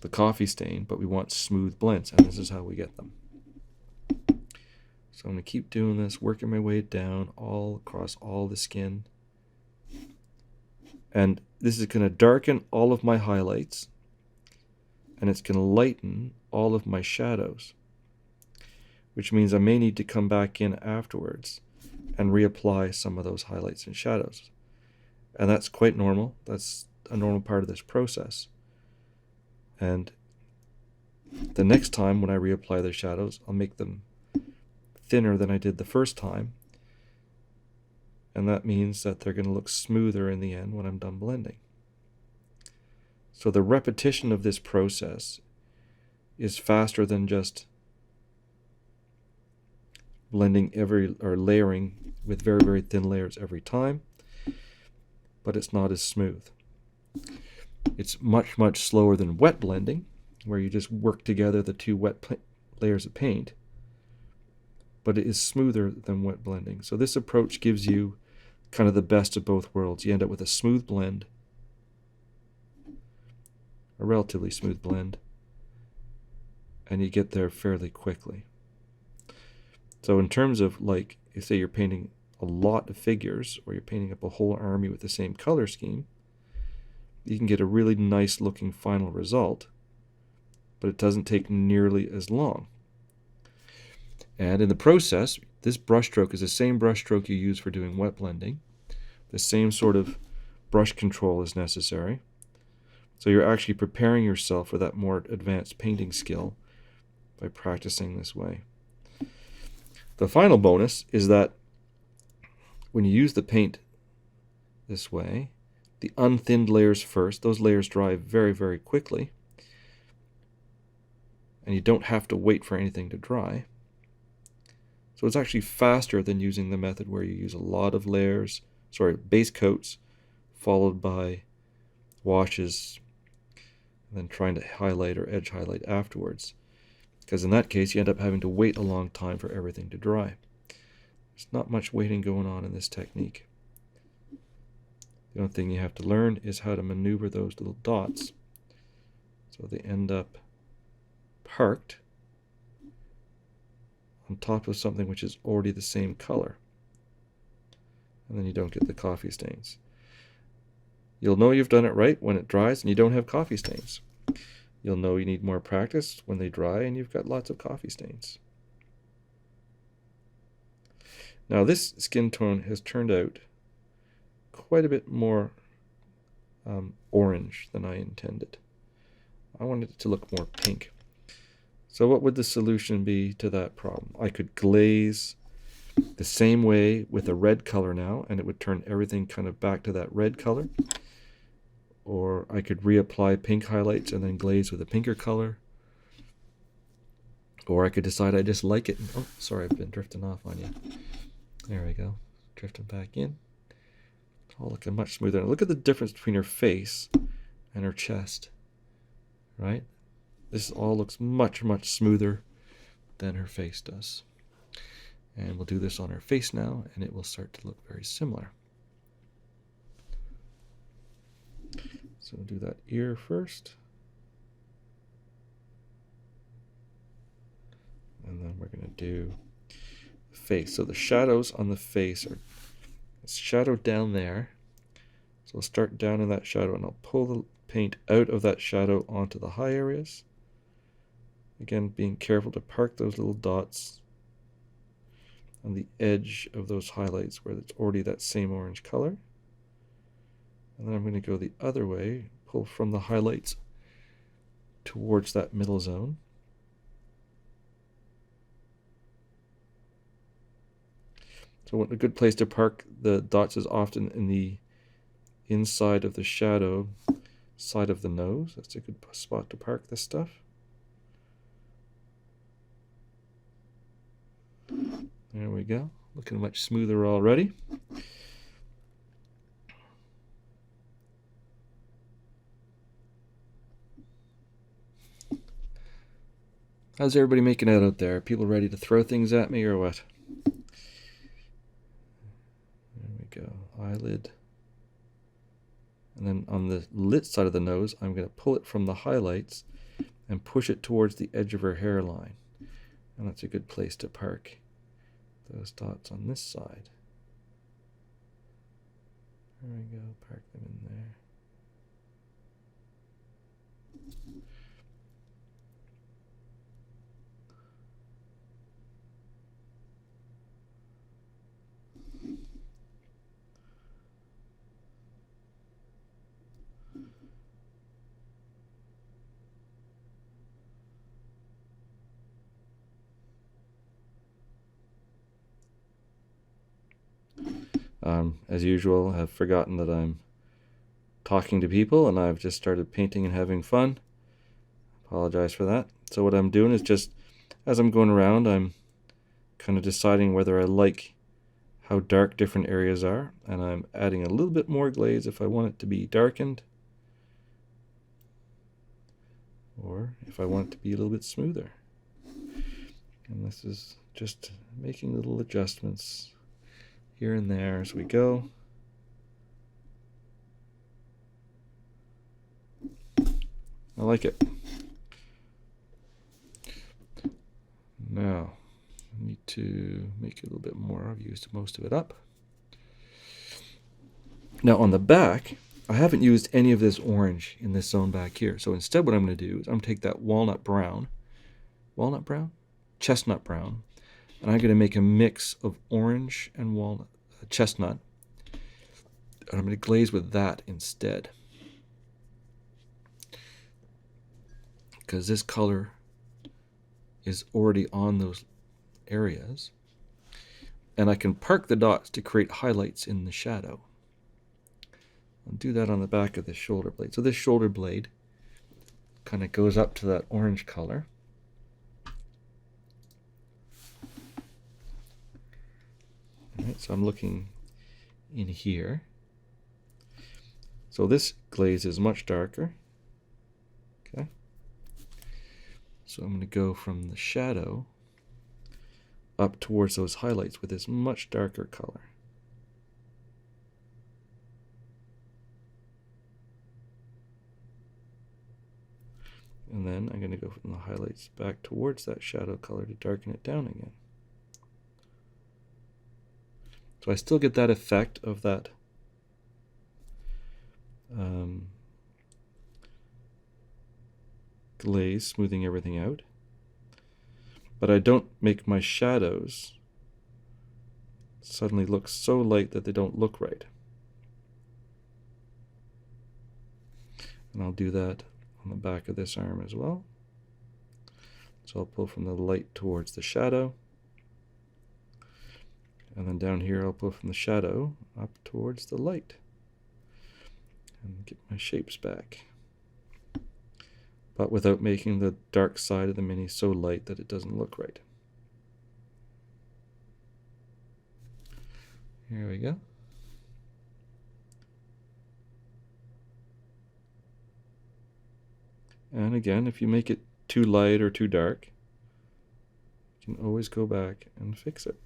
the coffee stain, but we want smooth blends, and this is how we get them. So I'm going to keep doing this, working my way down all across all the skin. And this is going to darken all of my highlights, and it's going to lighten all of my shadows, which means I may need to come back in afterwards and reapply some of those highlights and shadows. And that's quite normal. That's a normal part of this process. And the next time when I reapply the shadows, I'll make them thinner than I did the first time. And that means that they're going to look smoother in the end when I'm done blending. So the repetition of this process is faster than just blending or layering with very, very thin layers every time, but it's not as smooth. It's much, much slower than wet blending, where you just work together the two wet layers of paint, but it is smoother than wet blending. So this approach gives you kind of the best of both worlds. You end up with a smooth blend, a relatively smooth blend, and you get there fairly quickly. So in terms of, like, if say you're painting a lot of figures, or you're painting up a whole army with the same color scheme, you can get a really nice looking final result, but it doesn't take nearly as long. And in the process, this brush stroke is the same brush stroke you use for doing wet blending. The same sort of brush control is necessary. So you're actually preparing yourself for that more advanced painting skill by practicing this way. The final bonus is that when you use the paint this way, the unthinned layers first, those layers dry very, very quickly, and you don't have to wait for anything to dry. So it's actually faster than using the method where you use a lot of layers, base coats, followed by washes, and then trying to highlight or edge highlight afterwards. Because in that case, you end up having to wait a long time for everything to dry. There's not much waiting going on in this technique. The only thing you have to learn is how to maneuver those little dots so they end up parked on top of something which is already the same color. And then you don't get the coffee stains. You'll know you've done it right when it dries and you don't have coffee stains. You'll know you need more practice when they dry and you've got lots of coffee stains. Now this skin tone has turned out quite a bit more orange than I intended. I wanted it to look more pink. So what would the solution be to that problem? I could glaze the same way with a red color now, and it would turn everything kind of back to that red color. Or I could reapply pink highlights and then glaze with a pinker color. Or I could decide I just like it. Oh, sorry, I've been drifting off on you. There we go. Drifting back in. It's all looking much smoother. And look at the difference between her face and her chest. Right? This all looks much, much smoother than her face does. And we'll do this on her face now, and it will start to look very similar. So we'll do that ear first. And then we're going to do the face. So the shadows on the face are shadowed down there. So I'll start down in that shadow, and I'll pull the paint out of that shadow onto the high areas. Again, being careful to park those little dots on the edge of those highlights where it's already that same orange color. And then I'm going to go the other way, pull from the highlights towards that middle zone. So a good place to park the dots is often in the inside of the shadow side of the nose. That's a good spot to park this stuff. There we go. Looking much smoother already. How's everybody making out there? Are people ready to throw things at me or what? There we go. Eyelid. And then on the lit side of the nose, I'm going to pull it from the highlights and push it towards the edge of her hairline. And that's a good place to park those dots on this side. There we go, park them in there. As usual, I've forgotten that I'm talking to people and I've just started painting and having fun. Apologize for that. So what I'm doing is just, as I'm going around, I'm kind of deciding whether I like how dark different areas are, and I'm adding a little bit more glaze if I want it to be darkened, or if I want it to be a little bit smoother. And this is just making little adjustments here and there as we go. I like it. Now, I need to make it a little bit more. I've used most of it up. Now on the back, I haven't used any of this orange in this zone back here. So instead what I'm going to do is I'm going to take that chestnut brown, and I'm going to make a mix of orange and walnut, chestnut, and I'm going to glaze with that instead. Because this color is already on those areas, and I can park the dots to create highlights in the shadow. I'll do that on the back of the shoulder blade. So this shoulder blade kind of goes up to that orange color. All right, so I'm looking in here. So this glaze is much darker. Okay. So I'm going to go from the shadow up towards those highlights with this much darker color. And then I'm going to go from the highlights back towards that shadow color to darken it down again. So I still get that effect of that glaze smoothing everything out, but I don't make my shadows suddenly look so light that they don't look right. And I'll do that on the back of this arm as well. So I'll pull from the light towards the shadow, and then down here I'll pull from the shadow up towards the light and get my shapes back, but without making the dark side of the mini so light that it doesn't look right. Here we go. And again, if you make it too light or too dark, you can always go back and fix it.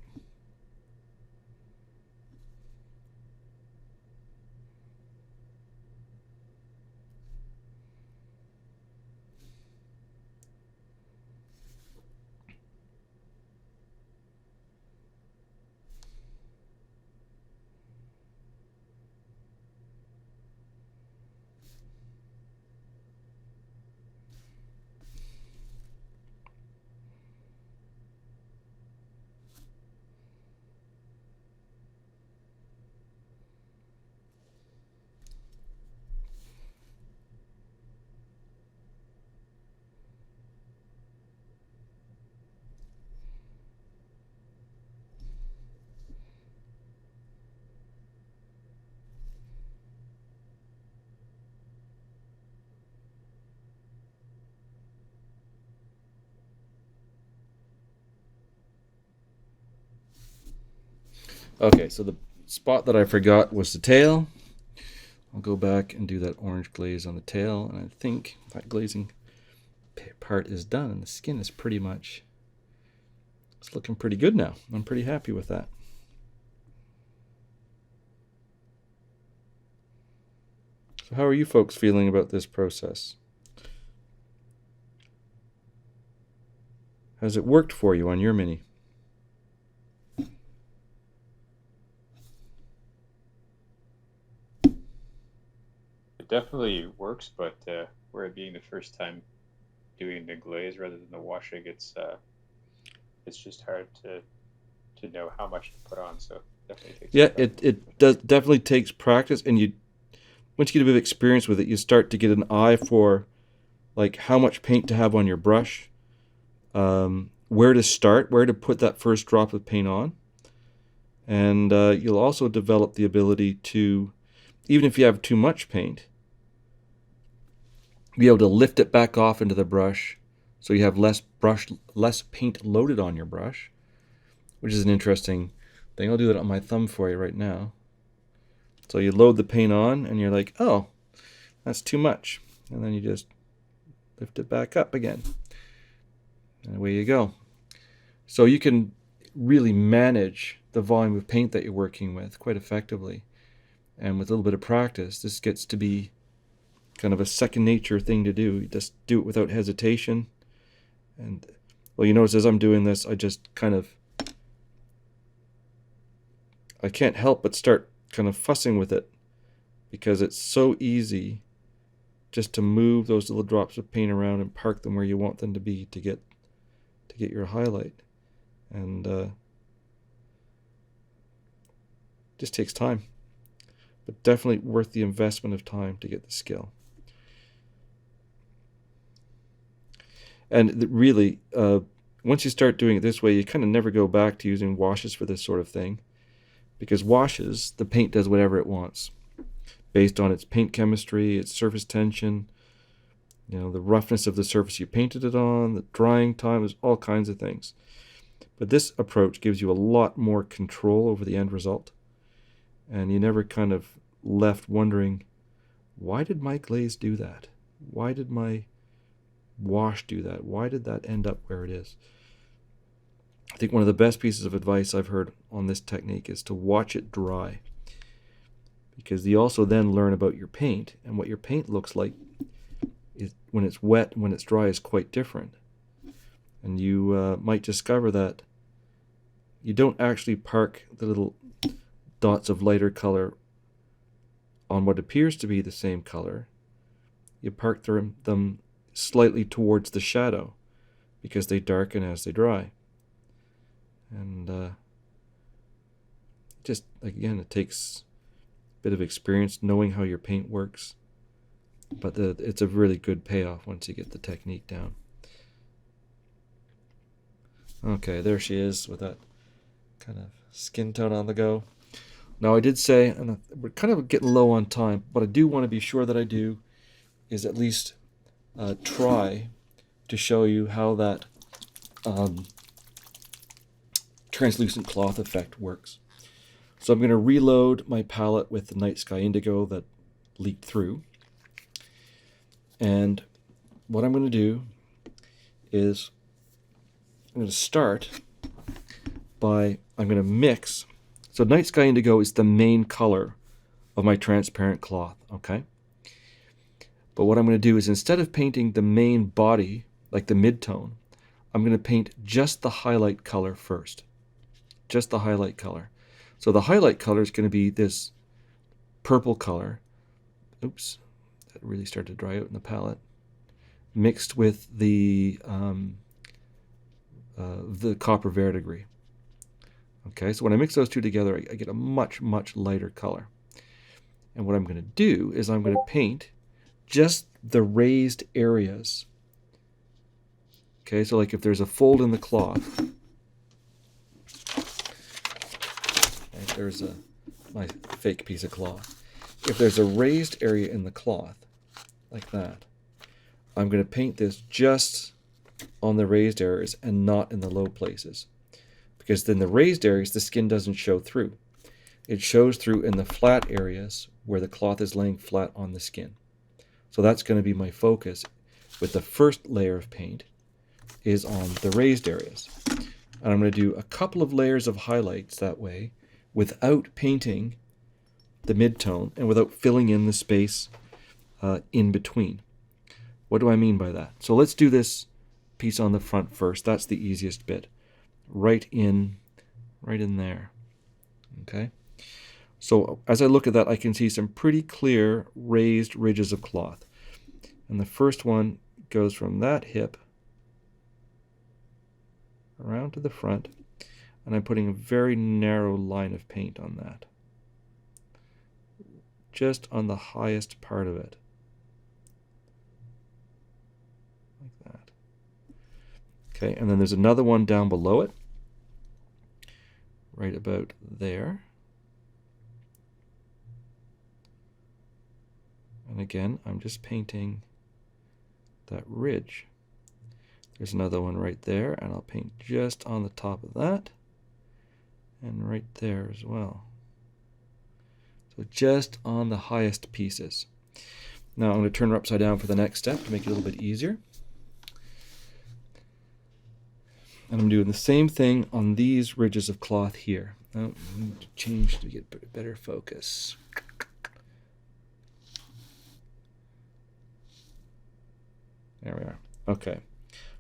Okay, so the spot that I forgot was the tail. I'll go back and do that orange glaze on the tail, and I think that glazing part is done, and the skin is pretty much, it's looking pretty good now. I'm pretty happy with that. So how are you folks feeling about this process? Has it worked for you on your Mini? It definitely works, but where it being the first time doing the glaze rather than the washing, it's just hard to know how much to put on. So definitely takes practice. it does definitely takes practice, and once you get a bit of experience with it, you start to get an eye for like how much paint to have on your brush, where to start, where to put that first drop of paint on, and you'll also develop the ability to, even if you have too much paint, be able to lift it back off into the brush, so you have less paint loaded on your brush, which is an interesting thing. I'll do that on my thumb for you right now. So you load the paint on, and you're like, oh, that's too much, and then you just lift it back up again, and away you go. So you can really manage the volume of paint that you're working with quite effectively, and with a little bit of practice, this gets to be kind of a second nature thing to do. You just do it without hesitation. And well, you notice as I'm doing this, I just I can't help but start kind of fussing with it, because it's so easy just to move those little drops of paint around and park them where you want them to be to get your highlight. And just takes time, but definitely worth the investment of time to get the skill. And really, once you start doing it this way, you kind of never go back to using washes for this sort of thing, because washes, the paint does whatever it wants based on its paint chemistry, its surface tension, the roughness of the surface you painted it on, the drying time, there's all kinds of things. But this approach gives you a lot more control over the end result, and you never kind of left wondering, why did my glaze do that? Why did my wash do that? Why did that end up where it is? I think one of the best pieces of advice I've heard on this technique is to watch it dry, because you also then learn about your paint, and what your paint looks like when it's wet and when it's dry is quite different. And you might discover that you don't actually park the little dots of lighter color on what appears to be the same color. You park them slightly towards the shadow, because they darken as they dry. And just, again, it takes a bit of experience knowing how your paint works, but it's a really good payoff once you get the technique down. Okay, there she is with that kind of skin tone on the go. Now, I did say, and we're kind of getting low on time, but I do want to be sure that I do is at least try to show you how that translucent cloth effect works. So I'm going to reload my palette with the Night Sky Indigo that leaked through. And what I'm going to do is I'm going to start by, I'm going to mix. So Night Sky Indigo is the main color of my transparent cloth, okay? But what I'm going to do is, instead of painting the main body, like the mid-tone, I'm going to paint just the highlight color first. Just the highlight color. So the highlight color is going to be this purple color. Oops, that really started to dry out in the palette. Mixed with the copper verdigris. Okay, so when I mix those two together, I get a much, much lighter color. And what I'm going to do is I'm going to paint just the raised areas. Okay, so like if there's a fold in the cloth, right, there's my fake piece of cloth. If there's a raised area in the cloth, like that, I'm going to paint this just on the raised areas and not in the low places. Because then the raised areas, the skin doesn't show through. It shows through in the flat areas where the cloth is laying flat on the skin. So that's going to be my focus with the first layer of paint, is on the raised areas. And I'm going to do a couple of layers of highlights that way without painting the mid-tone and without filling in the space in between. What do I mean by that? So let's do this piece on the front first. That's the easiest bit. Right in there. Okay. So as I look at that, I can see some pretty clear raised ridges of cloth. And the first one goes from that hip around to the front, and I'm putting a very narrow line of paint on that, just on the highest part of it, like that. Okay, and then there's another one down below it, right about there. And again, I'm just painting that ridge. There's another one right there, and I'll paint just on the top of that, and right there as well. So just on the highest pieces. Now I'm going to turn her upside down for the next step to make it a little bit easier. And I'm doing the same thing on these ridges of cloth here. Oh, I need to change to get better focus. There we are. Okay.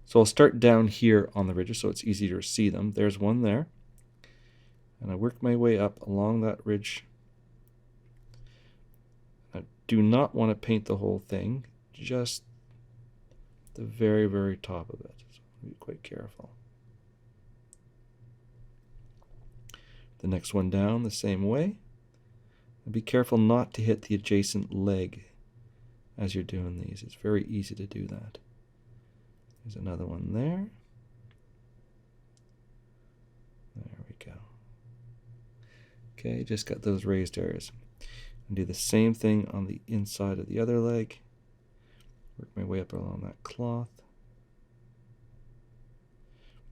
So I'll start down here on the ridges so it's easier to see them. There's one there. And I work my way up along that ridge. I do not want to paint the whole thing, just the very, very top of it. So be quite careful. The next one down the same way. And be careful not to hit the adjacent leg as you're doing these. It's very easy to do that. There's another one there. There we go. Okay, just got those raised areas. And do the same thing on the inside of the other leg. Work my way up along that cloth.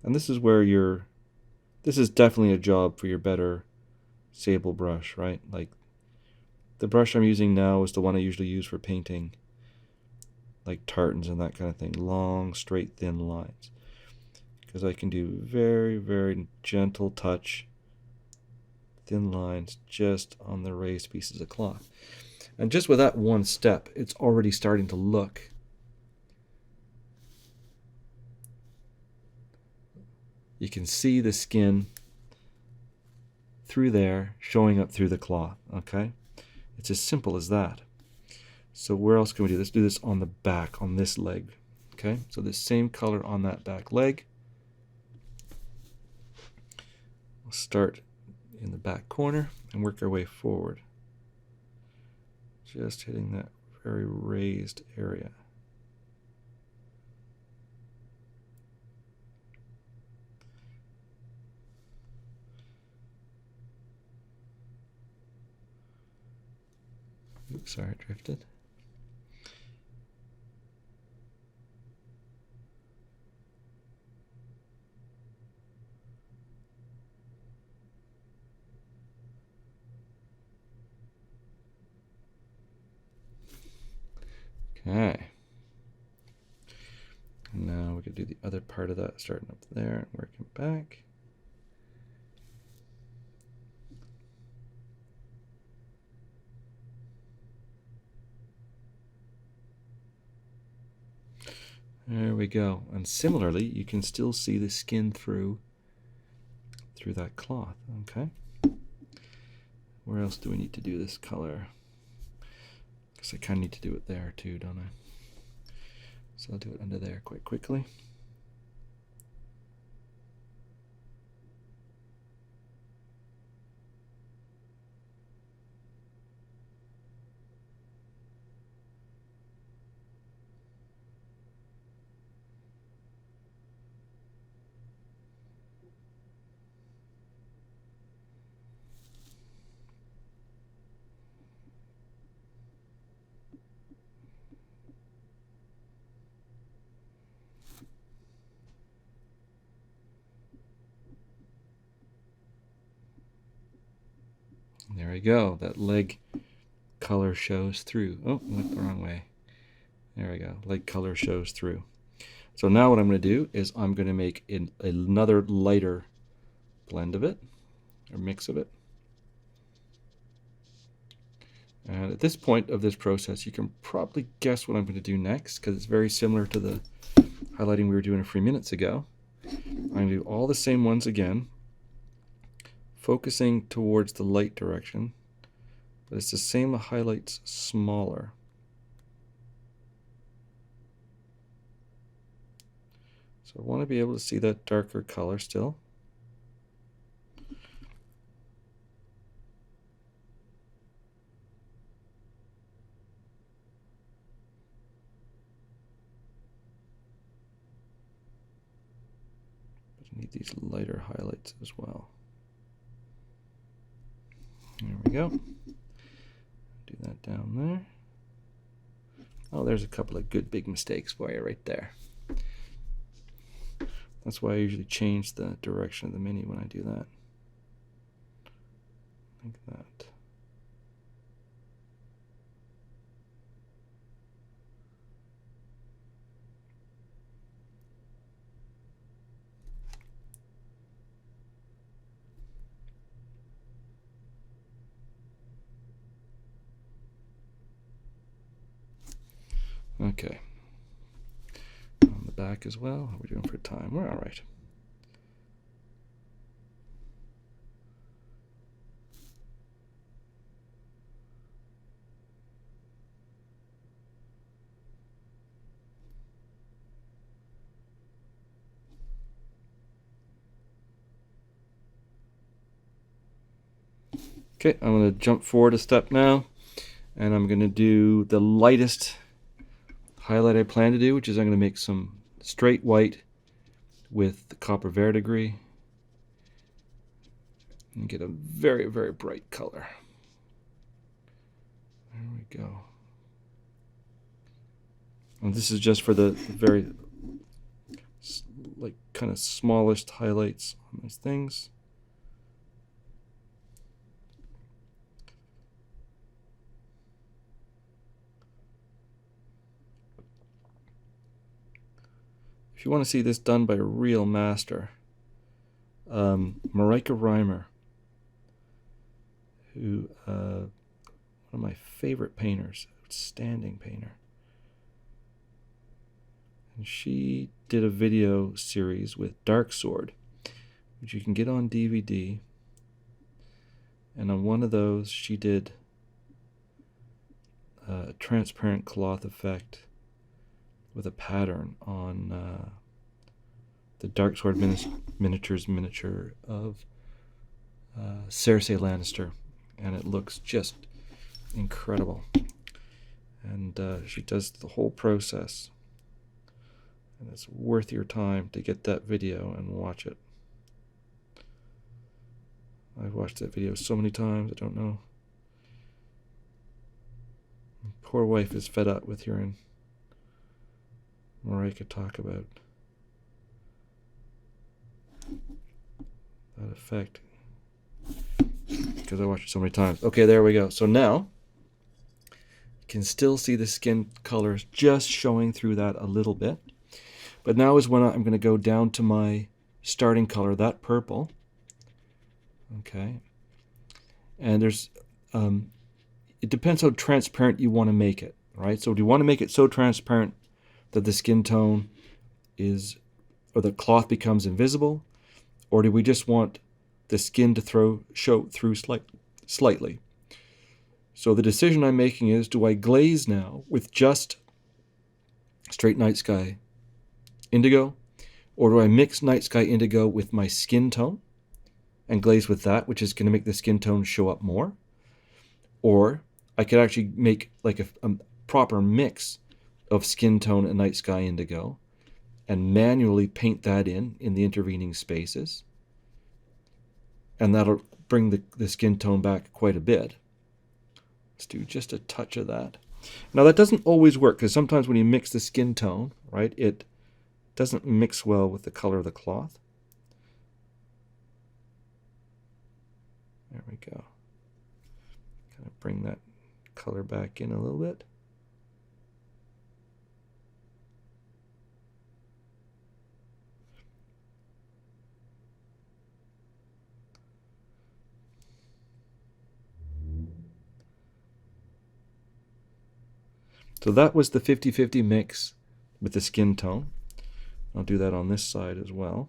And this is where this is definitely a job for your better sable brush, right? Like the brush I'm using now is the one I usually use for painting like tartans and that kind of thing. Long, straight, thin lines. Because I can do very, very gentle touch, thin lines just on the raised pieces of cloth. And just with that one step, it's already starting to look you can see the skin through there showing up through the cloth. Okay, it's as simple as that. So where else can we do this? Do this on the back, on this leg. Okay, so the same color on that back leg. We'll start in the back corner and work our way forward. Just hitting that very raised area. Oops, sorry, I drifted. Okay. And now we can do the other part of that, starting up there and working back. There we go. And similarly, you can still see the skin through that cloth. Okay. Where else do we need to do this color? Because I kind of need to do it there too, don't I? So I'll do it under there quite quickly. There we go. That leg color shows through. Oh, I went the wrong way. There we go. Leg color shows through. So now what I'm going to do is I'm going to make another lighter blend of it, or mix of it. And at this point of this process, you can probably guess what I'm going to do next, because it's very similar to the highlighting we were doing a few minutes ago. I'm going to do all the same ones again, focusing towards the light direction, but it's the same highlights smaller. So I want to be able to see that darker color still. But I need these lighter highlights as well. There we go. Do that down there. Oh, there's a couple of good big mistakes for you right there. That's why I usually change the direction of the mini when I do that. Like that. Okay. On the back as well. How are we doing for time? We're all right. Okay, I'm going to jump forward a step now, and I'm going to do the lightest highlight I plan to do, which is I'm going to make some straight white with the copper verdigris and get a very, very bright color. There we go. And this is just for the very, like, kind of smallest highlights on these things. If you want to see this done by a real master, Marika Reimer, who one of my favorite painters, outstanding painter, and she did a video series with Dark Sword, which you can get on DVD. And on one of those, she did a transparent cloth effect with a pattern on the Dark Sword Miniatures miniature of Cersei Lannister, and it looks just incredible. And she does the whole process, and it's worth your time to get that video and watch it. I've watched that video so many times, I don't know. My poor wife is fed up with hearing Marika talk about that effect, because I watched it so many times. Okay, there we go. So now you can still see the skin colors just showing through that a little bit. But now is when I'm going to go down to my starting color, that purple. Okay. And there's, it depends how transparent you want to make it, right? So do you want to make it so transparent that the skin tone is, or the cloth becomes invisible? Or do we just want the skin to show through slightly? So the decision I'm making is, do I glaze now with just straight night sky indigo? Or do I mix night sky indigo with my skin tone and glaze with that, which is going to make the skin tone show up more? Or I could actually make like a proper mix of skin tone and night sky indigo and manually paint that in the intervening spaces. And that'll bring the skin tone back quite a bit. Let's do just a touch of that. Now that doesn't always work, because sometimes when you mix the skin tone, right, it doesn't mix well with the color of the cloth. There we go. Kind of bring that color back in a little bit. So that was the 50-50 mix with the skin tone. I'll do that on this side as well.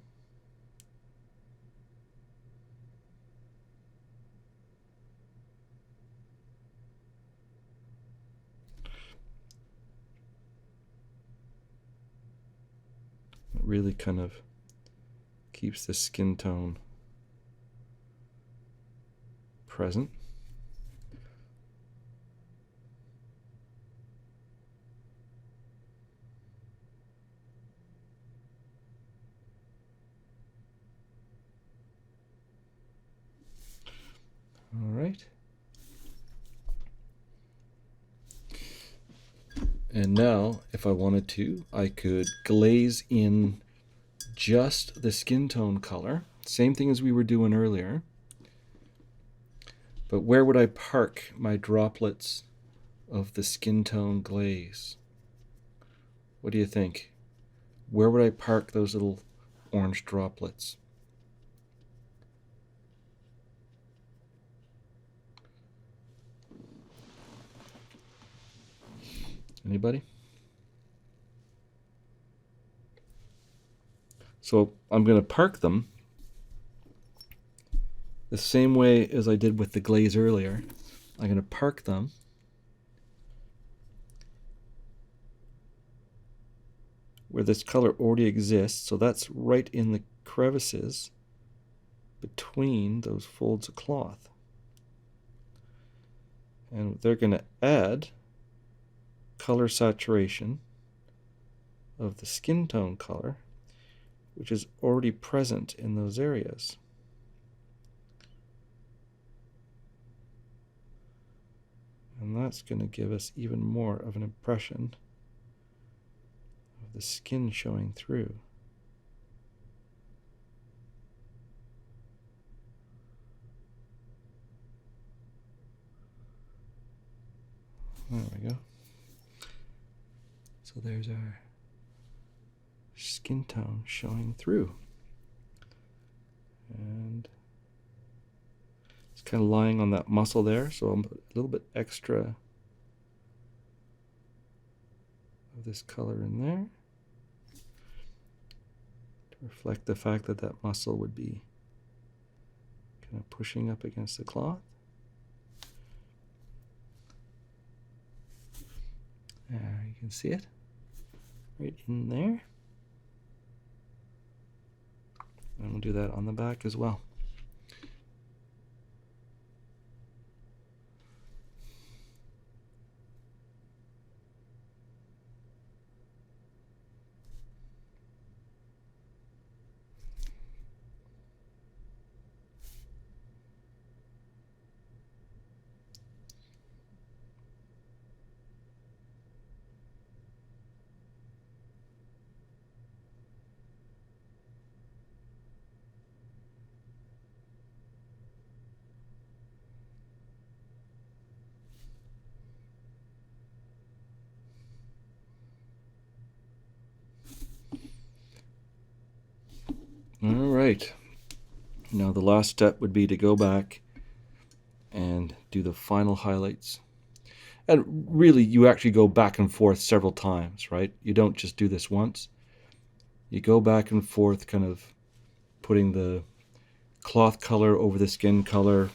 It really kind of keeps the skin tone present. All right. And now, if I wanted to, I could glaze in just the skin tone color. Same thing as we were doing earlier. But where would I park my droplets of the skin tone glaze? What do you think? Where would I park those little orange droplets? Anybody? So I'm going to park them the same way as I did with the glaze earlier. I'm going to park them where this color already exists. So that's right in the crevices between those folds of cloth. And they're going to add color saturation of the skin tone color, which is already present in those areas. And that's going to give us even more of an impression of the skin showing through. There we go. So there's our skin tone showing through. And it's kind of lying on that muscle there, so I'm a little bit extra of this color in there to reflect the fact that that muscle would be kind of pushing up against the cloth. There, you can see it right in there. And we'll do that on the back as well. All right. Now the last step would be to go back and do the final highlights. And really, you actually go back and forth several times, right? You don't just do this once. You go back and forth, kind of putting the cloth color over the skin color,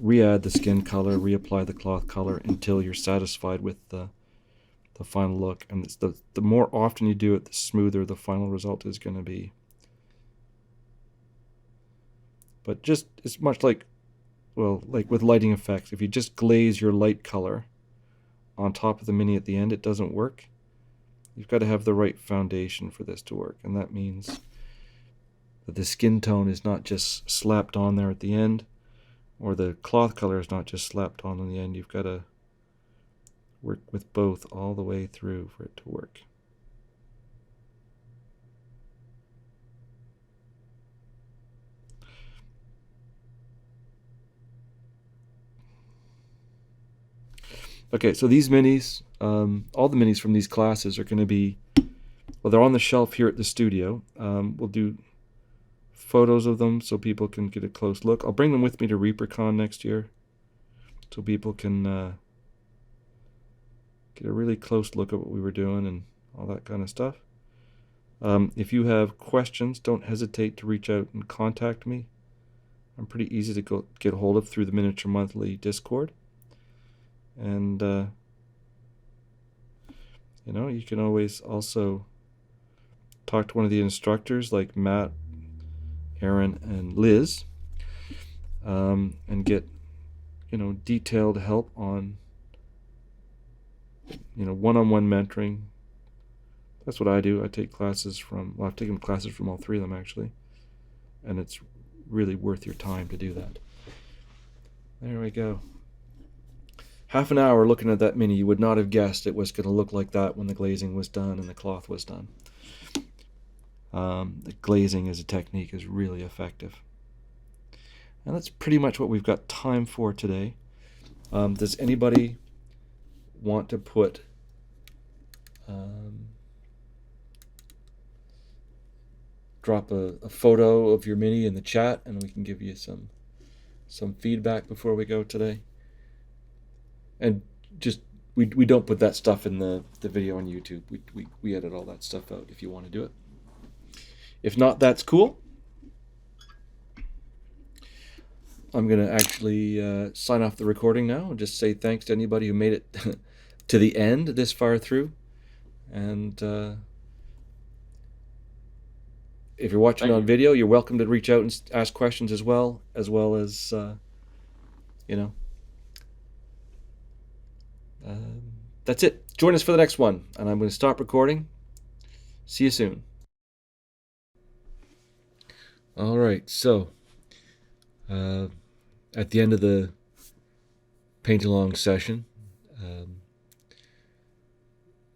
re-add the skin color, reapply the cloth color until you're satisfied with the final look. And it's the more often you do it, the smoother the final result is going to be. But just, it's much like, well, like with lighting effects. If you just glaze your light color on top of the mini at the end, it doesn't work. You've got to have the right foundation for this to work. And that means that the skin tone is not just slapped on there at the end, or the cloth color is not just slapped on in the end. You've got to work with both all the way through for it to work. Okay, so these minis, all the minis from these classes are going to be, well, they're on the shelf here at the studio. We'll do photos of them so people can get a close look. I'll bring them with me to ReaperCon next year so people can get a really close look at what we were doing and all that kind of stuff. If you have questions, don't hesitate to reach out and contact me. I'm pretty easy to get a hold of through the Miniature Monthly Discord. And, you can always also talk to one of the instructors like Matt, Aaron, and Liz, and get, detailed help on, one-on-one mentoring. That's what I do. I take classes I've taken classes from all three of them, actually. And it's really worth your time to do that. There we go. Half an hour looking at that Mini. You would not have guessed it was going to look like that when the glazing was done and the cloth was done. The glazing as a technique is really effective. And that's pretty much what we've got time for today. Does anybody want to put drop a photo of your Mini in the chat, and we can give you some feedback before we go today? And just we don't put that stuff in the video on YouTube. We edit all that stuff out if you want to do it. If not, that's cool. I'm going to actually sign off the recording now and just say thanks to anybody who made it to the end this far through. And if you're watching on video, you're welcome to reach out and ask questions as well as that's it. Join us for the next one, and I'm going to stop recording. See you soon. All right, so at the end of the paint-along session, I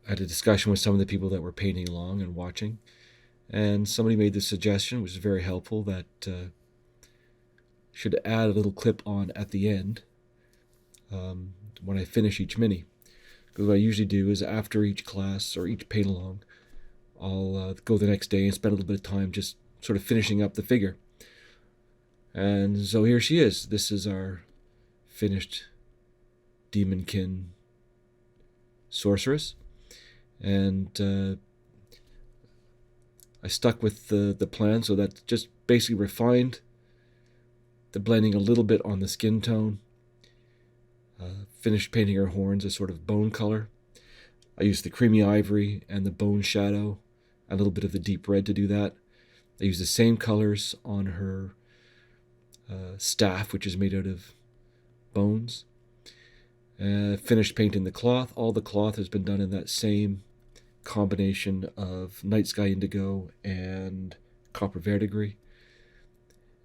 had a discussion with some of the people that were painting along and watching, and somebody made the suggestion, which is very helpful, that should add a little clip on at the end when I finish each Mini. Because what I usually do is after each class or each paint-along, I'll go the next day and spend a little bit of time just sort of finishing up the figure. And so here she is. This is our finished Demonkin sorceress. And I stuck with the plan, so that just basically refined the blending a little bit on the skin tone. Finished painting her horns a sort of bone color. I used the creamy ivory and the bone shadow, a little bit of the deep red to do that. I used the same colors on her staff, which is made out of bones. Finished painting the cloth. All the cloth has been done in that same combination of night sky indigo and copper verdigris.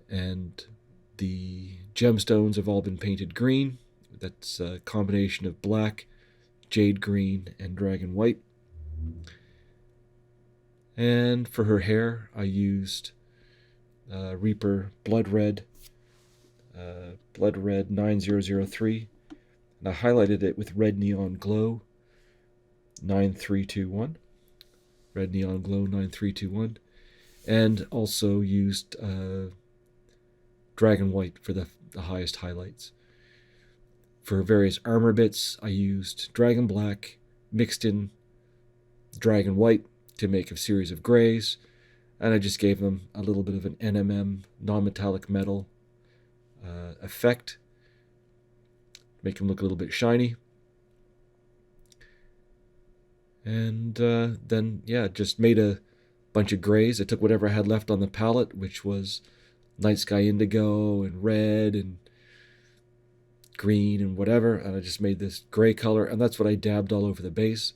And the gemstones have all been painted green. That's a combination of black, jade green, and dragon white. And for her hair, I used Reaper Blood Red 9003, and I highlighted it with Red Neon Glow 9321. Red Neon Glow 9321. And also used Dragon White for the highest highlights. For various armor bits, I used Dragon Black mixed in Dragon White to make a series of grays, and I just gave them a little bit of an NMM, non-metallic metal effect, make them look a little bit shiny. And then, just made a bunch of grays. I took whatever I had left on the palette, which was Night Sky Indigo and red and green and whatever, and I just made this gray color, and that's what I dabbed all over the base.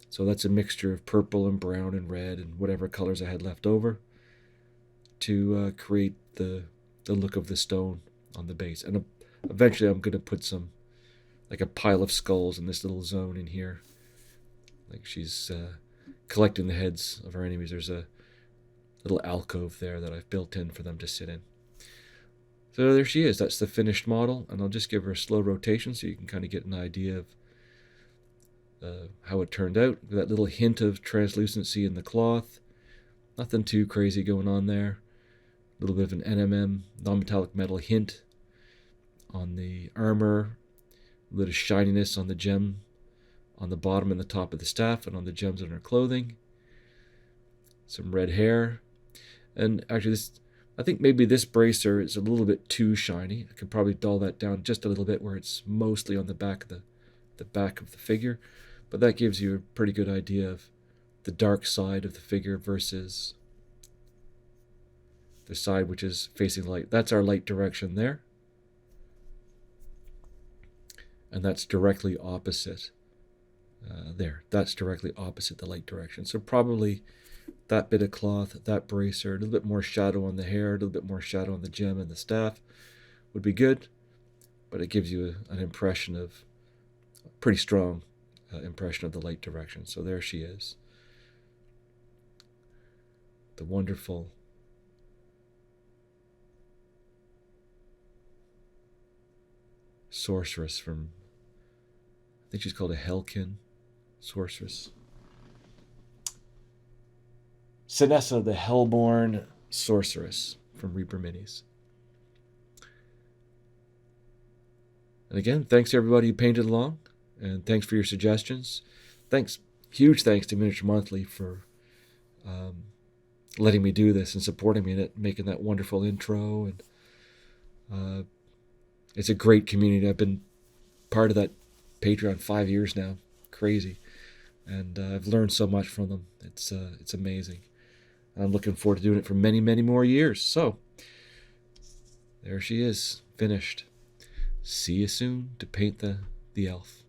So that's a mixture of purple and brown and red and whatever colors I had left over to create the look of the stone on the base. And eventually I'm going to put some, like a pile of skulls in this little zone in here. Like she's collecting the heads of her enemies. There's a little alcove there that I've built in for them to sit in. So there she is. That's the finished model, and I'll just give her a slow rotation so you can kind of get an idea of how it turned out. That little hint of translucency in the cloth. Nothing too crazy going on there. A little bit of an NMM, non-metallic metal hint on the armor. A little shininess on the gem on the bottom and the top of the staff and on the gems on her clothing. Some red hair. And actually I think maybe this bracer is a little bit too shiny. I could probably dull that down just a little bit where it's mostly on the back of the back of the figure. But that gives you a pretty good idea of the dark side of the figure versus the side which is facing light. That's our light direction there. And that's directly opposite there. That's directly opposite the light direction. So probably that bit of cloth, that bracer, a little bit more shadow on the hair, a little bit more shadow on the gem and the staff would be good. But it gives you an impression of, a pretty strong impression of the light direction. So there she is. The wonderful sorceress from, I think she's called a Helkin sorceress. Sinessa, the Hellborn sorceress from Reaper Minis. And again, thanks to everybody who painted along, and thanks for your suggestions. Thanks, huge thanks to Miniature Monthly for letting me do this and supporting me in it, making that wonderful intro. And it's a great community. I've been part of that Patreon 5 years now. Crazy. And I've learned so much from them. It's amazing. I'm looking forward to doing it for many, many more years. So, there she is, finished. See you soon to paint the elf.